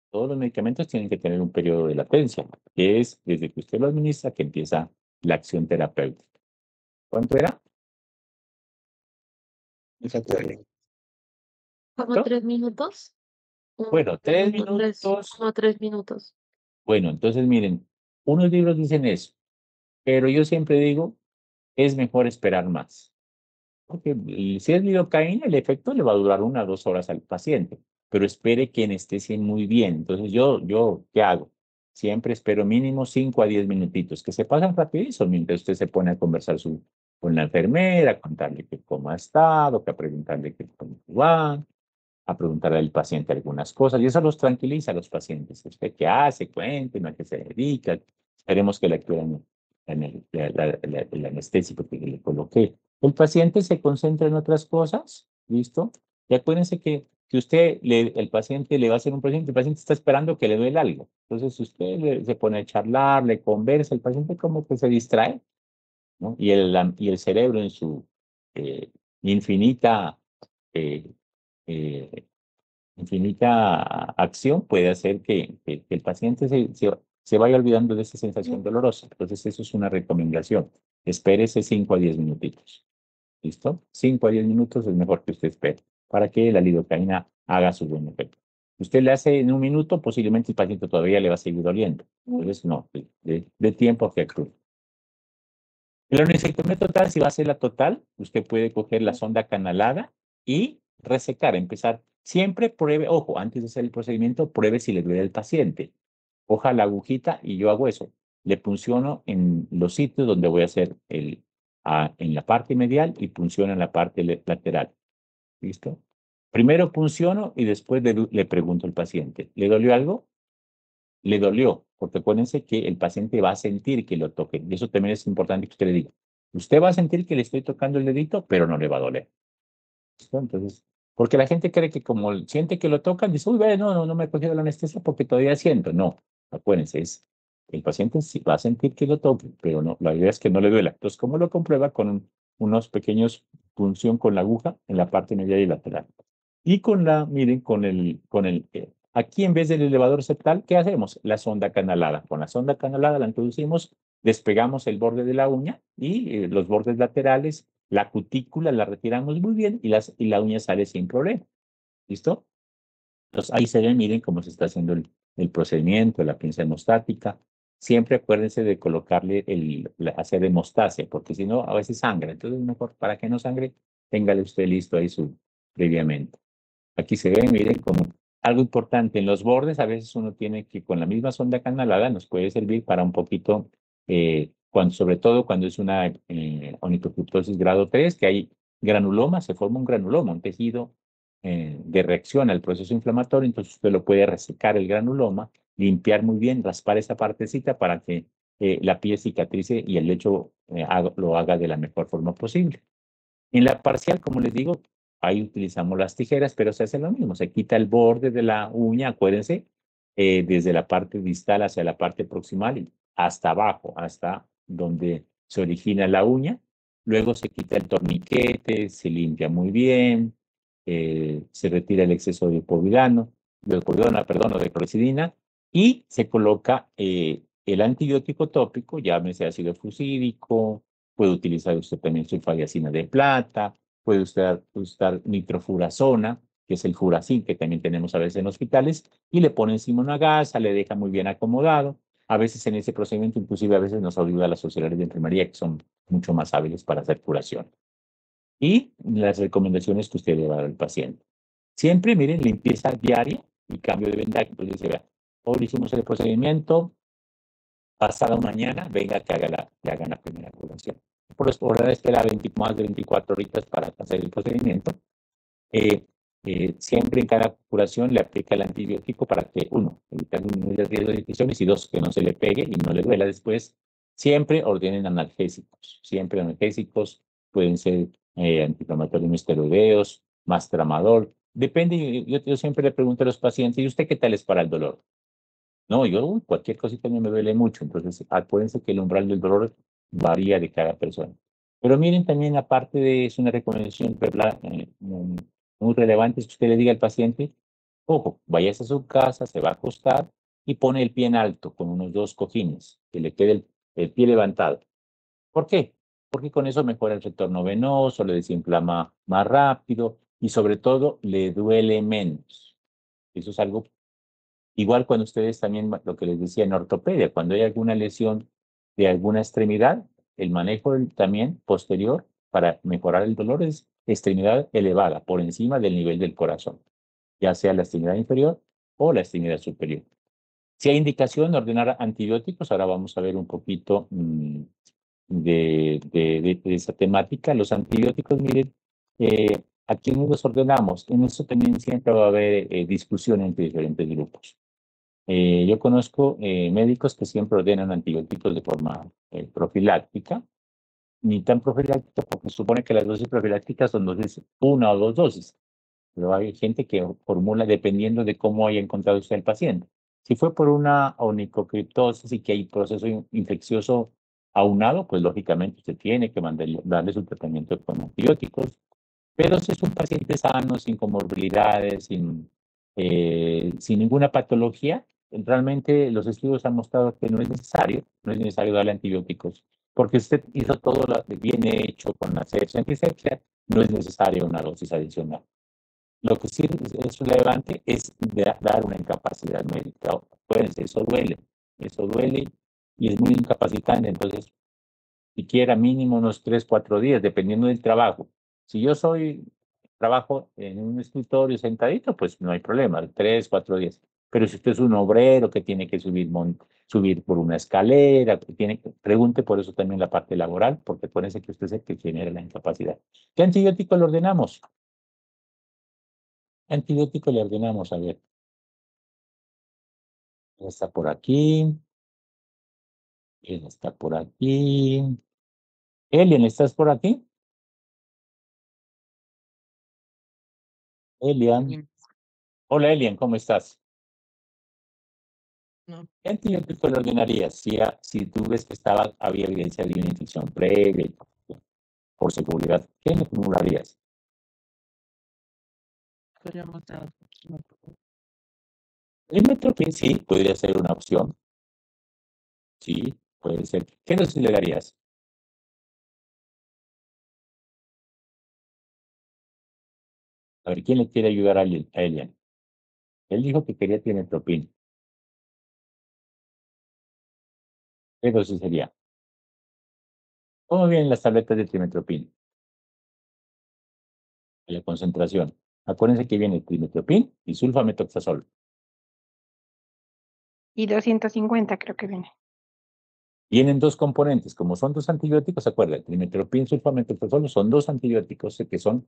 Todos los medicamentos tienen que tener un periodo de latencia, que es desde que usted lo administra que empieza la acción terapéutica. ¿Cuánto era? ¿Como 3 minutos? Bueno, 3 minutos. Como 3 minutos. Bueno, entonces miren, unos libros dicen eso, pero yo siempre digo, es mejor esperar más. Porque si es lidocaína, el efecto le va a durar 1 o 2 horas al paciente, pero espere que anestesien muy bien. Entonces ¿qué hago? Siempre espero mínimo 5 a 10 minutitos, que se pasan rapidísimo mientras usted se pone a conversar con la enfermera, a contarle que cómo ha estado, que a preguntarle que cómo va, a preguntarle al paciente algunas cosas, y eso los tranquiliza a los pacientes. ¿Usted qué hace? Cuéntenos a qué se dedica. Esperemos que le actúen en el anestésico que le coloqué. El paciente se concentra en otras cosas, ¿listo? Y acuérdense que usted, el paciente le va a hacer un procedimiento, el paciente está esperando que le duele algo. Entonces usted se pone a charlar, le conversa, el paciente como que se distrae, ¿no? Y el cerebro en su infinita eh, eh, infinita acción puede hacer que el paciente se vaya olvidando de esa sensación dolorosa. Entonces, eso es una recomendación. Espérese 5 a 10 minutitos. ¿Listo? 5 a 10 minutos es mejor que usted espere para que la lidocaína haga su buen efecto. Usted le hace en un minuto, posiblemente el paciente todavía le va a seguir doliendo. Entonces, no, de tiempo a que actúe. La onicectomía total, si va a ser la total, usted puede coger la sonda canalada y resecar, empezar. Siempre pruebe, ojo, antes de hacer el procedimiento, pruebe si le duele al paciente. Coja la agujita y yo hago eso. Le punciono en los sitios donde voy a hacer en la parte medial y punciono en la parte lateral. ¿Listo? Primero punciono y después le pregunto al paciente, ¿le dolió algo? Le dolió, porque acuérdense que el paciente va a sentir que lo toque. Y eso también es importante que usted le diga. Usted va a sentir que le estoy tocando el dedito, pero no le va a doler. ¿Listo? Entonces, porque la gente cree que como siente que lo tocan, dice, uy, ve, no me he cogido la anestesia porque todavía siento. No, acuérdense, el paciente sí va a sentir que lo toque, pero no, la idea es que no le duela. Entonces, ¿cómo lo comprueba? Con unos pequeños punción con la aguja en la parte media y lateral. Y miren, aquí en vez del elevador septal, ¿qué hacemos? La sonda canalada. Con la sonda canalada la introducimos, despegamos el borde de la uña y los bordes laterales, la cutícula la retiramos muy bien y la uña sale sin problema. ¿Listo? Entonces ahí se ve, miren cómo se está haciendo el procedimiento, la pinza hemostática. Siempre acuérdense de colocarle hacer hemostasia, porque si no, a veces sangra. Entonces, mejor para que no sangre, téngale usted listo ahí previamente. Aquí se ve, miren, como algo importante en los bordes, a veces uno tiene que con la misma sonda canalada nos puede servir para un poquito, sobre todo cuando es una onicocriptosis grado 3, que hay granuloma, se forma un granuloma, un tejido de reacción al proceso inflamatorio, entonces usted lo puede resecar el granuloma, limpiar muy bien, raspar esa partecita para que la piel cicatrice y el lecho lo haga de la mejor forma posible. En la parcial, como les digo, ahí utilizamos las tijeras, pero se hace lo mismo. Se quita el borde de la uña, acuérdense, desde la parte distal hacia la parte proximal y hasta abajo, hasta donde se origina la uña. Luego se quita el torniquete, se limpia muy bien, se retira el exceso de povidona, o de clorexidina, y se coloca el antibiótico tópico, llámese ácido fusídico, puede utilizar usted también sulfadiacina de plata, puede usted usar nitrofurazona, que es el furacil que también tenemos a veces en hospitales, y le pone encima una gasa, le deja muy bien acomodado. A veces en ese procedimiento, inclusive a veces nos ayuda a las auxiliares de enfermería, que son mucho más hábiles para hacer curación. Y las recomendaciones que usted le va a dar al paciente. Siempre, miren, limpieza diaria y cambio de vendaje. Entonces, dice, vea, hoy hicimos el procedimiento, pasado mañana, venga que hagan la primera curación. Por hora espera más de 24 horitas para hacer el procedimiento. Siempre en cada curación le aplica el antibiótico para que, uno, evitar disminuir el riesgo de infecciones y dos, que no se le pegue y no le duela después. Siempre ordenen analgésicos. Siempre analgésicos pueden ser antiinflamatorios no esteroideos, más tramador. Depende, yo siempre le pregunto a los pacientes, ¿y usted qué tal es para el dolor? No, cualquier cosita no me duele mucho. Entonces, acuérdense que el umbral del dolor varía de cada persona. Pero miren también, aparte de, es una recomendación, ¿verdad? Muy relevante, es que usted le diga al paciente, ojo, vayas a su casa, se va a acostar y pone el pie en alto con unos 2 cojines, que le quede el pie levantado. ¿Por qué? Porque con eso mejora el retorno venoso, le desinflama más rápido y sobre todo le duele menos. Eso es algo igual cuando ustedes también, lo que les decía en ortopedia, cuando hay alguna lesión de alguna extremidad, el manejo también posterior para mejorar el dolor es extremidad elevada, por encima del nivel del corazón, ya sea la extremidad inferior o la extremidad superior. Si hay indicación de ordenar antibióticos, ahora vamos a ver un poquito de esa temática. Los antibióticos, miren, ¿a quiénes los ordenamos? En eso también siempre va a haber discusión entre diferentes grupos. Yo conozco médicos que siempre ordenan antibióticos de forma profiláctica, ni tan profiláctica porque supone que las dosis profilácticas son dosis, una o dos dosis. Pero hay gente que formula dependiendo de cómo haya encontrado usted el paciente. Si fue por una onicocriptosis y que hay proceso infeccioso aunado, pues lógicamente usted tiene que darle su tratamiento con antibióticos. Pero si es un paciente sano, sin comorbilidades, sin ninguna patología, realmente los estudios han mostrado que no es necesario darle antibióticos, porque usted hizo todo lo bien hecho con asepsia, antisepsia, no es necesaria una dosis adicional. Lo que sí es relevante es dar una incapacidad médica. Acuérdense, eso duele y es muy incapacitante. Entonces, siquiera mínimo unos 3, 4 días, dependiendo del trabajo. Si yo trabajo en un escritorio sentadito, pues no hay problema, 3, 4 días. Pero si usted es un obrero que tiene que subir por una escalera, pregunte por eso también la parte laboral, porque acuérdense que usted es el que genera la incapacidad. ¿Qué antibiótico le ordenamos? Antibiótico le ordenamos, a ver. Está por aquí. Está por aquí. Elian, ¿estás por aquí? Elian. Hola, Elian, ¿cómo estás? No. ¿Qué antibiótico le ordenarías si tú ves que había evidencia de una infección previa y por seguridad? ¿Qué le formularías? Podríamos dar El metropin sí, podría ser una opción. Sí, puede ser. ¿Qué dosis le darías? A ver, ¿quién le quiere ayudar a Elian? Él dijo que quería timetropin. ¿Qué dosis sería? ¿Cómo vienen las tabletas de timetropin? La concentración. Acuérdense que viene timetropin y sulfamethoxazol. Y 250 creo que viene. Vienen dos componentes, como son dos antibióticos, acuérdense, trimetoprim, sulfamethoxazol son dos antibióticos que son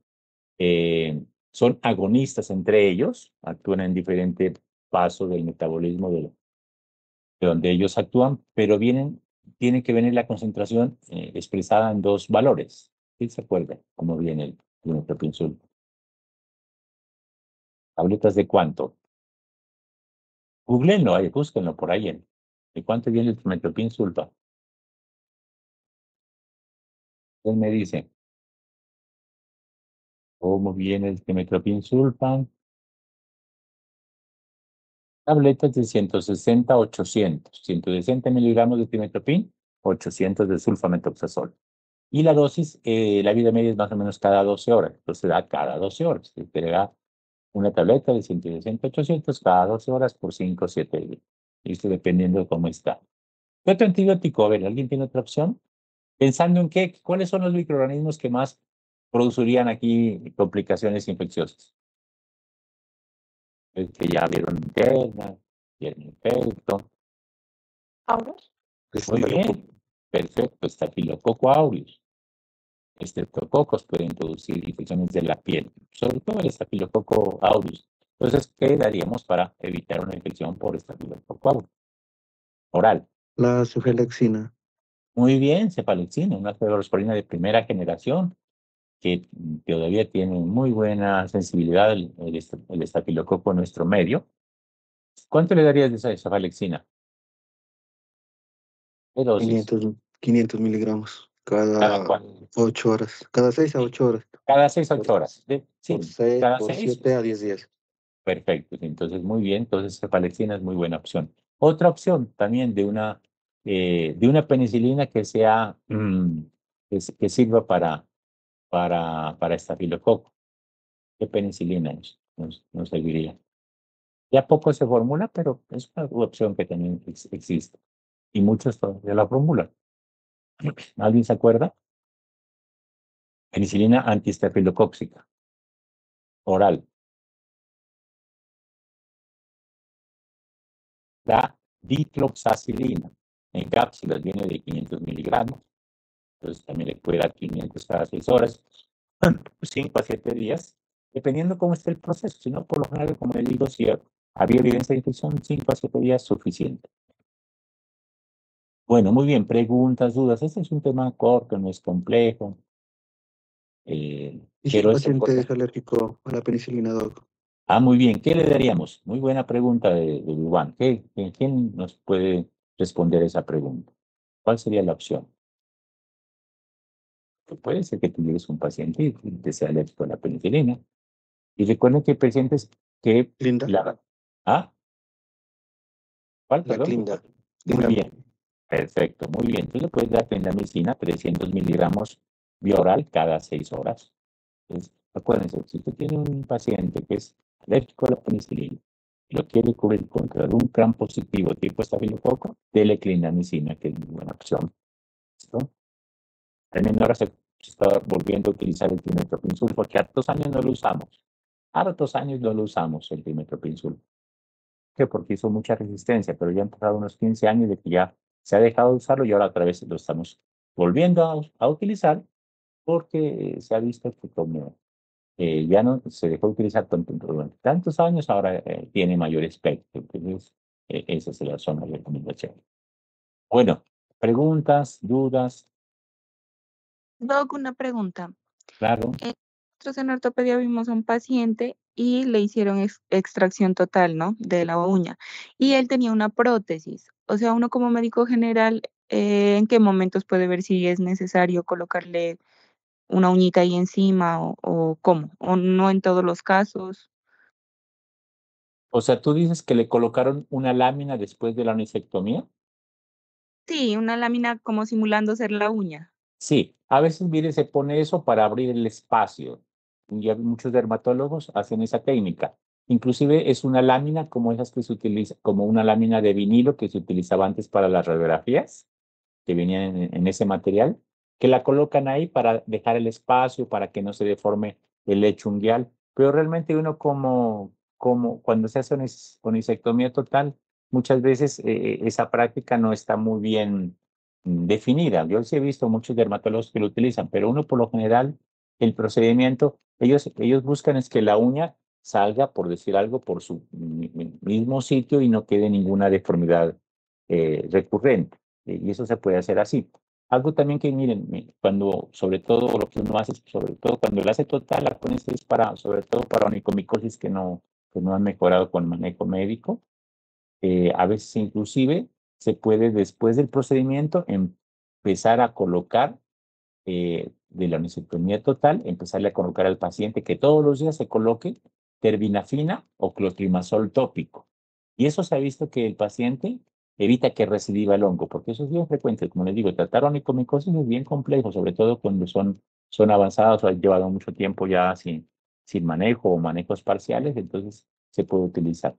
agonistas entre ellos, actúan en diferente paso del metabolismo de donde ellos actúan, pero tiene que venir la concentración expresada en dos valores. ¿Sí se acuerda cómo viene el trimetoprim sulfa? ¿Tabletas de cuánto? Googleenlo, ahí, búsquenlo por ahí. ¿De cuánto viene el trimetoprim sulfa? Él me dice, ¿cómo viene el trimetoprim sulfa? Tabletas de 160 a 800. 160 miligramos de trimetoprim, 800 de sulfamethoxazol. Y la dosis, la vida media es más o menos cada 12 horas. Entonces da cada 12 horas. Usted le da una tableta de 160 a 800 cada 12 horas por 5 o 7 días. Esto dependiendo de cómo está. ¿Qué otro antibiótico? A ver, ¿alguien tiene otra opción? Pensando en cuáles son los microorganismos que más producirían aquí complicaciones infecciosas. Es que ya vieron interna, vieron infecto. ¿Auros? Muy bien, perfecto. Estafilococo aureus. Estreptococos pueden producir infecciones de la piel, sobre todo el estafilococo aureus. Entonces, ¿qué daríamos para evitar una infección por estafilococo aureus? Oral. La cefalexina. Muy bien, cefalexina, una cephalosporina de primera generación que todavía tiene muy buena sensibilidad el estafilococo en nuestro medio. ¿Cuánto le darías de esa cefalexina? ¿Qué dosis? 500 miligramos ¿Cada cada cuánto? 8 horas. Cada 6 a 8 horas. Cada 6 a 8 horas. Sí, cada Por 6. 7 a 10 días. Perfecto, entonces muy bien, entonces cefalexina es muy buena opción. Otra opción también de una penicilina que sea, que sirva para estafilococo. ¿Qué penicilina nos serviría? Ya poco se formula, pero es una opción que también existe. Y muchos todavía la formulan. ¿Alguien se acuerda? Penicilina antiestafilocóxica, oral. La dicloxacilina en cápsulas viene de 500 miligramos. Entonces también le puede dar 500 cada 6 horas, 5 a 7 días, dependiendo cómo esté el proceso. Si no, por lo general, como le digo, si había evidencia de infección, 5 a 7 días es suficiente. Bueno, muy bien, preguntas, dudas. Este es un tema corto, no es complejo. ¿Y si el Pero es paciente es importante. alérgico a la penicilina, doc? Muy bien. ¿Qué le daríamos? Muy buena pregunta de Iván. ¿Quién nos puede responder esa pregunta? ¿Cuál sería la opción? Pues puede ser que tuvieras un paciente y te sea alérgico a la penicilina. Y recuerden que hay pacientes que Linda, ¿Ah? ¿Cuál? la Perdón. clinda. Muy Linda. bien. Perfecto, muy bien. Entonces le puedes dar clindamicina 300 miligramos vía oral cada 6 horas. Entonces, acuérdense, si usted tiene un paciente que es alérgico a la penicilina y lo quiere cubrir contra un gram positivo tipo estafilococo, dele clindamicina, que es una buena opción. ¿Listo? También ahora se está volviendo a utilizar el trimethoprim-sul porque hartos años no lo usamos. Hartos años no lo usamos el trimethoprim-sul. ¿Por qué? Porque hizo mucha resistencia, pero ya han pasado unos 15 años de que ya se ha dejado de usarlo y ahora otra vez lo estamos volviendo a utilizar porque se ha visto que como ya no se dejó de utilizar durante tantos años, ahora tiene mayor espectro. Entonces, esa es la zona de recomendación. Bueno, preguntas, dudas, Doc, una pregunta. claro. Nosotros en ortopedia vimos a un paciente y le hicieron extracción total, ¿no? De la uña. Y él tenía una prótesis. O sea, uno como médico general, ¿en qué momentos puede ver si es necesario colocarle una uñita ahí encima o cómo? ¿O no en todos los casos? O sea, tú dices que le colocaron una lámina después de la onicectomía. Sí, una lámina como simulando ser la uña. Sí, a veces, mire, se pone eso para abrir el espacio. Y muchos dermatólogos hacen esa técnica. Inclusive es una lámina como esas que se utiliza, como una lámina de vinilo que se utilizaba antes para las radiografías, que venían en ese material, que la colocan ahí para dejar el espacio, para que no se deforme el lecho unguial. Pero realmente uno como cuando se hace onicectomía total, muchas veces esa práctica no está muy bien definida. Yo sí he visto muchos dermatólogos que lo utilizan, pero uno por lo general, el procedimiento, ellos buscan es que la uña salga, por decir algo, por su mismo sitio y no quede ninguna deformidad recurrente. Y eso se puede hacer así. Algo también que miren, cuando, sobre todo lo que uno hace, sobre todo cuando lo hace total, la pones es para, sobre todo para onicomicosis que no han mejorado con manejo médico. A veces inclusive se puede después del procedimiento empezar a colocar de la onicectomía total, empezarle a colocar al paciente que todos los días se coloque terbinafina o clotrimazol tópico. Y eso se ha visto que el paciente evita que recidiva el hongo, porque eso es bien frecuente. Como les digo, tratar onicomicosis es bien complejo, sobre todo cuando son avanzados o han llevado mucho tiempo ya sin manejo o manejos parciales, entonces se puede utilizar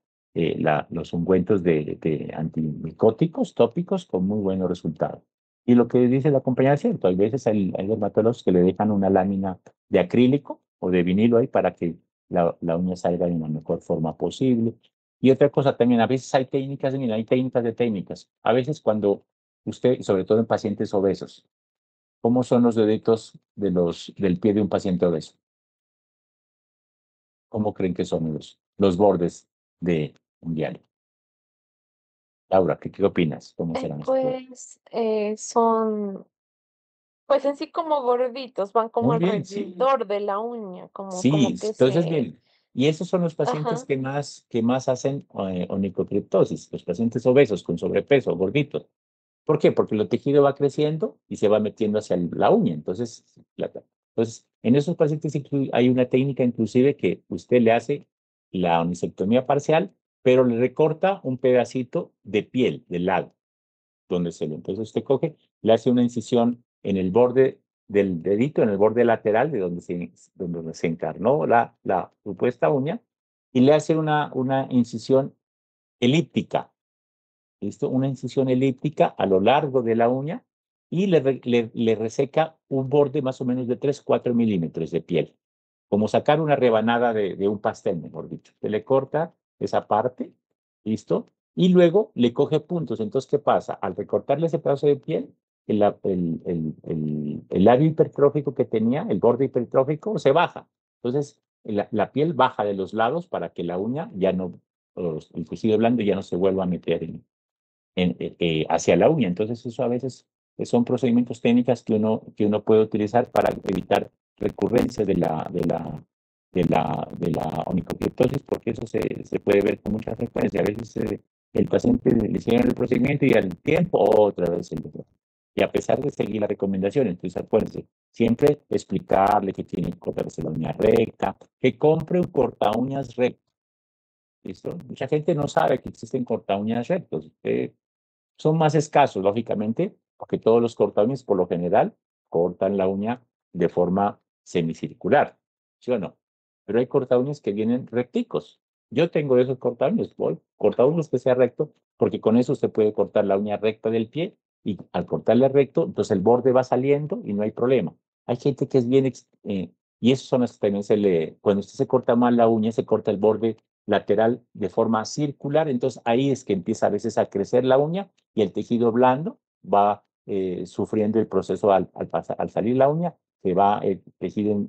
los ungüentos de antimicóticos tópicos con muy buenos resultados. Y lo que dice la compañera es cierto, hay veces hay dermatólogos que le dejan una lámina de acrílico o de vinilo ahí para que la uña salga de la mejor forma posible. Y otra cosa también, a veces hay técnicas, mira, hay técnicas de técnicas. A veces cuando usted, sobre todo en pacientes obesos, ¿cómo son los deditos del pie de un paciente obeso? ¿Cómo creen que son los bordes de un diario? Laura, ¿qué opinas? ¿Cómo serán esos bordes? Pues son, pues en sí como gorditos, van como Muy bien, sí. alrededor de la uña, Sí, como que entonces se, bien. Y esos son los pacientes ajá. que más hacen onicocriptosis, los pacientes obesos con sobrepeso, gorditos. ¿Por qué? Porque el tejido va creciendo y se va metiendo hacia la uña. Entonces, en esos pacientes hay una técnica inclusive que usted le hace la onicectomía parcial, pero le recorta un pedacito de piel del lado donde se ve. Entonces usted coge, le hace una incisión en el borde del dedito, en el borde lateral de donde se encarnó la supuesta uña, y le hace una incisión elíptica. ¿Listo? Una incisión elíptica a lo largo de la uña y le reseca un borde más o menos de 3, 4 milímetros de piel. Como sacar una rebanada de un pastel, mejor dicho. Se le corta esa parte, ¿listo? Y luego le coge puntos. Entonces, ¿qué pasa? Al recortarle ese pedazo de piel, el labio hipertrófico que tenía, el borde hipertrófico, se baja. Entonces, la piel baja de los lados para que la uña ya no, el tejido blando ya no se vuelva a meter hacia la uña. Entonces, eso a veces son procedimientos técnicos que uno puede utilizar para evitar recurrencia de la onicocriptosis, porque eso se puede ver con mucha frecuencia. A veces el paciente le hicieron el procedimiento y al tiempo otra vez el dolor. Y a pesar de seguir la recomendación, entonces acuérdense, siempre explicarle que tiene que cortarse la uña recta, que compre un corta uñas recto. ¿Listo? Mucha gente no sabe que existen corta uñas rectos. Son más escasos, lógicamente, porque todos los corta uñas, por lo general, cortan la uña de forma semicircular, ¿sí o no? Pero hay corta uñas que vienen recticos. Yo tengo esos corta uñas, corta uñas que sea recto, porque con eso usted puede cortar la uña recta del pie y al cortarle recto, entonces el borde va saliendo y no hay problema. Hay gente que es bien, y eso son las que también cuando usted se corta mal la uña, se corta el borde lateral de forma circular, entonces ahí es que empieza a veces a crecer la uña y el tejido blando va sufriendo el proceso al salir la uña, se va el tejido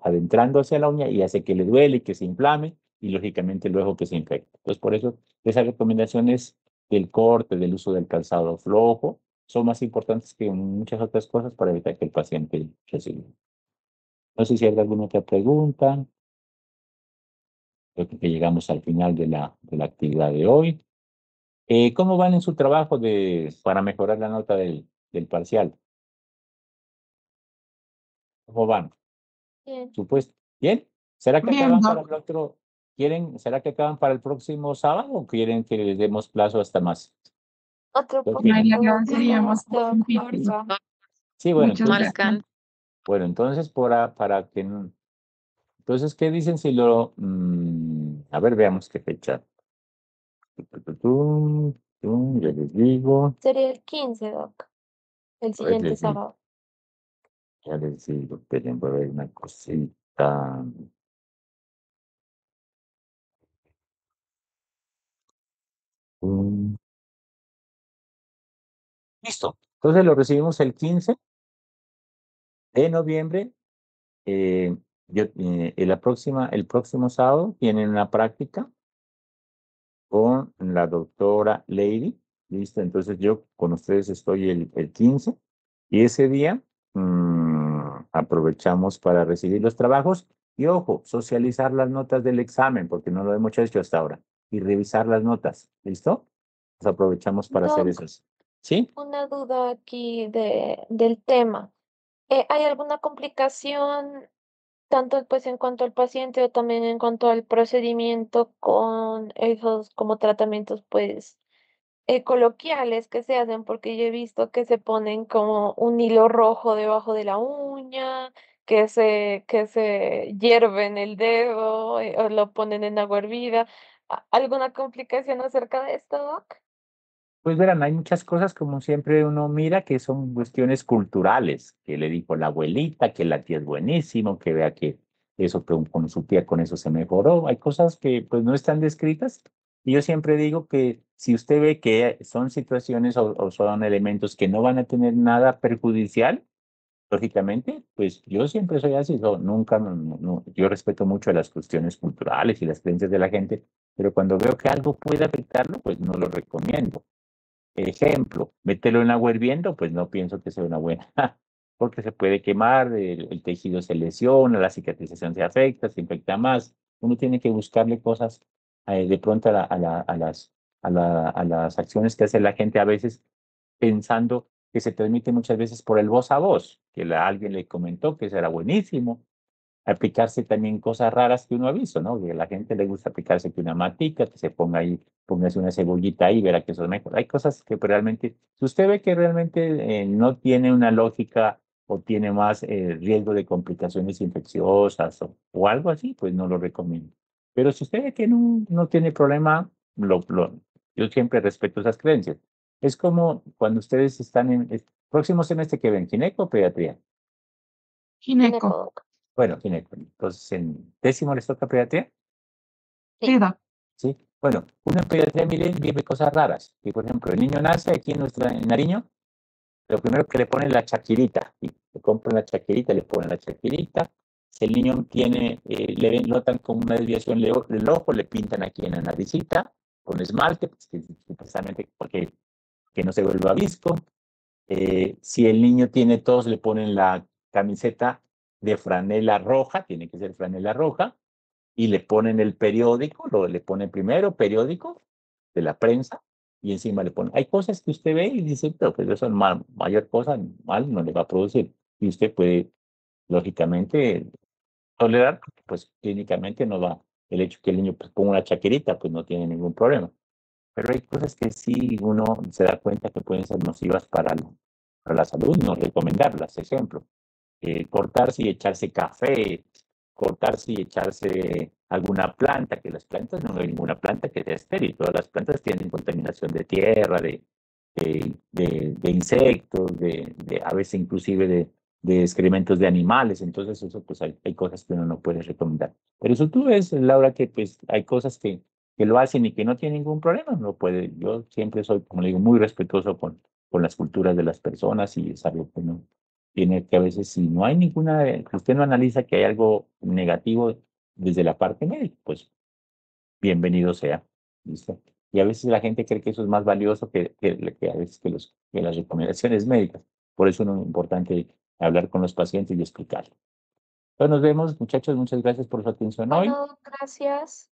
adentrando hacia la uña y hace que le duele y que se inflame y lógicamente luego que se infecte. Entonces por eso esas recomendaciones del corte, del uso del calzado flojo, son más importantes que muchas otras cosas para evitar que el paciente reciba. No sé si hay alguna otra pregunta. Creo que llegamos al final de la actividad de hoy. ¿Cómo van en su trabajo para mejorar la nota del parcial? ¿Cómo van? Bien. ¿Supuesto? ¿Bien? ¿Será que Bien, acaban Doc. para el otro? ¿Será que acaban para el próximo sábado o quieren que les demos plazo hasta más? Otro ¿Qué poquito quieren? Ay, le agradeceríamos más, un Doc, poquito. porfa. Sí, bueno, Muchas entonces, gracias. bueno, entonces para que entonces, ¿qué dicen si lo a ver, veamos qué fecha. Ya les digo, Sería el 15, Doc, el a ver, siguiente sábado. ya les digo, esperen, voy a ver una cosita. Listo. Entonces lo recibimos el 15 de noviembre. El próximo sábado tienen una práctica con la doctora Lady. Listo. Entonces yo con ustedes estoy el 15 y ese día aprovechamos para recibir los trabajos y ojo, socializar las notas del examen porque no lo hemos hecho hasta ahora y revisar las notas. ¿Listo? Pues aprovechamos para hacer Doc, eso. ¿Sí? una duda aquí del tema. ¿Hay alguna complicación tanto pues en cuanto al paciente o también en cuanto al procedimiento con esos como tratamientos pues coloquiales que se hacen? Porque yo he visto que se ponen como un hilo rojo debajo de la uña, que se hierven el dedo o lo ponen en agua hervida. ¿Alguna complicación acerca de esto, Doc? Pues verán, hay muchas cosas como siempre uno mira que son cuestiones culturales, que le dijo la abuelita, que la tía es buenísimo, que vea que eso con su tía con eso se mejoró. Hay cosas que pues no están descritas y yo siempre digo que si usted ve que son situaciones o son elementos que no van a tener nada perjudicial, lógicamente, pues yo siempre soy así, nunca, yo respeto mucho las cuestiones culturales y las creencias de la gente, pero cuando veo que algo puede afectarlo, pues no lo recomiendo. Ejemplo, meterlo en agua hirviendo, pues no pienso que sea una buena, porque se puede quemar, el tejido se lesiona, la cicatrización se afecta, se infecta más. Uno tiene que buscarle cosas de pronto a las acciones que hace la gente a veces pensando que se transmite muchas veces por el voz a voz, que alguien le comentó que eso era buenísimo, aplicarse también cosas raras que uno ha visto, ¿no? Que a la gente le gusta aplicarse que una matica, que se ponga ahí, póngase una cebollita ahí, verá que eso es mejor. Hay cosas que realmente, si usted ve que realmente no tiene una lógica o tiene más riesgo de complicaciones infecciosas o algo así, pues no lo recomiendo. Pero si usted ve que no tiene problema, yo siempre respeto esas creencias. Es como cuando ustedes están en el próximo semestre que ven, gineco o pediatría. Gineco. Doc. Bueno, gineco. Entonces, en décimo les toca pediatría. Sí, Doc. Sí. Bueno, uno en pediatría, miren, vive cosas raras. Que, por ejemplo, el niño nace aquí en Nariño Lo primero que le ponen la chaquirita, y le compran la chaquirita, le ponen la chaquirita. Si el niño tiene, notan como una desviación del ojo, le pintan aquí en la naricita con esmalte, pues, precisamente porque que no se vuelva visco. Si el niño tiene tos, le ponen la camiseta de franela roja, tiene que ser franela roja, y le ponen el periódico, le ponen primero periódico de la prensa, y encima le ponen, hay cosas que usted ve y dice, pero pues eso es mayor cosa, mal no le va a producir. Y usted puede, lógicamente, tolerar, porque pues clínicamente no va, el hecho que el niño pues, ponga una chaquerita, pues no tiene ningún problema. Pero hay cosas que sí uno se da cuenta que pueden ser nocivas para la salud, no recomendarlas. Ejemplo, cortarse y echarse café, cortarse y echarse alguna planta, que las plantas no hay ninguna planta que sea estéril, todas las plantas tienen contaminación de tierra, de insectos, a veces inclusive de excrementos de animales, entonces eso pues hay cosas que uno no puede recomendar. Pero eso tú ves, Laura, que pues hay cosas que lo hacen y que no tienen ningún problema, no puede, yo siempre soy, como le digo, muy respetuoso con las culturas de las personas y es algo que no tiene que a veces, si no hay ninguna, usted no analiza que hay algo negativo desde la parte médica, pues bienvenido sea. ¿Listo? Y a veces la gente cree que eso es más valioso que a veces que las recomendaciones médicas. Por eso es importante hablar con los pacientes y explicarlo. Entonces nos vemos, muchachos, muchas gracias por su atención hoy. Bueno, gracias.